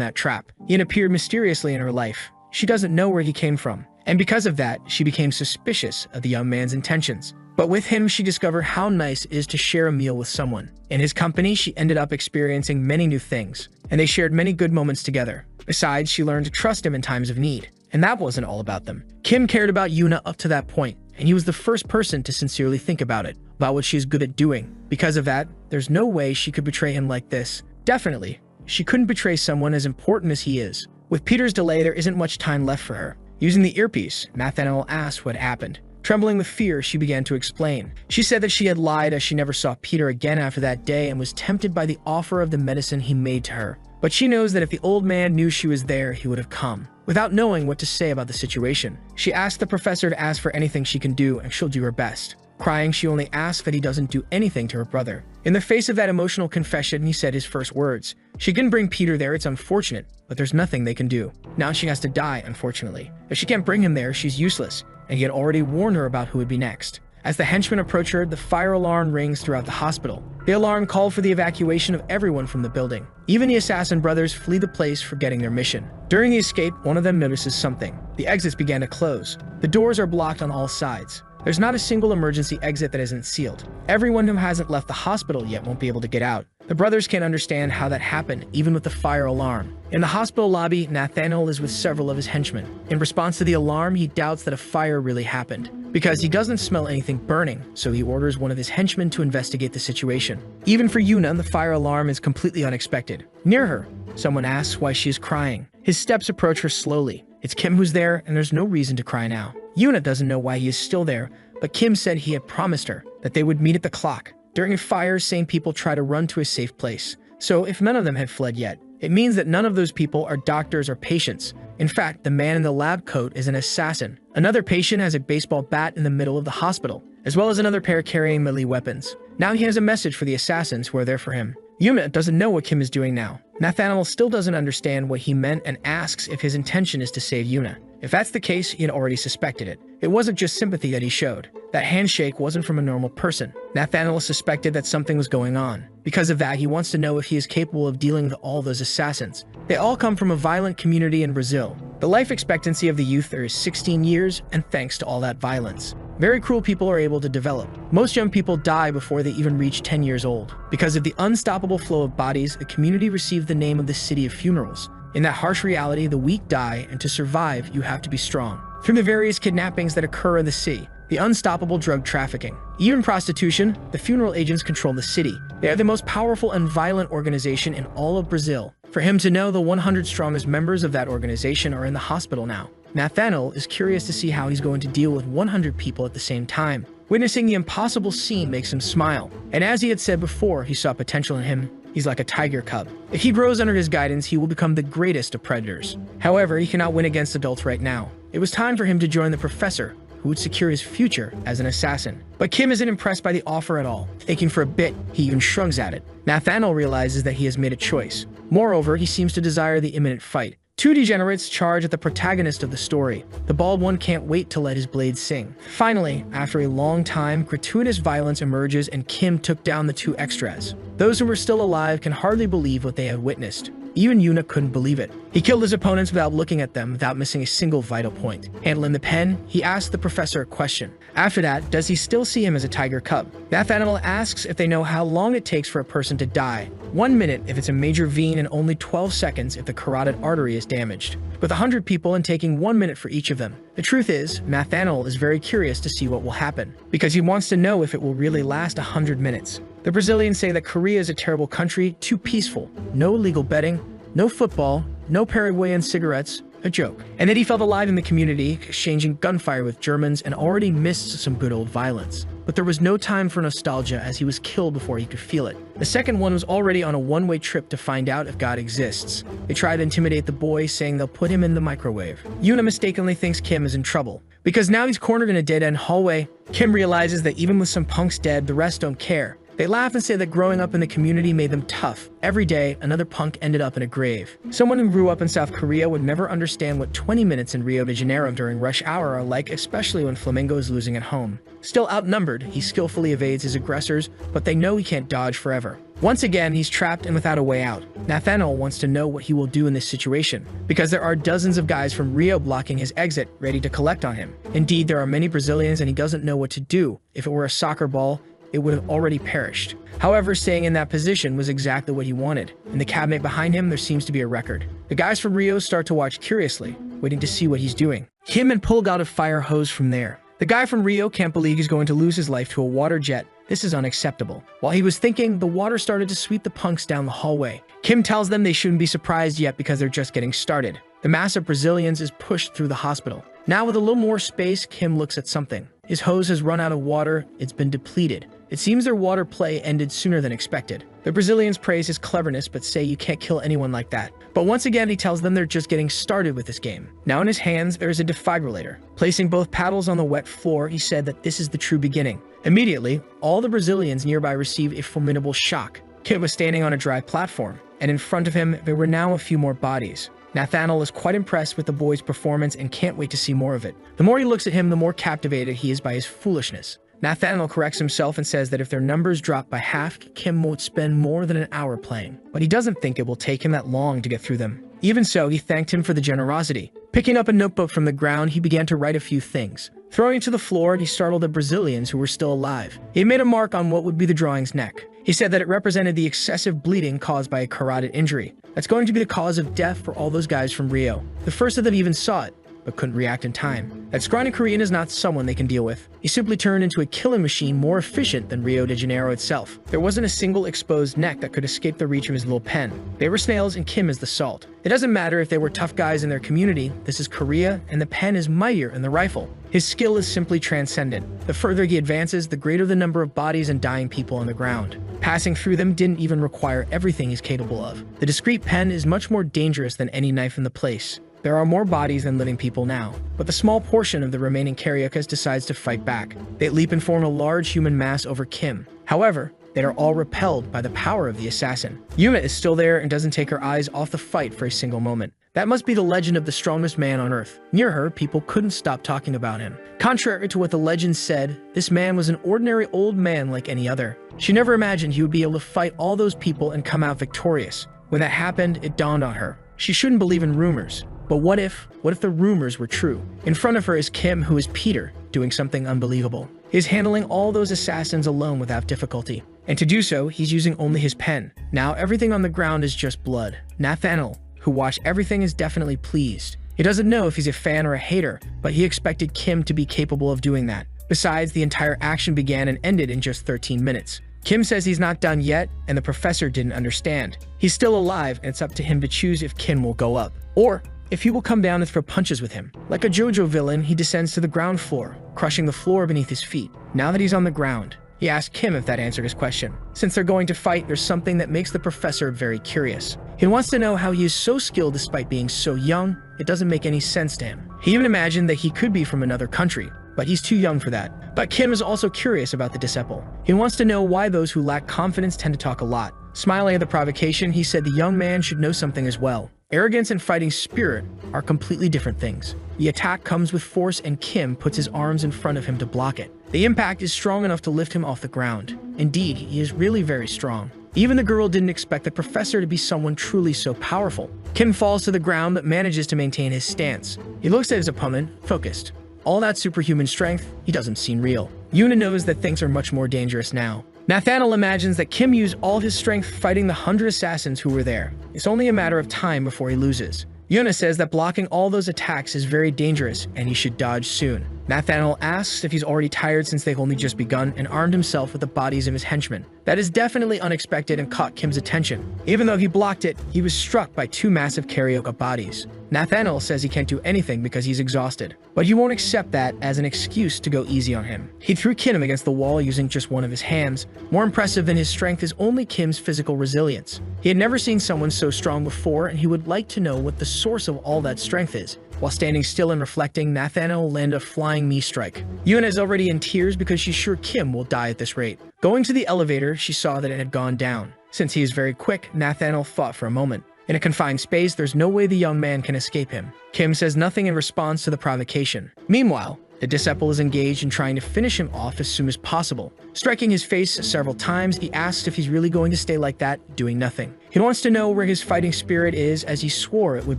that trap. He had appeared mysteriously in her life. She doesn't know where he came from, and because of that, she became suspicious of the young man's intentions. But with him, she discovered how nice it is to share a meal with someone. In his company, she ended up experiencing many new things, and they shared many good moments together. Besides, she learned to trust him in times of need. And that wasn't all about them. Kim cared about Yuna up to that point, and he was the first person to sincerely think about it, about what she's good at doing. Because of that, there's no way she could betray him like this. Definitely, she couldn't betray someone as important as he is. With Peter's delay, there isn't much time left for her. Using the earpiece, Nathaniel asked what happened. Trembling with fear, she began to explain. She said that she had lied as she never saw Peter again after that day and was tempted by the offer of the medicine he made to her. But she knows that if the old man knew she was there, he would have come. Without knowing what to say about the situation, she asks the professor to ask for anything she can do, and she'll do her best. Crying, she only asks that he doesn't do anything to her brother. In the face of that emotional confession, he said his first words. She can bring Peter there, it's unfortunate, but there's nothing they can do. Now she has to die, unfortunately. If she can't bring him there, she's useless, and he had already warned her about who would be next. As the henchmen approach her, the fire alarm rings throughout the hospital. The alarm called for the evacuation of everyone from the building. Even the assassin brothers flee the place, forgetting their mission. During the escape, one of them notices something. The exits began to close. The doors are blocked on all sides. There's not a single emergency exit that isn't sealed. Everyone who hasn't left the hospital yet won't be able to get out. The brothers can't understand how that happened, even with the fire alarm. In the hospital lobby, Nathaniel is with several of his henchmen. In response to the alarm, he doubts that a fire really happened, because he doesn't smell anything burning, so he orders one of his henchmen to investigate the situation. Even for Yuna, the fire alarm is completely unexpected. Near her, someone asks why she is crying. His steps approach her slowly. It's Kim who's there, and there's no reason to cry now. Yuna doesn't know why he is still there, but Kim said he had promised her that they would meet at the clock. During a fire, sane people try to run to a safe place. So if none of them had fled yet, it means that none of those people are doctors or patients. In fact, the man in the lab coat is an assassin. Another patient has a baseball bat in the middle of the hospital, as well as another pair carrying melee weapons. Now he has a message for the assassins who are there for him. Yuna doesn't know what Kim is doing now. Nathaniel still doesn't understand what he meant and asks if his intention is to save Yuna. If that's the case, he had already suspected it. It wasn't just sympathy that he showed. That handshake wasn't from a normal person. Nathaniel suspected that something was going on. Because of that, he wants to know if he is capable of dealing with all those assassins. They all come from a violent community in Brazil. The life expectancy of the youth there is 16 years, and thanks to all that violence, very cruel people are able to develop. Most young people die before they even reach 10 years old. Because of the unstoppable flow of bodies, the community received the name of the City of Funerals. In that harsh reality, the weak die, and to survive, you have to be strong. Through the various kidnappings that occur in the sea, the unstoppable drug trafficking, even prostitution, the funeral agents control the city. They are the most powerful and violent organization in all of Brazil. For him to know the 100 strongest members of that organization are in the hospital now, Nathaniel is curious to see how he's going to deal with 100 people at the same time. Witnessing the impossible scene makes him smile, and as he had said before, he saw potential in him. He's like a tiger cub. If he grows under his guidance, he will become the greatest of predators. However, he cannot win against adults right now. It was time for him to join the professor, who would secure his future as an assassin. But Kim isn't impressed by the offer at all. Thinking for a bit, he even shrugs at it. Nathaniel realizes that he has made a choice. Moreover, he seems to desire the imminent fight. Two degenerates charge at the protagonist of the story. The bald one can't wait to let his blade sing. Finally, after a long time, gratuitous violence emerges and Kim took down the two extras. Those who were still alive can hardly believe what they had witnessed. Even Yuna couldn't believe it. He killed his opponents without looking at them, without missing a single vital point. Handling the pen, he asked the professor a question. After that, does he still see him as a tiger cub? Nathaniel asks if they know how long it takes for a person to die. 1 minute if it's a major vein and only 12 seconds if the carotid artery is damaged. With 100 people and taking 1 minute for each of them. The truth is, Nathaniel is very curious to see what will happen, because he wants to know if it will really last 100 minutes. The Brazilians say that Korea is a terrible country, too peaceful, no legal betting, no football, no Paraguayan cigarettes, a joke. And that he felt alive in the community, exchanging gunfire with Germans and already missed some good old violence. But there was no time for nostalgia as he was killed before he could feel it. The second one was already on a one-way trip to find out if God exists. They try to intimidate the boy, saying they'll put him in the microwave. Yuna mistakenly thinks Kim is in trouble, because now he's cornered in a dead-end hallway. Kim realizes that even with some punks dead, the rest don't care. They laugh and say that growing up in the community made them tough. Every day, another punk ended up in a grave. Someone who grew up in South Korea would never understand what 20 minutes in Rio de Janeiro during rush hour are like, especially when Flamengo is losing at home. Still outnumbered, he skillfully evades his aggressors, but they know he can't dodge forever. Once again, he's trapped and without a way out. Nathaniel wants to know what he will do in this situation, because there are dozens of guys from Rio blocking his exit, ready to collect on him. Indeed, there are many Brazilians and he doesn't know what to do. If it were a soccer ball, it would have already perished. However, staying in that position was exactly what he wanted. In the cabinet behind him, there seems to be a record. The guys from Rio start to watch curiously, waiting to see what he's doing. Kim and pulled out a fire hose from there. The guy from Rio can't believe he's going to lose his life to a water jet. This is unacceptable. While he was thinking, the water started to sweep the punks down the hallway. Kim tells them they shouldn't be surprised yet because they're just getting started. The mass of Brazilians is pushed through the hospital. Now with a little more space, Kim looks at something. His hose has run out of water, it's been depleted. It seems their water play ended sooner than expected. The Brazilians praise his cleverness but say you can't kill anyone like that. But once again, he tells them they're just getting started with this game. Now in his hands, there is a defibrillator. Placing both paddles on the wet floor, he said that this is the true beginning. Immediately, all the Brazilians nearby received a formidable shock. Kim was standing on a dry platform, and in front of him, there were now a few more bodies. Nathaniel is quite impressed with the boy's performance and can't wait to see more of it. The more he looks at him, the more captivated he is by his foolishness. Nathaniel corrects himself and says that if their numbers drop by half, Kim won't spend more than an hour playing. But he doesn't think it will take him that long to get through them. Even so, he thanked him for the generosity. Picking up a notebook from the ground, he began to write a few things. Throwing it to the floor, he startled the Brazilians who were still alive. He made a mark on what would be the drawing's neck. He said that it represented the excessive bleeding caused by a carotid injury. That's going to be the cause of death for all those guys from Rio. The first of them even saw it, but couldn't react in time. That scrawny Korean is not someone they can deal with. He simply turned into a killing machine more efficient than Rio de Janeiro itself. There wasn't a single exposed neck that could escape the reach of his little pen. They were snails and Kim is the salt. It doesn't matter if they were tough guys in their community, this is Korea and the pen is mightier than the rifle. His skill is simply transcendent. The further he advances, the greater the number of bodies and dying people on the ground. Passing through them didn't even require everything he's capable of. The discreet pen is much more dangerous than any knife in the place. There are more bodies than living people now, but the small portion of the remaining Cariocas decides to fight back. They leap and form a large human mass over Kim. However, they are all repelled by the power of the assassin. Yuna is still there and doesn't take her eyes off the fight for a single moment. That must be the legend of the strongest man on Earth. Near her, people couldn't stop talking about him. Contrary to what the legend said, this man was an ordinary old man like any other. She never imagined he would be able to fight all those people and come out victorious. When that happened, it dawned on her. She shouldn't believe in rumors. But what if the rumors were true? In front of her is Kim, who is Peter, doing something unbelievable. He's handling all those assassins alone without difficulty. And to do so, he's using only his pen. Now everything on the ground is just blood. Nathaniel, who watched everything, is definitely pleased. He doesn't know if he's a fan or a hater, but he expected Kim to be capable of doing that. Besides, the entire action began and ended in just 13 minutes. Kim says he's not done yet, and the professor didn't understand. He's still alive, and it's up to him to choose if Kim will go up, or if he will come down and throw punches with him. Like a JoJo villain, he descends to the ground floor, crushing the floor beneath his feet. Now that he's on the ground, he asked Kim if that answered his question. Since they're going to fight, there's something that makes the professor very curious. He wants to know how he is so skilled despite being so young. It doesn't make any sense to him. He even imagined that he could be from another country, but he's too young for that. But Kim is also curious about the disciple. He wants to know why those who lack confidence tend to talk a lot. Smiling at the provocation, he said the young man should know something as well. Arrogance and fighting spirit are completely different things. The attack comes with force and Kim puts his arms in front of him to block it. The impact is strong enough to lift him off the ground. Indeed, he is really very strong. Even the girl didn't expect the professor to be someone truly so powerful. Kim falls to the ground but manages to maintain his stance. He looks at his opponent, focused. All that superhuman strength, he doesn't seem real. Yuna knows that things are much more dangerous now. Nathaniel imagines that Kim used all his strength fighting the 100 assassins who were there. It's only a matter of time before he loses. Yuna says that blocking all those attacks is very dangerous and he should dodge soon. Nathaniel asks if he's already tired since they've only just begun and armed himself with the bodies of his henchmen. That is definitely unexpected and caught Kim's attention. Even though he blocked it, he was struck by two massive Carioca bodies. Nathaniel says he can't do anything because he's exhausted, but he won't accept that as an excuse to go easy on him. He threw Kim against the wall using just one of his hands. More impressive than his strength is only Kim's physical resilience. He had never seen someone so strong before, and he would like to know what the source of all that strength is. While standing still and reflecting, Nathaniel landed a flying knee strike. Yuna is already in tears because she's sure Kim will die at this rate. Going to the elevator, she saw that it had gone down. Since he is very quick, Nathaniel thought for a moment. In a confined space, there's no way the young man can escape him. Kim says nothing in response to the provocation. Meanwhile, the disciple is engaged in trying to finish him off as soon as possible. Striking his face several times, he asks if he's really going to stay like that, doing nothing. He wants to know where his fighting spirit is, as he swore it would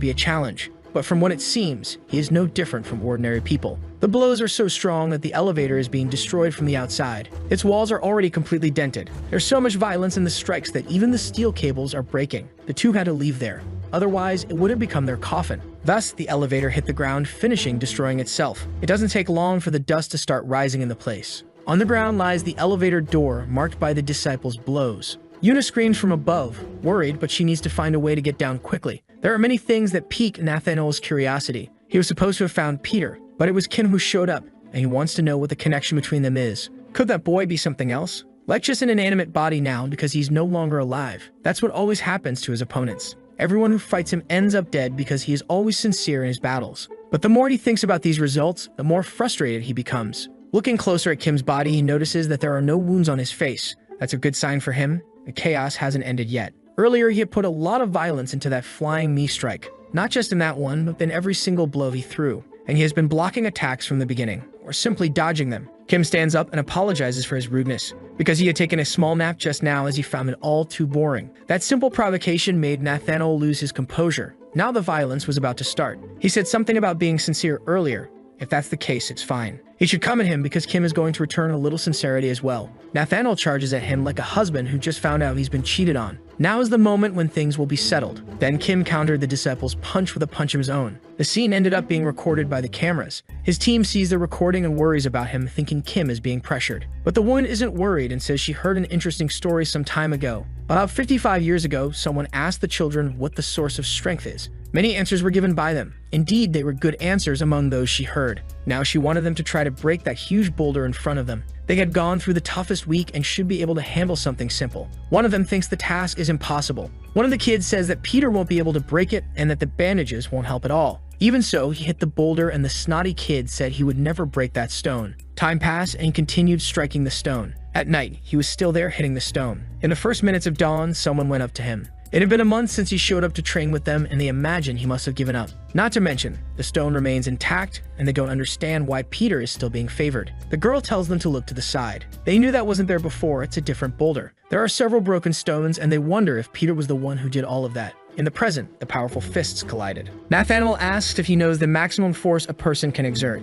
be a challenge. But from what it seems, he is no different from ordinary people. The blows are so strong that the elevator is being destroyed from the outside. Its walls are already completely dented. There's so much violence in the strikes that even the steel cables are breaking. The two had to leave there. Otherwise, it would have become their coffin. Thus, the elevator hit the ground, finishing destroying itself. It doesn't take long for the dust to start rising in the place. On the ground lies the elevator door, marked by the disciples' blows. Yuna screams from above, worried, but she needs to find a way to get down quickly. There are many things that pique Nathaniel's curiosity. He was supposed to have found Peter, but it was Kim who showed up, and he wants to know what the connection between them is. Could that boy be something else? like just an inanimate body now because he's no longer alive. That's what always happens to his opponents. Everyone who fights him ends up dead because he is always sincere in his battles. But the more he thinks about these results, the more frustrated he becomes. Looking closer at Kim's body, he notices that there are no wounds on his face. That's a good sign for him. The chaos hasn't ended yet. Earlier, he had put a lot of violence into that flying knee strike. Not just in that one, but in every single blow he threw. And he has been blocking attacks from the beginning, or simply dodging them. Kim stands up and apologizes for his rudeness, because he had taken a small nap just now as he found it all too boring. That simple provocation made Nathaniel lose his composure. Now the violence was about to start. He said something about being sincere earlier. If that's the case, it's fine. He should come at him because Kim is going to return a little sincerity as well. Nathaniel charges at him like a husband who just found out he's been cheated on. Now is the moment when things will be settled. Then Kim countered the disciple's punch with a punch of his own. The scene ended up being recorded by the cameras. His team sees the recording and worries about him, thinking Kim is being pressured. But the woman isn't worried and says she heard an interesting story some time ago. About 55 years ago, someone asked the children what the source of strength is. Many answers were given by them. Indeed, they were good answers among those she heard. Now she wanted them to try to break that huge boulder in front of them. They had gone through the toughest week and should be able to handle something simple. One of them thinks the task is impossible. One of the kids says that Peter won't be able to break it and that the bandages won't help at all. Even so, he hit the boulder and the snotty kid said he would never break that stone. Time passed and he continued striking the stone. At night, he was still there hitting the stone. In the first minutes of dawn, someone went up to him. It had been a month since he showed up to train with them, and they imagine he must have given up. Not to mention, the stone remains intact, and they don't understand why Peter is still being favored. The girl tells them to look to the side. They knew that wasn't there before, it's a different boulder. There are several broken stones, and they wonder if Peter was the one who did all of that. In the present, the powerful fists collided. Nathaniel asks if he knows the maximum force a person can exert.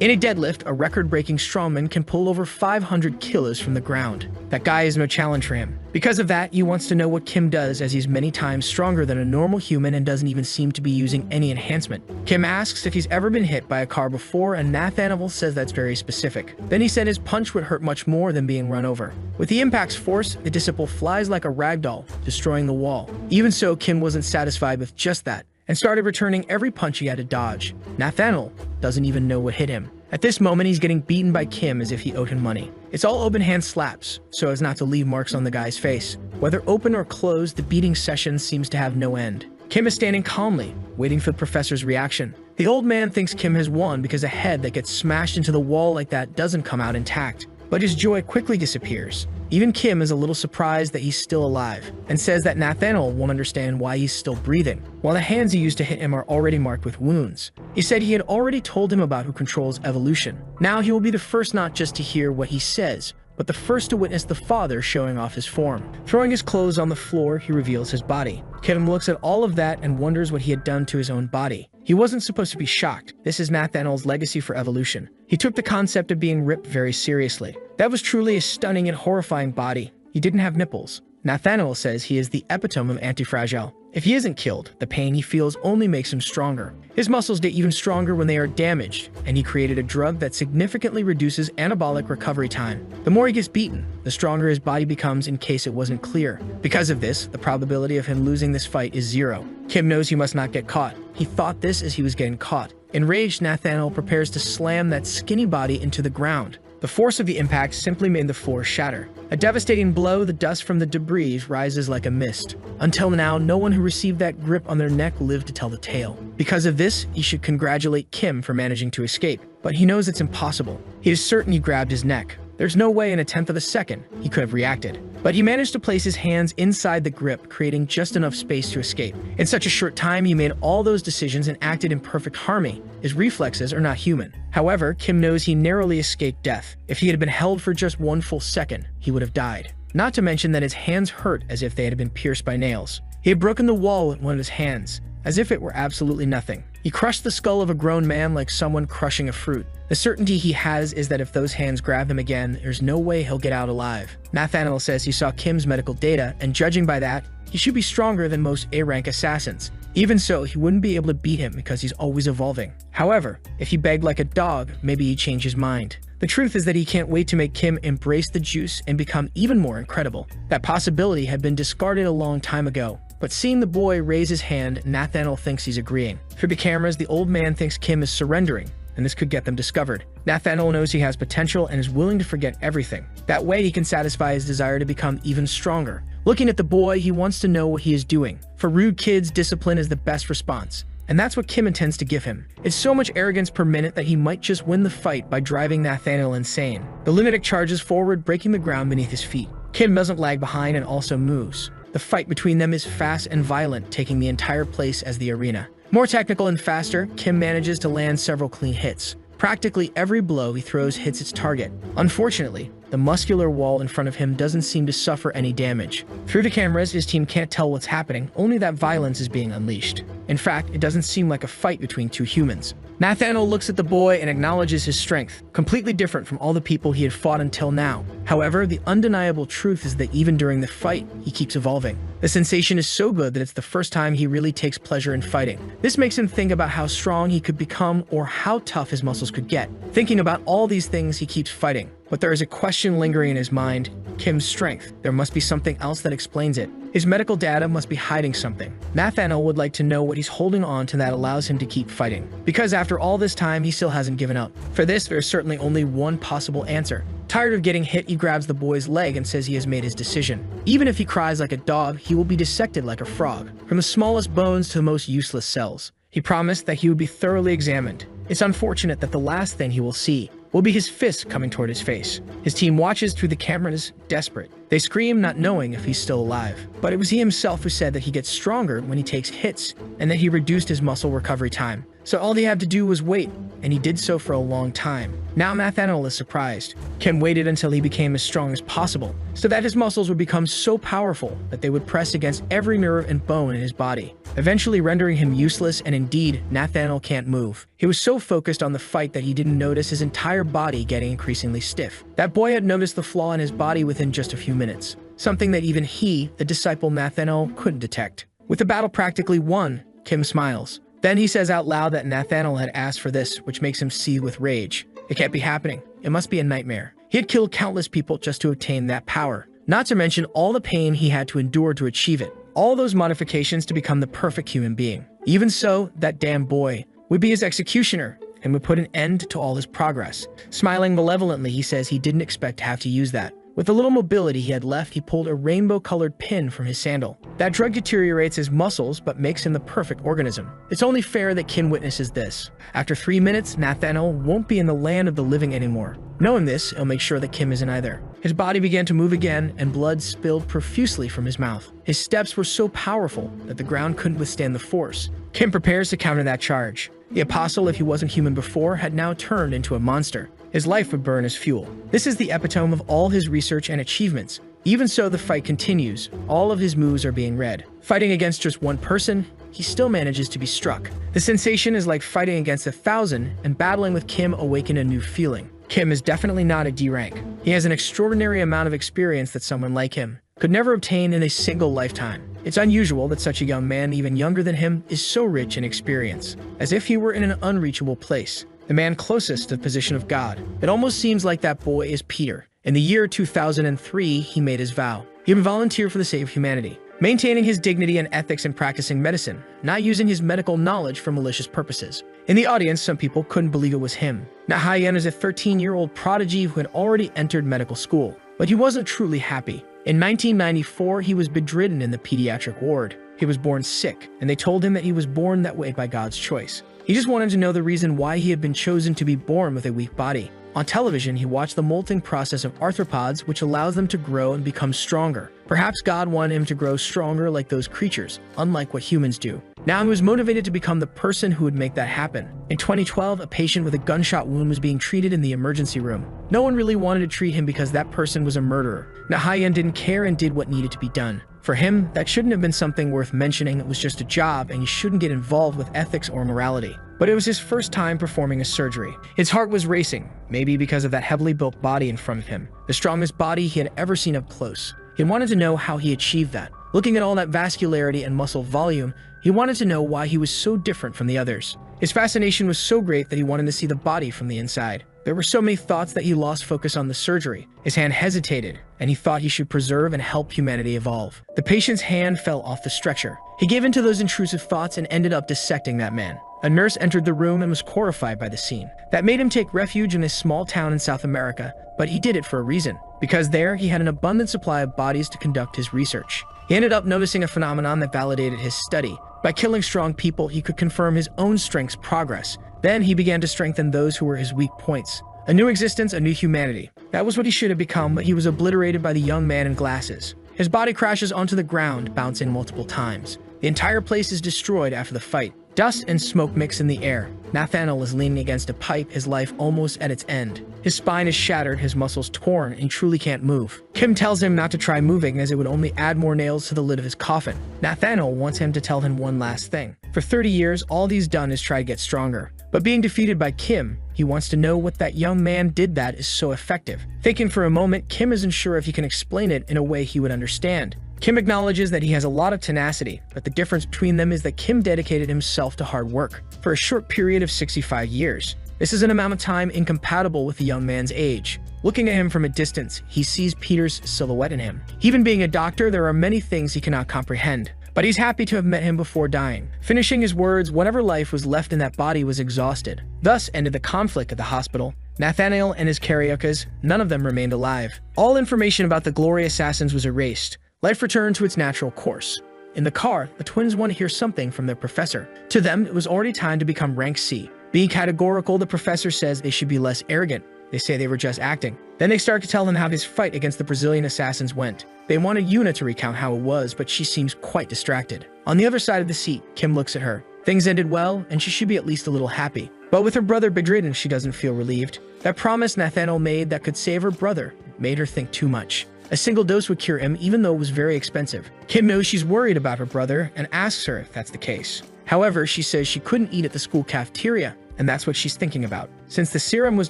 In a deadlift, a record-breaking strongman can pull over 500 kilos from the ground. That guy is no challenge for him. Because of that, he wants to know what Kim does, as he's many times stronger than a normal human and doesn't even seem to be using any enhancement. Kim asks if he's ever been hit by a car before, and Nathaniel says that's very specific. Then he said his punch would hurt much more than being run over. With the impact's force, the disciple flies like a ragdoll, destroying the wall. Even so, Kim wasn't satisfied with just that, and started returning every punch he had to dodge. Nathaniel doesn't even know what hit him. At this moment, he's getting beaten by Kim as if he owed him money. It's all open-hand slaps, so as not to leave marks on the guy's face. Whether open or closed, the beating session seems to have no end. Kim is standing calmly, waiting for the professor's reaction. The old man thinks Kim has won because a head that gets smashed into the wall like that doesn't come out intact. But his joy quickly disappears. Even Kim is a little surprised that he's still alive, and says that Nathaniel won't understand why he's still breathing, while the hands he used to hit him are already marked with wounds. He said he had already told him about who controls evolution. Now he will be the first not just to hear what he says, but the first to witness the father showing off his form. Throwing his clothes on the floor, he reveals his body. Kim looks at all of that and wonders what he had done to his own body. He wasn't supposed to be shocked. This is Nathaniel's legacy for evolution. He took the concept of being ripped very seriously. That was truly a stunning and horrifying body. He didn't have nipples. Nathaniel says he is the epitome of anti-fragile. If he isn't killed, the pain he feels only makes him stronger. His muscles get even stronger when they are damaged, and he created a drug that significantly reduces anabolic recovery time. The more he gets beaten, the stronger his body becomes in case it wasn't clear. Because of this, the probability of him losing this fight is 0. Kim knows he must not get caught. He thought this as he was getting caught. Enraged, Nathaniel prepares to slam that skinny body into the ground. The force of the impact simply made the floor shatter. A devastating blow, the dust from the debris rises like a mist. Until now, no one who received that grip on their neck lived to tell the tale. Because of this, he should congratulate Kim for managing to escape, but he knows it's impossible. He is certain he grabbed his neck. There's no way in a tenth of a second he could have reacted. But he managed to place his hands inside the grip, creating just enough space to escape. In such a short time, he made all those decisions and acted in perfect harmony. His reflexes are not human. However, Kim knows he narrowly escaped death. If he had been held for just 1 full second, he would have died. Not to mention that his hands hurt as if they had been pierced by nails. He had broken the wall with one of his hands, as if it were absolutely nothing. He crushed the skull of a grown man like someone crushing a fruit. The certainty he has is that if those hands grab him again, there's no way he'll get out alive. Nathaniel says he saw Kim's medical data, and judging by that, he should be stronger than most A-rank assassins. Even so, he wouldn't be able to beat him because he's always evolving. However, if he begged like a dog, maybe he'd change his mind. The truth is that he can't wait to make Kim embrace the juice and become even more incredible. That possibility had been discarded a long time ago. But seeing the boy raise his hand, Nathaniel thinks he's agreeing. For the cameras, the old man thinks Kim is surrendering, and this could get them discovered. Nathaniel knows he has potential and is willing to forget everything. That way he can satisfy his desire to become even stronger. Looking at the boy, he wants to know what he is doing. For rude kids, discipline is the best response. And that's what Kim intends to give him. It's so much arrogance per minute that he might just win the fight by driving Nathaniel insane. The lunatic charges forward, breaking the ground beneath his feet. Kim doesn't lag behind and also moves. The fight between them is fast and violent, taking the entire place as the arena. More technical and faster, Kim manages to land several clean hits. Practically every blow he throws hits its target. Unfortunately, the muscular wall in front of him doesn't seem to suffer any damage. Through the cameras, his team can't tell what's happening, only that violence is being unleashed. In fact, it doesn't seem like a fight between two humans. Nathaniel looks at the boy and acknowledges his strength, completely different from all the people he had fought until now. However, the undeniable truth is that even during the fight, he keeps evolving. The sensation is so good that it's the first time he really takes pleasure in fighting. This makes him think about how strong he could become or how tough his muscles could get. Thinking about all these things, he keeps fighting. But there is a question lingering in his mind: Kim's strength. There must be something else that explains it. His medical data must be hiding something. Nathaniel would like to know what he's holding on to that allows him to keep fighting. Because after all this time, he still hasn't given up. For this, there's certainly only one possible answer. Tired of getting hit, he grabs the boy's leg and says he has made his decision. Even if he cries like a dog, he will be dissected like a frog, from the smallest bones to the most useless cells. He promised that he would be thoroughly examined. It's unfortunate that the last thing he will see will be his fist coming toward his face. His team watches through the cameras, desperate. They scream, not knowing if he's still alive. But it was he himself who said that he gets stronger when he takes hits, and that he reduced his muscle recovery time. So all he had to do was wait, and he did so for a long time. Now Nathaniel is surprised. Kim waited until he became as strong as possible, so that his muscles would become so powerful that they would press against every nerve and bone in his body, eventually rendering him useless, and indeed, Nathaniel can't move. He was so focused on the fight that he didn't notice his entire body getting increasingly stiff. That boy had noticed the flaw in his body within just a few minutes, something that even he, the disciple Nathaniel, couldn't detect. With the battle practically won, Kim smiles. Then he says out loud that Nathaniel had asked for this, which makes him seethe with rage. It can't be happening. It must be a nightmare. He had killed countless people just to obtain that power, not to mention all the pain he had to endure to achieve it. All those modifications to become the perfect human being. Even so, that damn boy would be his executioner and would put an end to all his progress. Smiling malevolently, he says he didn't expect to have to use that. With the little mobility he had left, he pulled a rainbow-colored pin from his sandal. That drug deteriorates his muscles, but makes him the perfect organism. It's only fair that Kim witnesses this. After 3 minutes, Nathaniel won't be in the land of the living anymore. Knowing this, he'll make sure that Kim isn't either. His body began to move again, and blood spilled profusely from his mouth. His steps were so powerful that the ground couldn't withstand the force. Kim prepares to counter that charge. The apostle, if he wasn't human before, had now turned into a monster. His life would burn as fuel. This is the epitome of all his research and achievements. Even so, the fight continues. All of his moves are being read. Fighting against just one person, he still manages to be struck. The sensation is like fighting against 1,000, and battling with Kim awakened a new feeling. Kim is definitely not a D rank. He has an extraordinary amount of experience that someone like him could never obtain in a single lifetime. It's unusual that such a young man, even younger than him, is so rich in experience, as if he were in an unreachable place. The man closest to the position of God. It almost seems like that boy is Peter. In the year 2003, he made his vow. He would volunteer for the sake of humanity, maintaining his dignity and ethics and practicing medicine, not using his medical knowledge for malicious purposes. In the audience, some people couldn't believe it was him. Nahayen is a 13-year-old prodigy who had already entered medical school, but he wasn't truly happy. In 1994, he was bedridden in the pediatric ward. He was born sick, and they told him that he was born that way by God's choice. He just wanted to know the reason why he had been chosen to be born with a weak body. On television, he watched the molting process of arthropods, which allows them to grow and become stronger. Perhaps God wanted him to grow stronger like those creatures, unlike what humans do. Now he was motivated to become the person who would make that happen. In 2012, a patient with a gunshot wound was being treated in the emergency room. No one really wanted to treat him because that person was a murderer. Nahayen didn't care and did what needed to be done. For him, that shouldn't have been something worth mentioning. It was just a job, and you shouldn't get involved with ethics or morality. But it was his first time performing a surgery. His heart was racing, maybe because of that heavily built body in front of him, the strongest body he had ever seen up close. He wanted to know how he achieved that. Looking at all that vascularity and muscle volume, he wanted to know why he was so different from the others. His fascination was so great that he wanted to see the body from the inside. There were so many thoughts that he lost focus on the surgery. His hand hesitated, and he thought he should preserve and help humanity evolve. The patient's hand fell off the stretcher. He gave in to those intrusive thoughts and ended up dissecting that man. A nurse entered the room and was horrified by the scene. That made him take refuge in a small town in South America, but he did it for a reason, because there he had an abundant supply of bodies to conduct his research. He ended up noticing a phenomenon that validated his study. By killing strong people, he could confirm his own strength's progress. Then he began to strengthen those who were his weak points. A new existence, a new humanity. That was what he should have become, but he was obliterated by the young man in glasses. His body crashes onto the ground, bouncing multiple times. The entire place is destroyed after the fight. Dust and smoke mix in the air. Nathaniel is leaning against a pipe, his life almost at its end. His spine is shattered, his muscles torn, and truly can't move. Kim tells him not to try moving as it would only add more nails to the lid of his coffin. Nathaniel wants him to tell him one last thing. For 30 years, all he's done is try to get stronger. But being defeated by Kim, he wants to know what that young man did that is so effective. Thinking for a moment, Kim isn't sure if he can explain it in a way he would understand. Kim acknowledges that he has a lot of tenacity, but the difference between them is that Kim dedicated himself to hard work for a short period of 65 years. This is an amount of time incompatible with the young man's age. Looking at him from a distance, he sees Peter's silhouette in him. Even being a doctor, there are many things he cannot comprehend. But he's happy to have met him before dying. Finishing his words, whatever life was left in that body was exhausted. Thus ended the conflict at the hospital. Nathaniel and his Cariokas, none of them remained alive. All information about the Glory assassins was erased. Life returned to its natural course. In the car, the twins want to hear something from their professor. To them, it was already time to become rank C. Being categorical, the professor says they should be less arrogant. They say they were just acting. Then they start to tell them how his fight against the Brazilian assassins went. They wanted Yuna to recount how it was, but she seems quite distracted. On the other side of the seat, Kim looks at her. Things ended well, and she should be at least a little happy. But with her brother bedridden, she doesn't feel relieved. That promise Nathaniel made that could save her brother made her think too much. A single dose would cure him, even though it was very expensive. Kim knows she's worried about her brother and asks her if that's the case. However, she says she couldn't eat at the school cafeteria, and that's what she's thinking about. Since the serum was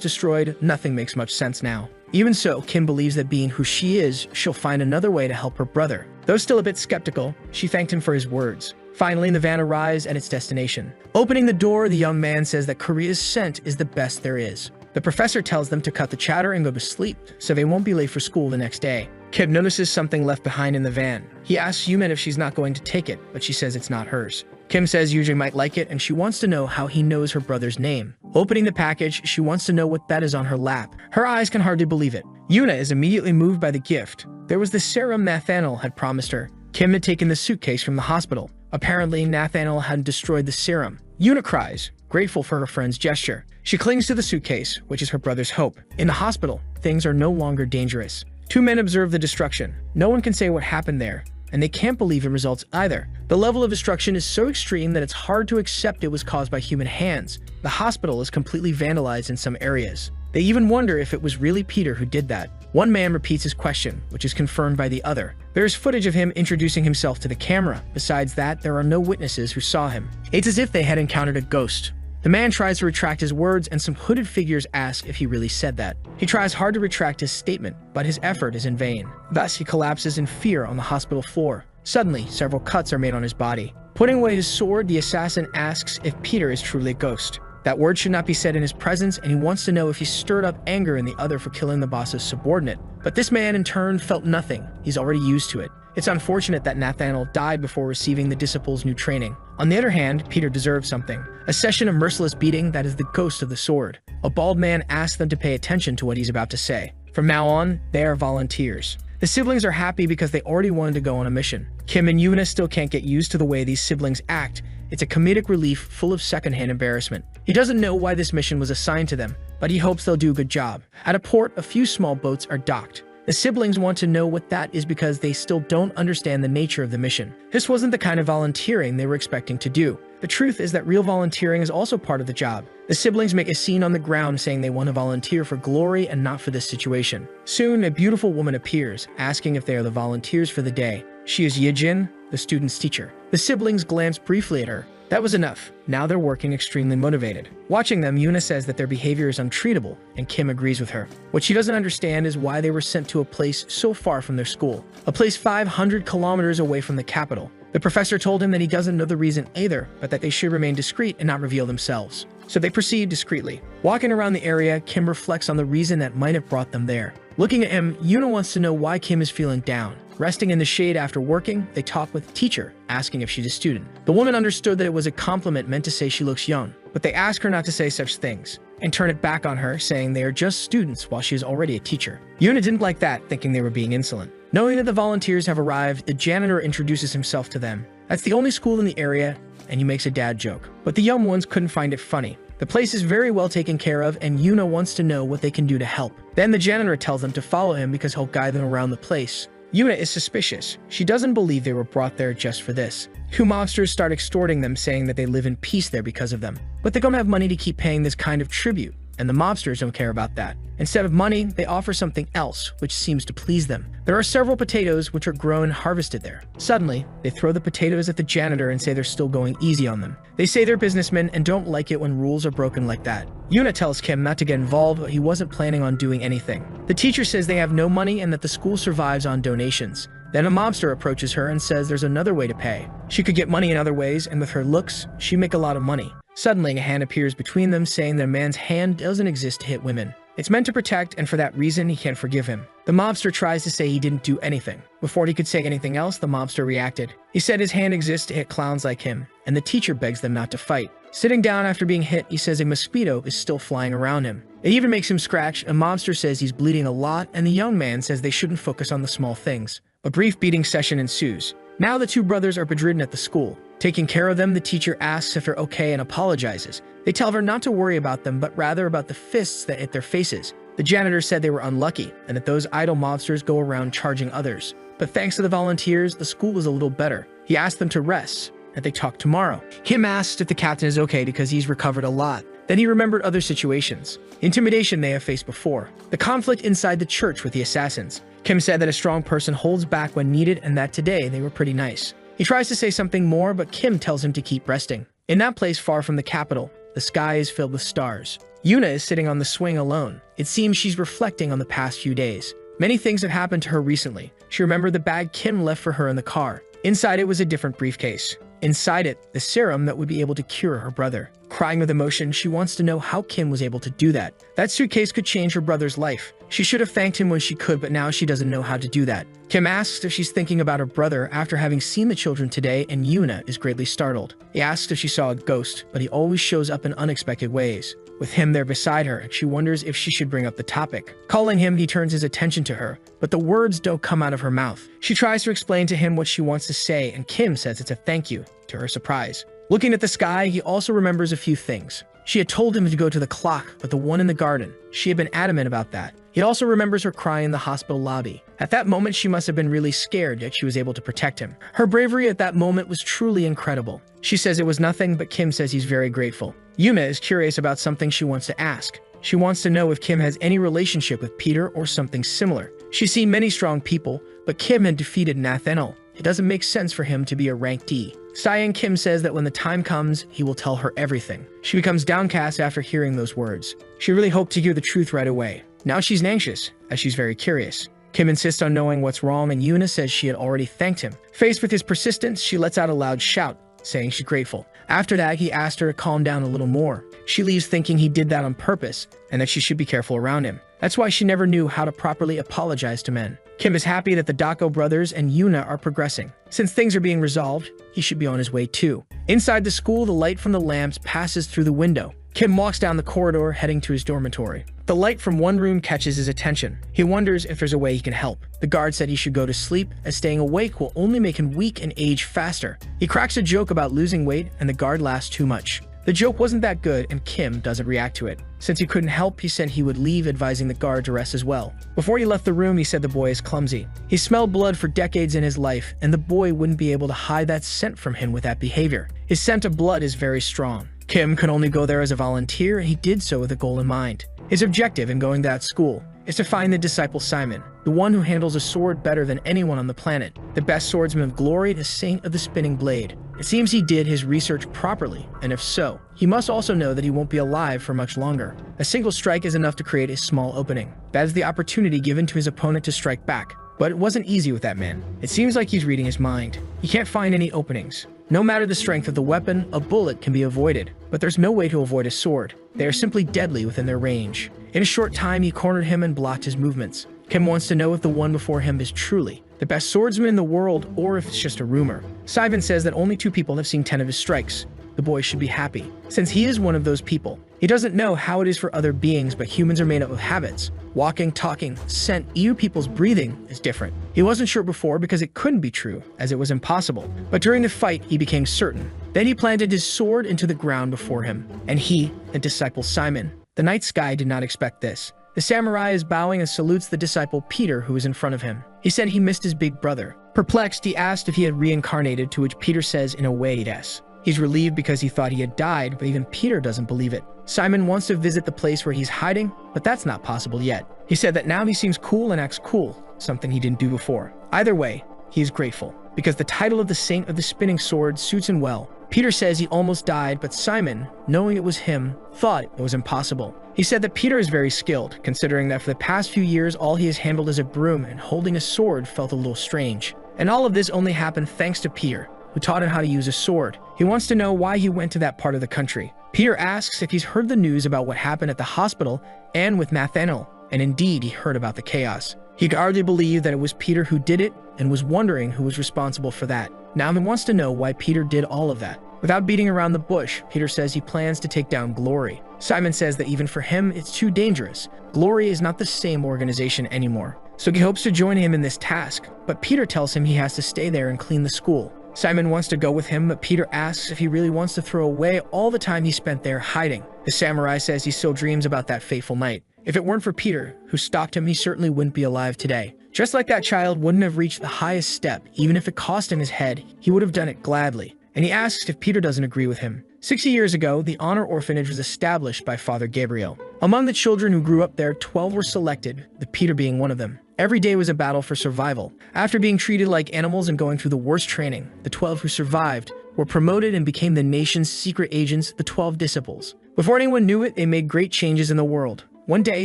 destroyed, nothing makes much sense now. Even so, Kim believes that being who she is, she'll find another way to help her brother. Though still a bit skeptical, she thanked him for his words. Finally, the van arrives at its destination. Opening the door, the young man says that Korea's scent is the best there is. The professor tells them to cut the chatter and go to sleep, so they won't be late for school the next day. Kim notices something left behind in the van. He asks Yumin if she's not going to take it, but she says it's not hers. Kim says Yujin might like it, and she wants to know how he knows her brother's name. Opening the package, she wants to know what that is on her lap. Her eyes can hardly believe it. Yuna is immediately moved by the gift. There was the serum Nathaniel had promised her. Kim had taken the suitcase from the hospital. Apparently, Nathaniel hadn't destroyed the serum. Yuna cries, grateful for her friend's gesture. She clings to the suitcase, which is her brother's hope. In the hospital, things are no longer dangerous. Two men observe the destruction. No one can say what happened there, and they can't believe the results either. The level of destruction is so extreme that it's hard to accept it was caused by human hands. The hospital is completely vandalized in some areas. They even wonder if it was really Peter who did that. One man repeats his question, which is confirmed by the other. There is footage of him introducing himself to the camera. Besides that, there are no witnesses who saw him. It's as if they had encountered a ghost. The man tries to retract his words, and some hooded figures ask if he really said that. He tries hard to retract his statement, but his effort is in vain. Thus, he collapses in fear on the hospital floor. Suddenly, several cuts are made on his body. Putting away his sword, the assassin asks if Peter is truly a ghost. That word should not be said in his presence, and he wants to know if he stirred up anger in the other for killing the boss's subordinate. But this man, in turn, felt nothing. He's already used to it. It's unfortunate that Nathaniel died before receiving the disciple's new training. On the other hand, Peter deserves something. A session of merciless beating that is the ghost of the sword. A bald man asks them to pay attention to what he's about to say. From now on, they are volunteers. The siblings are happy because they already wanted to go on a mission. Kim and Yuna still can't get used to the way these siblings act. It's a comedic relief full of secondhand embarrassment. He doesn't know why this mission was assigned to them, but he hopes they'll do a good job. At a port, a few small boats are docked. The siblings want to know what that is because they still don't understand the nature of the mission. This wasn't the kind of volunteering they were expecting to do. The truth is that real volunteering is also part of the job. The siblings make a scene on the ground saying they want to volunteer for glory and not for this situation. Soon, a beautiful woman appears, asking if they are the volunteers for the day. She is Yejin, the student's teacher. The siblings glance briefly at her. That was enough. Now they're working extremely motivated. Watching them, Yuna says that their behavior is untreatable, and Kim agrees with her. What she doesn't understand is why they were sent to a place so far from their school, a place 500 kilometers away from the capital. The professor told him that he doesn't know the reason either, but that they should remain discreet and not reveal themselves. So they proceed discreetly. Walking around the area, Kim reflects on the reason that might have brought them there. Looking at him, Yuna wants to know why Kim is feeling down. Resting in the shade after working, they talk with teacher, asking if she's a student. The woman understood that it was a compliment meant to say she looks young, but they ask her not to say such things and turn it back on her, saying they are just students while she is already a teacher. Yuna didn't like that, thinking they were being insolent. Knowing that the volunteers have arrived, the janitor introduces himself to them. That's the only school in the area, and he makes a dad joke. But the young ones couldn't find it funny. The place is very well taken care of, and Yuna wants to know what they can do to help. Then the janitor tells them to follow him because he'll guide them around the place. Yuna is suspicious. She doesn't believe they were brought there just for this. Two mobsters start extorting them, saying that they live in peace there because of them. But they don't have money to keep paying this kind of tribute, and the mobsters don't care about that. Instead of money, they offer something else, which seems to please them. There are several potatoes which are grown and harvested there. Suddenly, they throw the potatoes at the janitor and say they're still going easy on them. They say they're businessmen and don't like it when rules are broken like that. Yuna tells Kim not to get involved, but he wasn't planning on doing anything. The teacher says they have no money and that the school survives on donations. Then a mobster approaches her and says there's another way to pay. She could get money in other ways, and with her looks, she'd make a lot of money. Suddenly, a hand appears between them, saying that a man's hand doesn't exist to hit women. It's meant to protect, and for that reason, he can't forgive him. The mobster tries to say he didn't do anything. Before he could say anything else, the mobster reacted. He said his hand exists to hit clowns like him, and the teacher begs them not to fight. Sitting down after being hit, he says a mosquito is still flying around him. It even makes him scratch. A mobster says he's bleeding a lot, and the young man says they shouldn't focus on the small things. A brief beating session ensues. Now the two brothers are bedridden at the school. Taking care of them, the teacher asks if they're okay and apologizes. They tell her not to worry about them, but rather about the fists that hit their faces. The janitor said they were unlucky, and that those idle mobsters go around charging others. But thanks to the volunteers, the school was a little better. He asked them to rest, and they talk tomorrow. Kim asked if the captain is okay because he's recovered a lot. Then he remembered other situations. Intimidation they have faced before. The conflict inside the church with the assassins. Kim said that a strong person holds back when needed and that today they were pretty nice. He tries to say something more, but Kim tells him to keep resting. In that place far from the capital, the sky is filled with stars. Yuna is sitting on the swing alone. It seems she's reflecting on the past few days. Many things have happened to her recently. She remembered the bag Kim left for her in the car. Inside it was a different briefcase. Inside it, the serum that would be able to cure her brother. Crying with emotion, she wants to know how Kim was able to do that. That suitcase could change her brother's life. She should have thanked him when she could, but now she doesn't know how to do that. Kim asks if she's thinking about her brother after having seen the children today, and Yuna is greatly startled. He asks if she saw a ghost, but he always shows up in unexpected ways. With him there beside her, she wonders if she should bring up the topic. Calling him, he turns his attention to her, but the words don't come out of her mouth. She tries to explain to him what she wants to say, and Kim says it's a thank you, to her surprise. Looking at the sky, he also remembers a few things. She had told him to go to the clock, but the one in the garden. She had been adamant about that. He also remembers her crying in the hospital lobby. At that moment, she must have been really scared, yet she was able to protect him. Her bravery at that moment was truly incredible. She says it was nothing, but Kim says he's very grateful. Yuna is curious about something she wants to ask. She wants to know if Kim has any relationship with Peter or something similar. She's seen many strong people, but Kim had defeated Nathaniel. It doesn't make sense for him to be a rank D. Sighing, Kim says that when the time comes, he will tell her everything. She becomes downcast after hearing those words. She really hoped to hear the truth right away. Now she's anxious, as she's very curious. Kim insists on knowing what's wrong, and Yuna says she had already thanked him. Faced with his persistence, she lets out a loud shout, saying she's grateful. After that, he asked her to calm down a little more. She leaves thinking he did that on purpose, and that she should be careful around him. That's why she never knew how to properly apologize to men. Kim is happy that the Dako brothers and Yuna are progressing. Since things are being resolved, he should be on his way too. Inside the school, the light from the lamps passes through the window. Kim walks down the corridor, heading to his dormitory. The light from one room catches his attention. He wonders if there's a way he can help. The guard said he should go to sleep, as staying awake will only make him weak and age faster. He cracks a joke about losing weight, and the guard laughs too much. The joke wasn't that good, and Kim doesn't react to it. Since he couldn't help, he said he would leave, advising the guard to rest as well. Before he left the room, he said the boy is clumsy. He smelled blood for decades in his life, and the boy wouldn't be able to hide that scent from him with that behavior. His scent of blood is very strong. Kim could only go there as a volunteer, and he did so with a goal in mind. His objective in going to that school is to find the disciple Simon, the one who handles a sword better than anyone on the planet, the best swordsman of glory, the saint of the spinning blade. It seems he did his research properly, and if so, he must also know that he won't be alive for much longer. A single strike is enough to create a small opening. That is the opportunity given to his opponent to strike back. But it wasn't easy with that man. It seems like he's reading his mind. He can't find any openings. No matter the strength of the weapon, a bullet can be avoided, but there's no way to avoid a sword. They are simply deadly within their range. In a short time, he cornered him and blocked his movements. Kim wants to know if the one before him is truly the best swordsman in the world, or if it's just a rumor. Simon says that only 2 people have seen 10 of his strikes. The boy should be happy, since he is one of those people. He doesn't know how it is for other beings, but humans are made up of habits. Walking, talking, scent, even people's breathing is different. He wasn't sure before because it couldn't be true, as it was impossible. But during the fight, he became certain. Then he planted his sword into the ground before him, and he, the disciple Simon. The night sky did not expect this. The samurai is bowing and salutes the disciple Peter, who is in front of him. He said he missed his big brother. Perplexed, he asked if he had reincarnated, to which Peter says in a way yes. He's relieved because he thought he had died, but even Peter doesn't believe it. Simon wants to visit the place where he's hiding, but that's not possible yet. He said that now he seems cool and acts cool, something he didn't do before. Either way, he is grateful, because the title of the Saint of the Spinning Sword suits him well. Peter says he almost died, but Simon, knowing it was him, thought it was impossible. He said that Peter is very skilled, considering that for the past few years all he has handled is a broom, and holding a sword felt a little strange. And all of this only happened thanks to Peter, who taught him how to use a sword. He wants to know why he went to that part of the country. Peter asks if he's heard the news about what happened at the hospital and with Nathaniel, and indeed he heard about the chaos. He could hardly believe that it was Peter who did it, and was wondering who was responsible for that. Now he wants to know why Peter did all of that. Without beating around the bush, Peter says he plans to take down Glory. Simon says that even for him, it's too dangerous. Glory is not the same organization anymore, so he hopes to join him in this task, but Peter tells him he has to stay there and clean the school. Simon wants to go with him, but Peter asks if he really wants to throw away all the time he spent there hiding. The samurai says he still dreams about that fateful night. If it weren't for Peter, who stopped him, he certainly wouldn't be alive today. Just like that child wouldn't have reached the highest step, even if it cost him his head, he would have done it gladly. And he asks if Peter doesn't agree with him. 60 years ago, the Honor Orphanage was established by Father Gabriel. Among the children who grew up there, 12 were selected, with Peter being one of them. Every day was a battle for survival. After being treated like animals and going through the worst training, the 12 who survived were promoted and became the nation's secret agents, the 12 disciples. Before anyone knew it, they made great changes in the world. One day,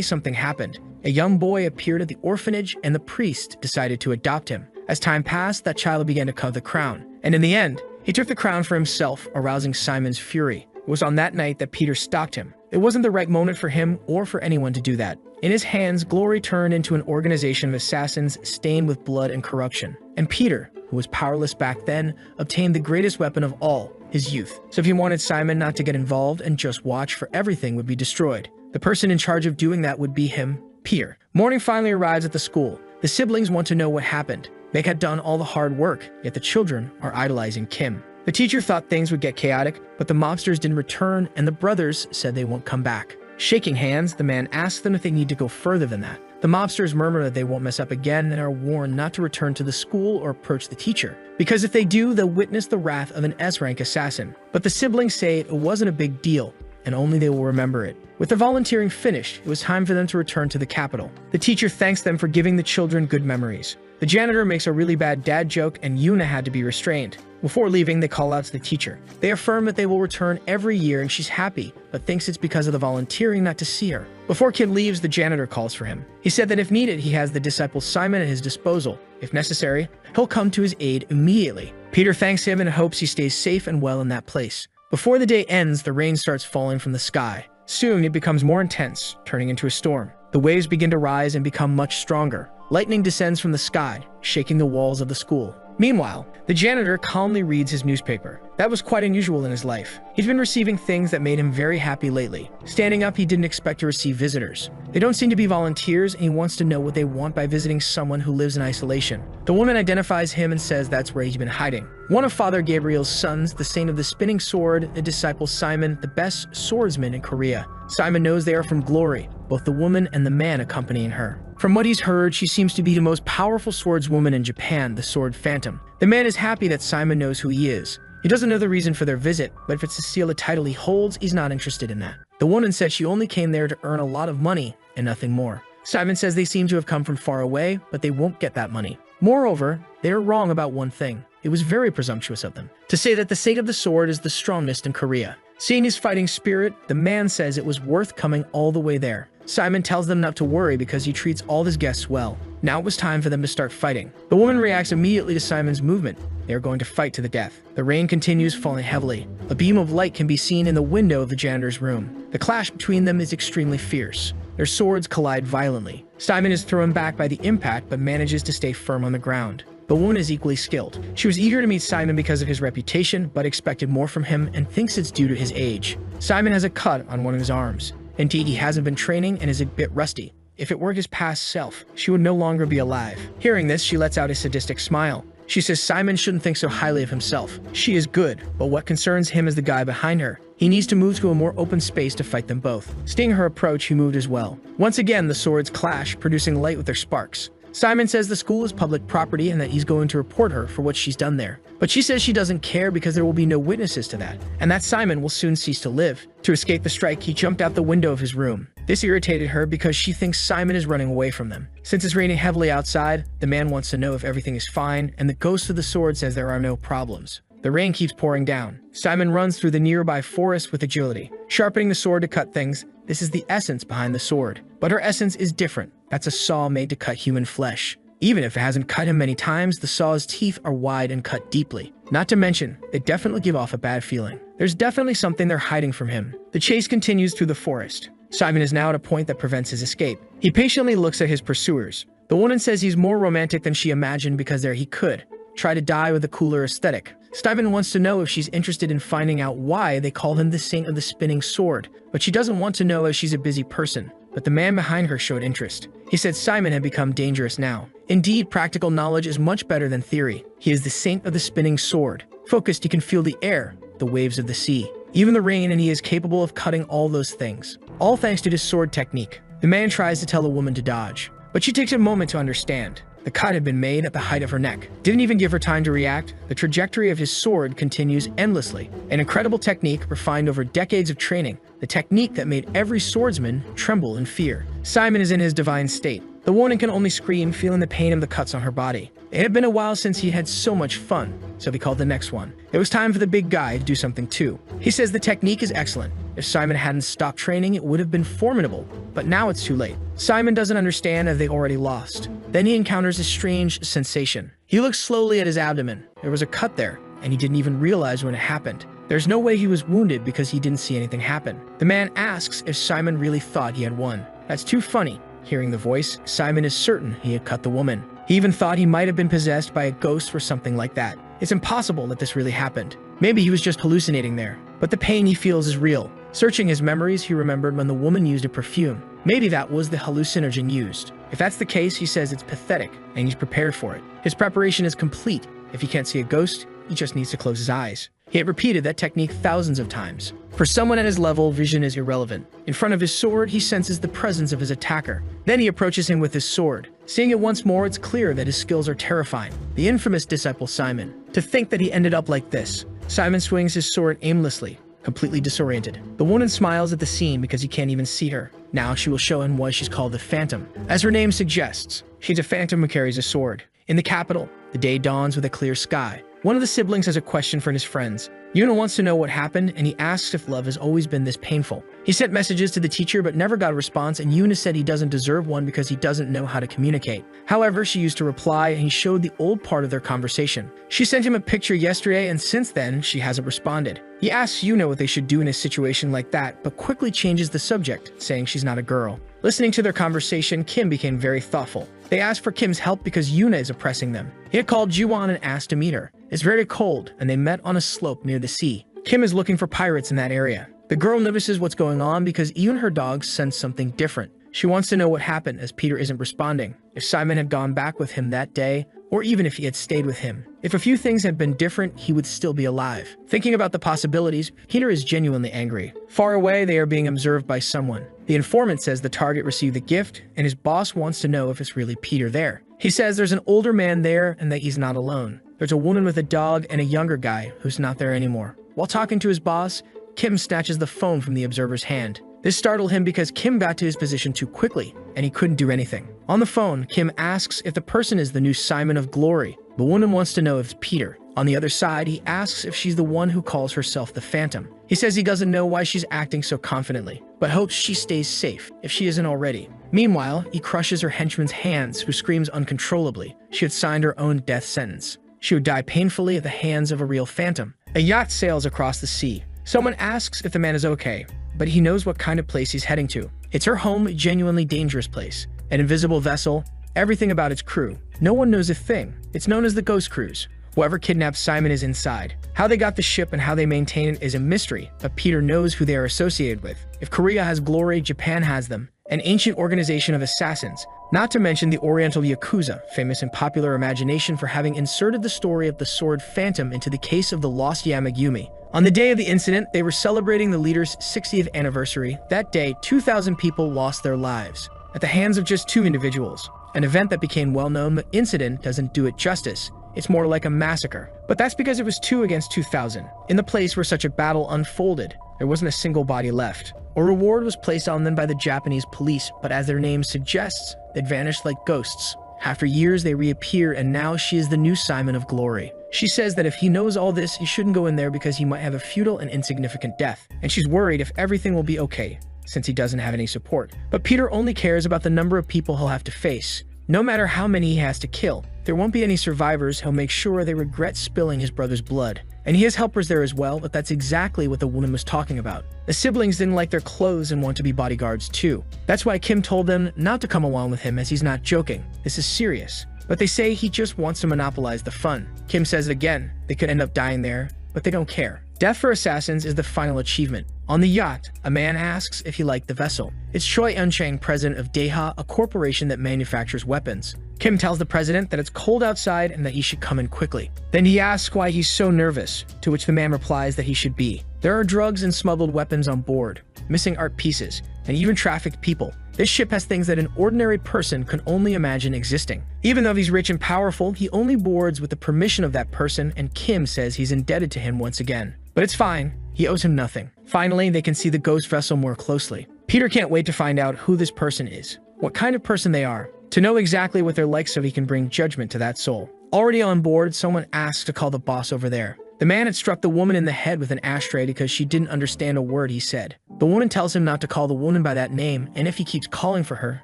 something happened. A young boy appeared at the orphanage, and the priest decided to adopt him. As time passed, that child began to covet the crown. And in the end, he took the crown for himself, arousing Simon's fury. It was on that night that Peter stalked him. It wasn't the right moment for him or for anyone to do that. In his hands, Glory turned into an organization of assassins stained with blood and corruption. And Peter, who was powerless back then, obtained the greatest weapon of all, his youth. So if he wanted Simon not to get involved and just watch, for everything would be destroyed. The person in charge of doing that would be him, Peter. Morning finally arrives at the school. The siblings want to know what happened. They had done all the hard work, yet the children are idolizing Kim. The teacher thought things would get chaotic, but the mobsters didn't return, and the brothers said they won't come back. Shaking hands, the man asks them if they need to go further than that. The mobsters murmur that they won't mess up again and are warned not to return to the school or approach the teacher, because if they do, they'll witness the wrath of an S-rank assassin. But the siblings say it wasn't a big deal, and only they will remember it. With the volunteering finished, it was time for them to return to the capital. The teacher thanks them for giving the children good memories. The janitor makes a really bad dad joke, and Yuna had to be restrained. Before leaving, they call out to the teacher. They affirm that they will return every year, and she's happy, but thinks it's because of the volunteering not to see her. Before Kid leaves, the janitor calls for him. He said that if needed, he has the disciple Simon at his disposal. If necessary, he'll come to his aid immediately. Peter thanks him and hopes he stays safe and well in that place. Before the day ends, the rain starts falling from the sky. Soon, it becomes more intense, turning into a storm. The waves begin to rise and become much stronger. Lightning descends from the sky, shaking the walls of the school. Meanwhile, the janitor calmly reads his newspaper. That was quite unusual in his life. He's been receiving things that made him very happy lately. Standing up, he didn't expect to receive visitors. They don't seem to be volunteers, and he wants to know what they want by visiting someone who lives in isolation. The woman identifies him and says that's where he's been hiding. One of Father Gabriel's sons, the Saint of the Spinning Sword, the disciple Simon, the best swordsman in Korea. Simon knows they are from Glory, both the woman and the man accompanying her. From what he's heard, she seems to be the most powerful swordswoman in Japan, the Sword Phantom. The man is happy that Simon knows who he is. He doesn't know the reason for their visit, but if it's to steal a title he holds, he's not interested in that. The woman said she only came there to earn a lot of money and nothing more. Simon says they seem to have come from far away, but they won't get that money. Moreover, they are wrong about one thing. It was very presumptuous of them to say that the Saint of the Sword is the strongest in Korea. Seeing his fighting spirit, the man says it was worth coming all the way there. Simon tells them not to worry because he treats all his guests well. Now it was time for them to start fighting. The woman reacts immediately to Simon's movement. They are going to fight to the death. The rain continues falling heavily. A beam of light can be seen in the window of the janitor's room. The clash between them is extremely fierce. Their swords collide violently. Simon is thrown back by the impact but manages to stay firm on the ground. The woman is equally skilled. She was eager to meet Simon because of his reputation, but expected more from him and thinks it's due to his age. Simon has a cut on one of his arms. Indeed, he hasn't been training and is a bit rusty. If it were his past self, she would no longer be alive. Hearing this, she lets out a sadistic smile. She says Simon shouldn't think so highly of himself. She is good, but what concerns him is the guy behind her. He needs to move to a more open space to fight them both. Seeing her approach, he moved as well. Once again, the swords clash, producing light with their sparks. Simon says the school is public property and that he's going to report her for what she's done there. But she says she doesn't care because there will be no witnesses to that, and that Simon will soon cease to live. To escape the strike, he jumped out the window of his room. This irritated her because she thinks Simon is running away from them. Since it's raining heavily outside, the man wants to know if everything is fine, and the ghost of the sword says there are no problems. The rain keeps pouring down. Simon runs through the nearby forest with agility, sharpening the sword to cut things. This is the essence behind the sword. But her essence is different. That's a saw made to cut human flesh. Even if it hasn't cut him many times, the saw's teeth are wide and cut deeply. Not to mention, they definitely give off a bad feeling. There's definitely something they're hiding from him. The chase continues through the forest. Simon is now at a point that prevents his escape. He patiently looks at his pursuers. The woman says he's more romantic than she imagined because there he could try to die with a cooler aesthetic. Simon wants to know if she's interested in finding out why they call him the Saint of the Spinning Sword, but she doesn't want to know as she's a busy person. But the man behind her showed interest. He said Simon had become dangerous now. Indeed, practical knowledge is much better than theory. He is the Saint of the Spinning Sword. Focused, he can feel the air, the waves of the sea, even the rain, and he is capable of cutting all those things. All thanks to his sword technique. The man tries to tell the woman to dodge, but she takes a moment to understand. The cut had been made at the height of her neck. Didn't even give her time to react. The trajectory of his sword continues endlessly. An incredible technique refined over decades of training. The technique that made every swordsman tremble in fear. Simon is in his divine state. The woman can only scream, feeling the pain of the cuts on her body. It had been a while since he had so much fun, so he called the next one. It was time for the big guy to do something too. He says the technique is excellent. If Simon hadn't stopped training, it would have been formidable, but now it's too late. Simon doesn't understand as they already lost. Then he encounters a strange sensation. He looks slowly at his abdomen. There was a cut there, and he didn't even realize when it happened. There's no way he was wounded because he didn't see anything happen. The man asks if Simon really thought he had won. That's too funny. Hearing the voice, Simon is certain he had cut the woman. He even thought he might have been possessed by a ghost or something like that. It's impossible that this really happened. Maybe he was just hallucinating there. But the pain he feels is real. Searching his memories, he remembered when the woman used a perfume. Maybe that was the hallucinogen used. If that's the case, he says it's pathetic, and he's prepared for it. His preparation is complete. If he can't see a ghost, he just needs to close his eyes. He had repeated that technique thousands of times. For someone at his level, vision is irrelevant. In front of his sword, he senses the presence of his attacker. Then he approaches him with his sword. Seeing it once more, it's clear that his skills are terrifying. The infamous disciple Simon. To think that he ended up like this. Simon swings his sword aimlessly, completely disoriented. The woman smiles at the scene because he can't even see her. Now she will show him why she's called the Phantom. As her name suggests, she's a phantom who carries a sword. In the capital, the day dawns with a clear sky. One of the siblings has a question for his friends. Yuna wants to know what happened, and he asks if love has always been this painful. He sent messages to the teacher but never got a response, and Yuna said he doesn't deserve one because he doesn't know how to communicate. However, she used to reply, and he showed the old part of their conversation. She sent him a picture yesterday, and since then, she hasn't responded. He asks Yuna what they should do in a situation like that, but quickly changes the subject, saying she's not a girl. Listening to their conversation, Kim became very thoughtful. They asked for Kim's help because Yuna is oppressing them. He had called Juwon and asked to meet her. It's very cold, and they met on a slope near the sea. Kim is looking for pirates in that area. The girl notices what's going on because even her dogs sense something different. She wants to know what happened as Peter isn't responding. If Simon had gone back with him that day, or even if he had stayed with him. If a few things had been different, he would still be alive. Thinking about the possibilities, Peter is genuinely angry. Far away, they are being observed by someone. The informant says the target received the gift, and his boss wants to know if it's really Peter there. He says there's an older man there and that he's not alone. There's a woman with a dog and a younger guy who's not there anymore. While talking to his boss, Kim snatches the phone from the observer's hand. This startled him because Kim got to his position too quickly, and he couldn't do anything. On the phone, Kim asks if the person is the new Simon of Glory. The woman wants to know if it's Peter. On the other side, he asks if she's the one who calls herself the Phantom. He says he doesn't know why she's acting so confidently, but hopes she stays safe, if she isn't already. Meanwhile, he crushes her henchman's hands, who screams uncontrollably. She had signed her own death sentence. She would die painfully at the hands of a real phantom. A yacht sails across the sea. Someone asks if the man is okay. but he knows what kind of place he's heading to. It's her home, a genuinely dangerous place. An invisible vessel, everything about its crew. No one knows a thing. It's known as the Ghost Cruise. Whoever kidnapped Simon is inside. How they got the ship and how they maintain it is a mystery, but Peter knows who they are associated with. If Korea has glory, Japan has them. An ancient organization of assassins, not to mention the Oriental Yakuza, famous in popular imagination for having inserted the story of the sword Phantom into the case of the lost Yamagumi. On the day of the incident, they were celebrating the leader's 60th anniversary. That day, 2,000 people lost their lives at the hands of just 2 individuals. An event that became well known, but incident doesn't do it justice. It's more like a massacre. But that's because it was 2 against 2,000. In the place where such a battle unfolded, there wasn't a single body left. A reward was placed on them by the Japanese police, but as their name suggests, they vanished like ghosts. After years, they reappear, and now she is the new Simon of Glory. She says that if he knows all this, he shouldn't go in there because he might have a futile and insignificant death. And she's worried if everything will be okay, since he doesn't have any support. But Peter only cares about the number of people he'll have to face. No matter how many he has to kill, there won't be any survivors. He'll make sure they regret spilling his brother's blood. And he has helpers there as well, but that's exactly what the woman was talking about. The siblings didn't like their clothes and want to be bodyguards too. That's why Kim told them not to come along with him, as he's not joking. This is serious. But they say he just wants to monopolize the fun. Kim says it again. They could end up dying there, but they don't care. Death for assassins is the final achievement. On the yacht, a man asks if he liked the vessel. It's Choi Eun-chang, president of Daeha, a corporation that manufactures weapons. Kim tells the president that it's cold outside and that he should come in quickly. Then he asks why he's so nervous, to which the man replies that he should be. There are drugs and smuggled weapons on board, missing art pieces, and even trafficked people. This ship has things that an ordinary person could only imagine existing. Even though he's rich and powerful, he only boards with the permission of that person, and Kim says he's indebted to him once again. But it's fine. He owes him nothing. Finally, they can see the ghost vessel more closely. Peter can't wait to find out who this person is, what kind of person they are, to know exactly what they're like so he can bring judgment to that soul. Already on board, someone asks to call the boss over there. The man had struck the woman in the head with an ashtray because she didn't understand a word he said. The woman tells him not to call the woman by that name, and if he keeps calling for her,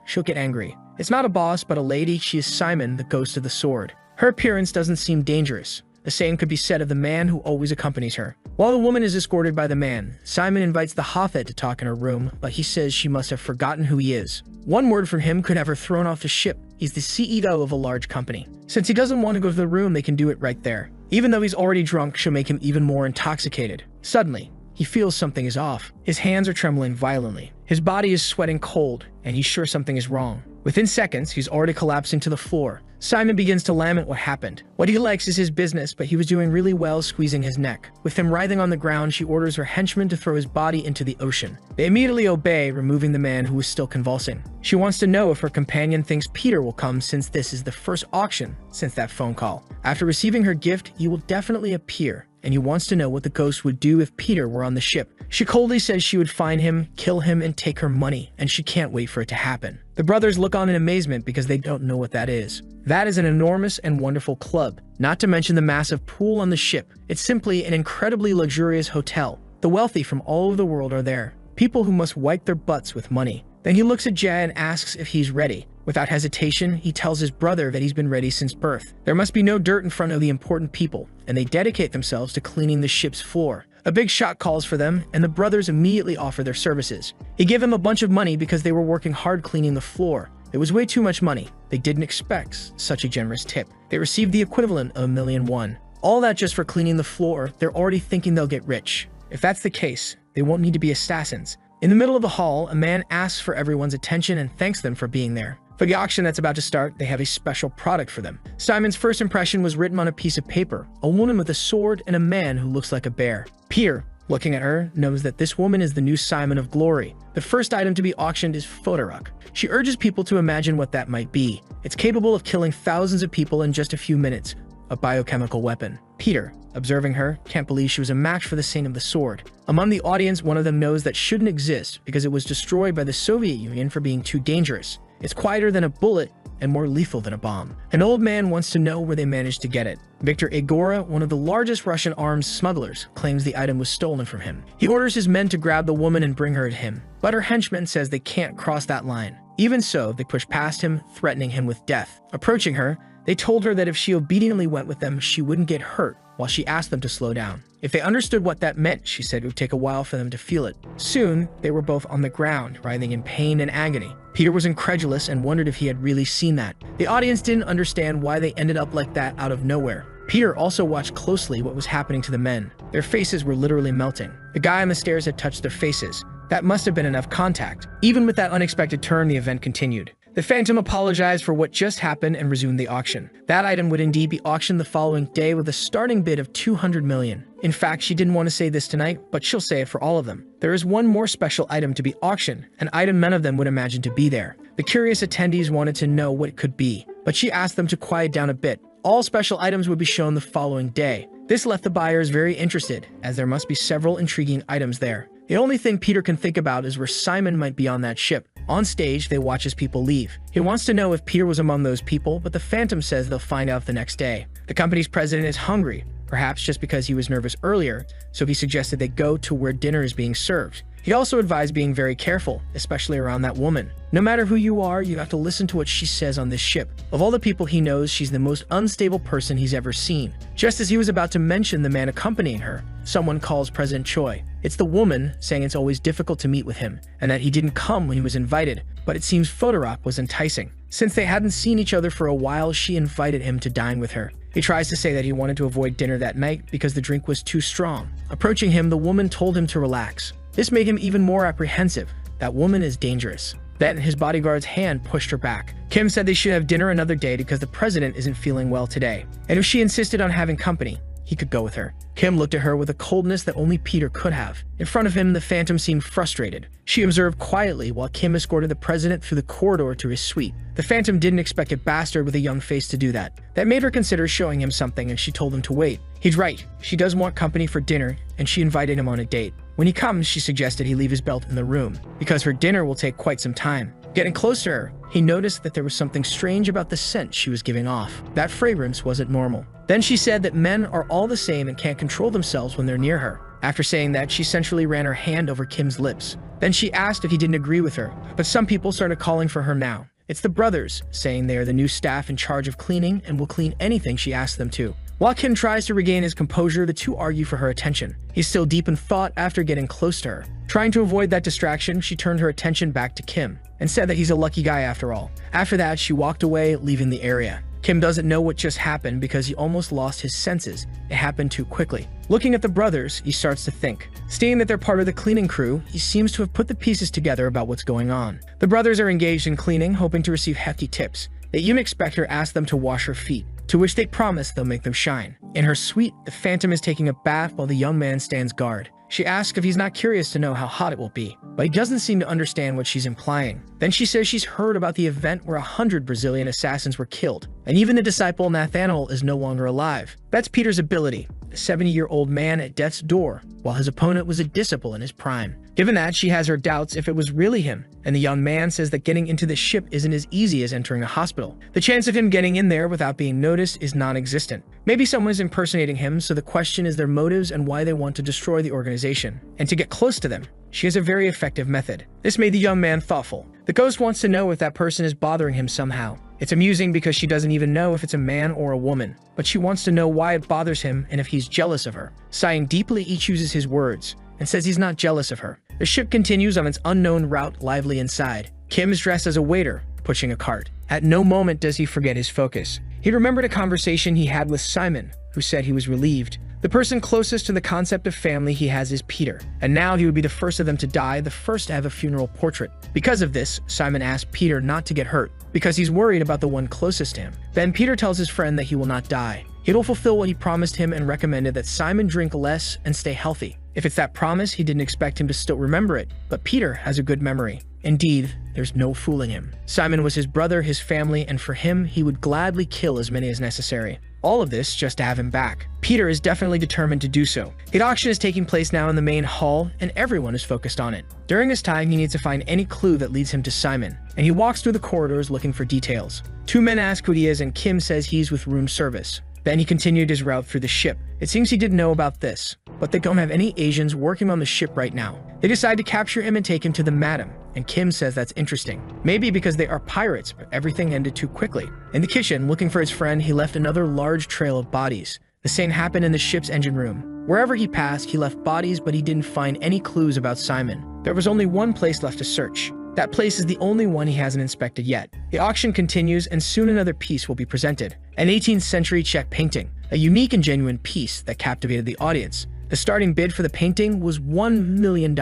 she'll get angry. It's not a boss, but a lady. She is Simon, the ghost of the sword. Her appearance doesn't seem dangerous. The same could be said of the man who always accompanies her. While the woman is escorted by the man, Simon invites the Hafed to talk in her room, but he says she must have forgotten who he is. One word from him could have her thrown off the ship. He's the CEO of a large company. Since he doesn't want to go to the room, they can do it right there. Even though he's already drunk, she'll make him even more intoxicated. Suddenly, he feels something is off. His hands are trembling violently. His body is sweating cold, and he's sure something is wrong. Within seconds, he's already collapsing to the floor. Simon begins to lament what happened. What he likes is his business, but he was doing really well squeezing his neck. With him writhing on the ground, she orders her henchmen to throw his body into the ocean. They immediately obey, removing the man who is still convulsing. She wants to know if her companion thinks Peter will come, since this is the first auction since that phone call. After receiving her gift, he will definitely appear, and he wants to know what the ghost would do if Peter were on the ship. She coldly says she would find him, kill him, and take her money, and she can't wait for it to happen. The brothers look on in amazement because they don't know what that is. That is an enormous and wonderful club, not to mention the massive pool on the ship. It's simply an incredibly luxurious hotel. The wealthy from all over the world are there, people who must wipe their butts with money. Then he looks at Jay and asks if he's ready. Without hesitation, he tells his brother that he's been ready since birth. There must be no dirt in front of the important people, and they dedicate themselves to cleaning the ship's floor. A big shot calls for them, and the brothers immediately offer their services. He gave him a bunch of money because they were working hard cleaning the floor. It was way too much money. They didn't expect such a generous tip. They received the equivalent of $1,000,001. All that just for cleaning the floor. They're already thinking they'll get rich. If that's the case, they won't need to be assassins. In the middle of the hall, a man asks for everyone's attention and thanks them for being there. For the auction that's about to start, they have a special product for them. Simon's first impression was written on a piece of paper, a woman with a sword and a man who looks like a bear. Peter, looking at her, knows that this woman is the new Simon of Glory. The first item to be auctioned is Photoruk. She urges people to imagine what that might be. It's capable of killing thousands of people in just a few minutes, a biochemical weapon. Peter, observing her, can't believe she was a match for the saint of the sword. Among the audience, one of them knows that shouldn't exist because it was destroyed by the Soviet Union for being too dangerous. It's quieter than a bullet and more lethal than a bomb. An old man wants to know where they managed to get it. Victor Egora, one of the largest Russian arms smugglers, claims the item was stolen from him. He orders his men to grab the woman and bring her to him, but her henchman says they can't cross that line. Even so, they push past him, threatening him with death. Approaching her, they told her that if she obediently went with them, she wouldn't get hurt, while she asked them to slow down. If they understood what that meant, she said it would take a while for them to feel it. Soon, they were both on the ground, writhing in pain and agony. Peter was incredulous and wondered if he had really seen that. The audience didn't understand why they ended up like that out of nowhere. Peter also watched closely what was happening to the men. Their faces were literally melting. The guy on the stairs had touched their faces. That must have been enough contact. Even with that unexpected turn, the event continued. The Phantom apologized for what just happened and resumed the auction. That item would indeed be auctioned the following day with a starting bid of 200 million. In fact, she didn't want to say this tonight, but she'll say it for all of them. There is one more special item to be auctioned, an item none of them would imagine to be there. The curious attendees wanted to know what it could be, but she asked them to quiet down a bit. All special items would be shown the following day. This left the buyers very interested, as there must be several intriguing items there. The only thing Peter can think about is where Simon might be on that ship. On stage, they watch as people leave. He wants to know if Peter was among those people, but the Phantom says they'll find out the next day. The company's president is hungry, perhaps just because he was nervous earlier, so he suggested they go to where dinner is being served. He also advised being very careful, especially around that woman. No matter who you are, you have to listen to what she says on this ship. Of all the people he knows, she's the most unstable person he's ever seen. Just as he was about to mention the man accompanying her, someone calls President Choi. It's the woman, saying it's always difficult to meet with him, and that he didn't come when he was invited, but it seems Photorock was enticing. Since they hadn't seen each other for a while, she invited him to dine with her. He tries to say that he wanted to avoid dinner that night because the drink was too strong. Approaching him, the woman told him to relax. This made him even more apprehensive. That woman is dangerous. Then his bodyguard's hand pushed her back. Kim said they should have dinner another day because the president isn't feeling well today, and if she insisted on having company, he could go with her. Kim looked at her with a coldness that only Peter could have. In front of him, the Phantom seemed frustrated. She observed quietly while Kim escorted the president through the corridor to his suite. The Phantom didn't expect a bastard with a young face to do that. That made her consider showing him something, and she told him to wait. He's right. She does want company for dinner, and she invited him on a date. When he comes, she suggested he leave his belt in the room, because her dinner will take quite some time. Getting close to her, he noticed that there was something strange about the scent she was giving off. That fragrance wasn't normal. Then she said that men are all the same and can't control themselves when they're near her. After saying that, she sensually ran her hand over Kim's lips. Then she asked if he didn't agree with her, but some people started calling for her now. It's the brothers, saying they are the new staff in charge of cleaning and will clean anything she asks them to. While Kim tries to regain his composure, the two argue for her attention. He's still deep in thought after getting close to her. Trying to avoid that distraction, she turned her attention back to Kim and said that he's a lucky guy after all. After that, she walked away, leaving the area. Kim doesn't know what just happened because he almost lost his senses. It happened too quickly. Looking at the brothers, he starts to think. Seeing that they're part of the cleaning crew, he seems to have put the pieces together about what's going on. The brothers are engaged in cleaning, hoping to receive hefty tips. The young inspector asks them to wash her feet, to which they promise they'll make them shine. In her suite, the Phantom is taking a bath while the young man stands guard. She asks if he's not curious to know how hot it will be, but he doesn't seem to understand what she's implying. Then she says she's heard about the event where 100 Brazilian assassins were killed, and even the disciple Nathaniel is no longer alive. That's Peter's ability, a 70-year-old man at death's door, while his opponent was a disciple in his prime. Given that, she has her doubts if it was really him, and the young man says that getting into the ship isn't as easy as entering a hospital. The chance of him getting in there without being noticed is non-existent. Maybe someone is impersonating him, so the question is their motives and why they want to destroy the organization. And to get close to them, she has a very effective method. This made the young man thoughtful. The ghost wants to know if that person is bothering him somehow. It's amusing because she doesn't even know if it's a man or a woman, but she wants to know why it bothers him and if he's jealous of her. Sighing deeply, he chooses his words and says he's not jealous of her. The ship continues on its unknown route lively inside. Kim is dressed as a waiter, pushing a cart. At no moment does he forget his focus. He remembered a conversation he had with Simon, who said he was relieved. The person closest to the concept of family he has is Peter, and now he would be the first of them to die, the first to have a funeral portrait. Because of this, Simon asked Peter not to get hurt, because he's worried about the one closest to him. Then Peter tells his friend that he will not die. He will fulfill what he promised him and recommended that Simon drink less and stay healthy. If it's that promise, he didn't expect him to still remember it, but Peter has a good memory. Indeed, there's no fooling him. Simon was his brother, his family, and for him, he would gladly kill as many as necessary. All of this just to have him back. Peter is definitely determined to do so. The auction is taking place now in the main hall, and everyone is focused on it. During this time, he needs to find any clue that leads him to Simon, and he walks through the corridors looking for details. Two men ask who he is, and Kim says he's with room service. Then he continued his route through the ship. It seems he didn't know about this, but they don't have any Asians working on the ship right now. They decide to capture him and take him to the madam, and Kim says that's interesting. Maybe because they are pirates, but everything ended too quickly. In the kitchen, looking for his friend, he left another large trail of bodies. The same happened in the ship's engine room. Wherever he passed, he left bodies, but he didn't find any clues about Simon. There was only one place left to search. That place is the only one he hasn't inspected yet. The auction continues, and soon another piece will be presented. An 18th century Czech painting, a unique and genuine piece that captivated the audience. The starting bid for the painting was $1 million.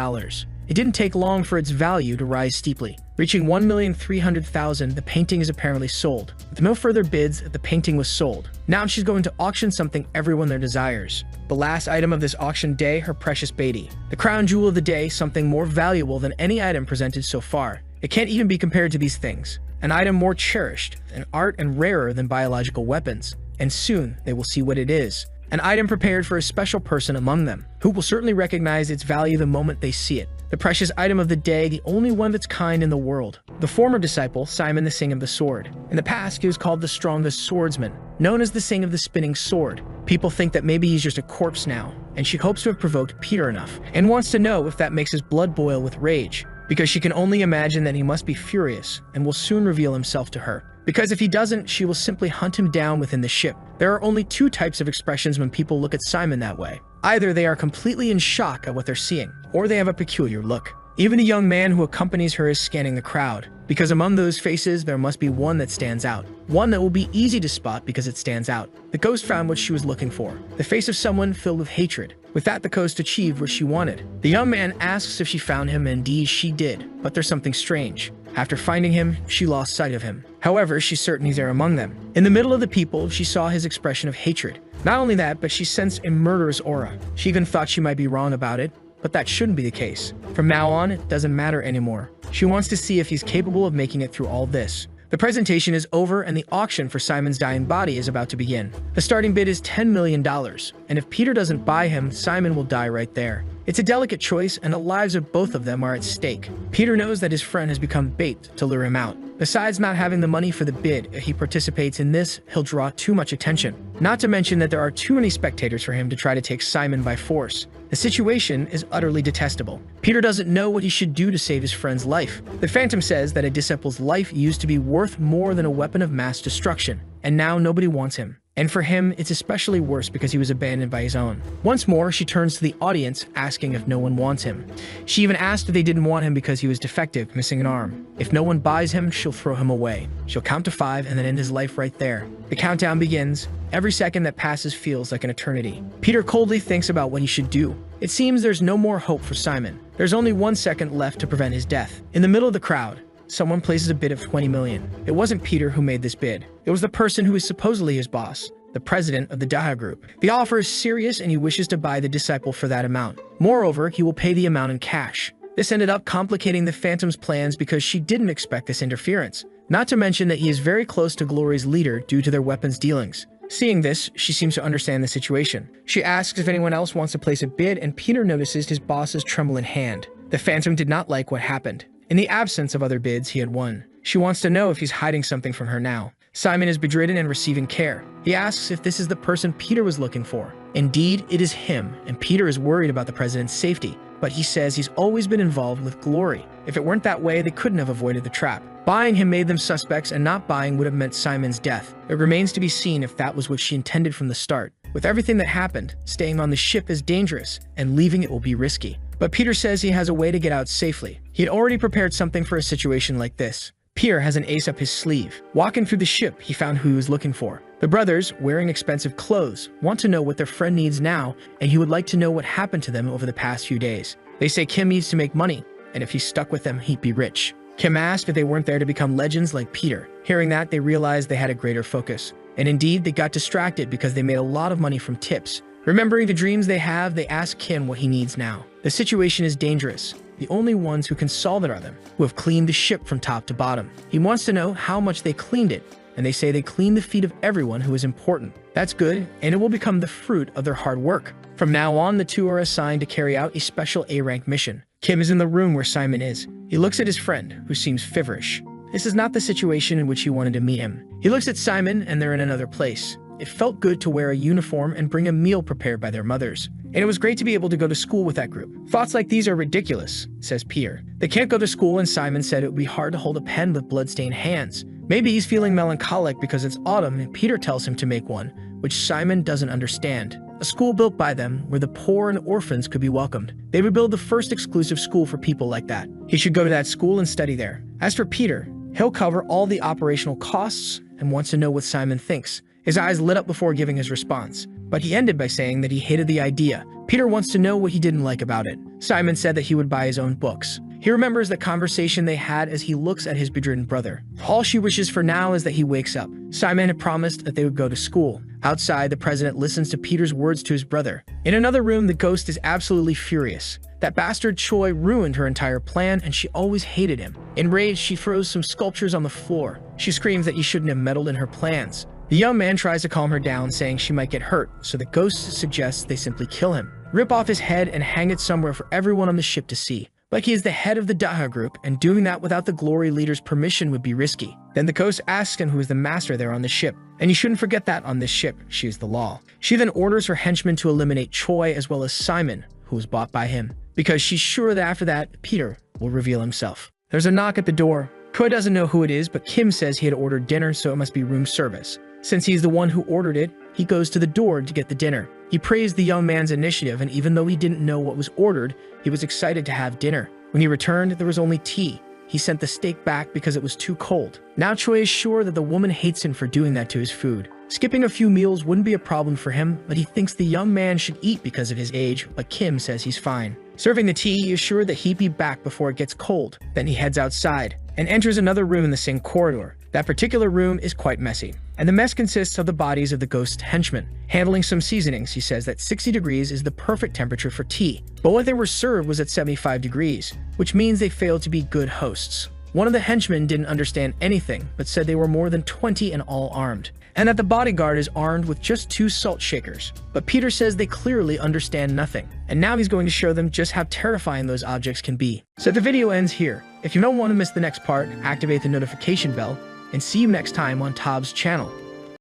It didn't take long for its value to rise steeply. Reaching $1,300,000, the painting is apparently sold. With no further bids, the painting was sold. Now she's going to auction something everyone there desires. The last item of this auction day, her precious baby. The crown jewel of the day, something more valuable than any item presented so far. It can't even be compared to these things. An item more cherished, an art and rarer than biological weapons. And soon, they will see what it is. An item prepared for a special person among them, who will certainly recognize its value the moment they see it. The precious item of the day, the only one of its kind in the world. The former disciple, Simon the Sing of the Sword. In the past, he was called the strongest swordsman, known as the Sing of the Spinning Sword. People think that maybe he's just a corpse now, and she hopes to have provoked Peter enough, and wants to know if that makes his blood boil with rage, because she can only imagine that he must be furious, and will soon reveal himself to her. Because if he doesn't, she will simply hunt him down within the ship. There are only two types of expressions when people look at Simon that way. Either they are completely in shock at what they're seeing, or they have a peculiar look. Even the young man who accompanies her is scanning the crowd, because among those faces there must be one that stands out. One that will be easy to spot because it stands out. The ghost found what she was looking for, the face of someone filled with hatred. With that, the ghost achieved what she wanted. The young man asks if she found him, and indeed she did, but there's something strange. After finding him, she lost sight of him. However, she's certain he's there among them. In the middle of the people, she saw his expression of hatred. Not only that, but she sensed a murderous aura. She even thought she might be wrong about it, but that shouldn't be the case. From now on, it doesn't matter anymore. She wants to see if he's capable of making it through all this. The presentation is over, and the auction for Simon's dying body is about to begin. The starting bid is $10 million, and if Peter doesn't buy him, Simon will die right there. It's a delicate choice, and the lives of both of them are at stake. Peter knows that his friend has become bait to lure him out. Besides not having the money for the bid, if he participates in this, he'll draw too much attention. Not to mention that there are too many spectators for him to try to take Simon by force. The situation is utterly detestable. Peter doesn't know what he should do to save his friend's life. The Phantom says that a disciple's life used to be worth more than a weapon of mass destruction, and now nobody wants him. And for him, it's especially worse because he was abandoned by his own. Once more, she turns to the audience, asking if no one wants him. She even asked if they didn't want him because he was defective, missing an arm. If no one buys him, she'll throw him away. She'll count to 5 and then end his life right there. The countdown begins. Every second that passes feels like an eternity. Peter coldly thinks about what he should do. It seems there's no more hope for Simon. There's only 1 second left to prevent his death. In the middle of the crowd, someone places a bid of $20 million. It wasn't Peter who made this bid. It was the person who is supposedly his boss, the president of the Daha Group. The offer is serious, and he wishes to buy the disciple for that amount. Moreover, he will pay the amount in cash. This ended up complicating the Phantom's plans because she didn't expect this interference. Not to mention that he is very close to Glory's leader due to their weapons dealings. Seeing this, she seems to understand the situation. She asks if anyone else wants to place a bid, and Peter notices his boss's trembling hand. The Phantom did not like what happened. In the absence of other bids, he had won. She wants to know if he's hiding something from her now. Simon is bedridden and receiving care. He asks if this is the person Peter was looking for. Indeed, it is him, and Peter is worried about the president's safety, but he says he's always been involved with Glory. If it weren't that way, they couldn't have avoided the trap. Buying him made them suspects, and not buying would have meant Simon's death. It remains to be seen if that was what she intended from the start. With everything that happened, staying on the ship is dangerous, and leaving it will be risky. But Peter says he has a way to get out safely. He had already prepared something for a situation like this. Peter has an ace up his sleeve. Walking through the ship, he found who he was looking for. The brothers, wearing expensive clothes, want to know what their friend needs now, and he would like to know what happened to them over the past few days. They say Kim needs to make money, and if he stuck with them, he'd be rich. Kim asked if they weren't there to become legends like Peter. Hearing that, they realized they had a greater focus. And indeed, they got distracted because they made a lot of money from tips. Remembering the dreams they have, they ask Kim what he needs now. The situation is dangerous. The only ones who can solve it are them, who have cleaned the ship from top to bottom. He wants to know how much they cleaned it, and they say they cleaned the feet of everyone who is important. That's good, and it will become the fruit of their hard work. From now on, the two are assigned to carry out a special A-rank mission. Kim is in the room where Simon is. He looks at his friend, who seems feverish. This is not the situation in which he wanted to meet him. He looks at Simon, and they're in another place. It felt good to wear a uniform and bring a meal prepared by their mothers. And it was great to be able to go to school with that group. Thoughts like these are ridiculous, says Peter. They can't go to school, and Simon said it would be hard to hold a pen with bloodstained hands. Maybe he's feeling melancholic because it's autumn and Peter tells him to make one, which Simon doesn't understand. A school built by them where the poor and orphans could be welcomed. They would build the first exclusive school for people like that. He should go to that school and study there. As for Peter, he'll cover all the operational costs and wants to know what Simon thinks. His eyes lit up before giving his response, but he ended by saying that he hated the idea. Peter wants to know what he didn't like about it. Simon said that he would buy his own books. He remembers the conversation they had as he looks at his bedridden brother. All she wishes for now is that he wakes up. Simon had promised that they would go to school. Outside, the president listens to Peter's words to his brother. In another room, the ghost is absolutely furious. That bastard Choi ruined her entire plan, and she always hated him. Enraged, she throws some sculptures on the floor. She screams that he shouldn't have meddled in her plans. The young man tries to calm her down, saying she might get hurt, so the ghost suggests they simply kill him. Rip off his head and hang it somewhere for everyone on the ship to see. Like he is the head of the Daha group, and doing that without the Glory Leader's permission would be risky. Then the ghost asks him who is the master there on the ship, and you shouldn't forget that on this ship, she is the law. She then orders her henchmen to eliminate Choi as well as Simon, who was bought by him, because she's sure that after that, Peter will reveal himself. There's a knock at the door. Choi doesn't know who it is, but Kim says he had ordered dinner, so it must be room service. Since he's the one who ordered it, he goes to the door to get the dinner. He praised the young man's initiative, and even though he didn't know what was ordered, he was excited to have dinner. When he returned, there was only tea. He sent the steak back because it was too cold. Now Choi is sure that the woman hates him for doing that to his food. Skipping a few meals wouldn't be a problem for him, but he thinks the young man should eat because of his age, but Kim says he's fine. Serving the tea, he is sure that he'd be back before it gets cold. Then he heads outside and enters another room in the same corridor. That particular room is quite messy, and the mess consists of the bodies of the ghost's henchmen. Handling some seasonings, he says that 60 degrees is the perfect temperature for tea, but what they were served was at 75 degrees, which means they failed to be good hosts. One of the henchmen didn't understand anything, but said they were more than 20 and all armed, and that the bodyguard is armed with just 2 salt shakers. But Peter says they clearly understand nothing, and now he's going to show them just how terrifying those objects can be. So the video ends here. If you don't want to miss the next part, activate the notification bell, and see you next time on Tob's channel.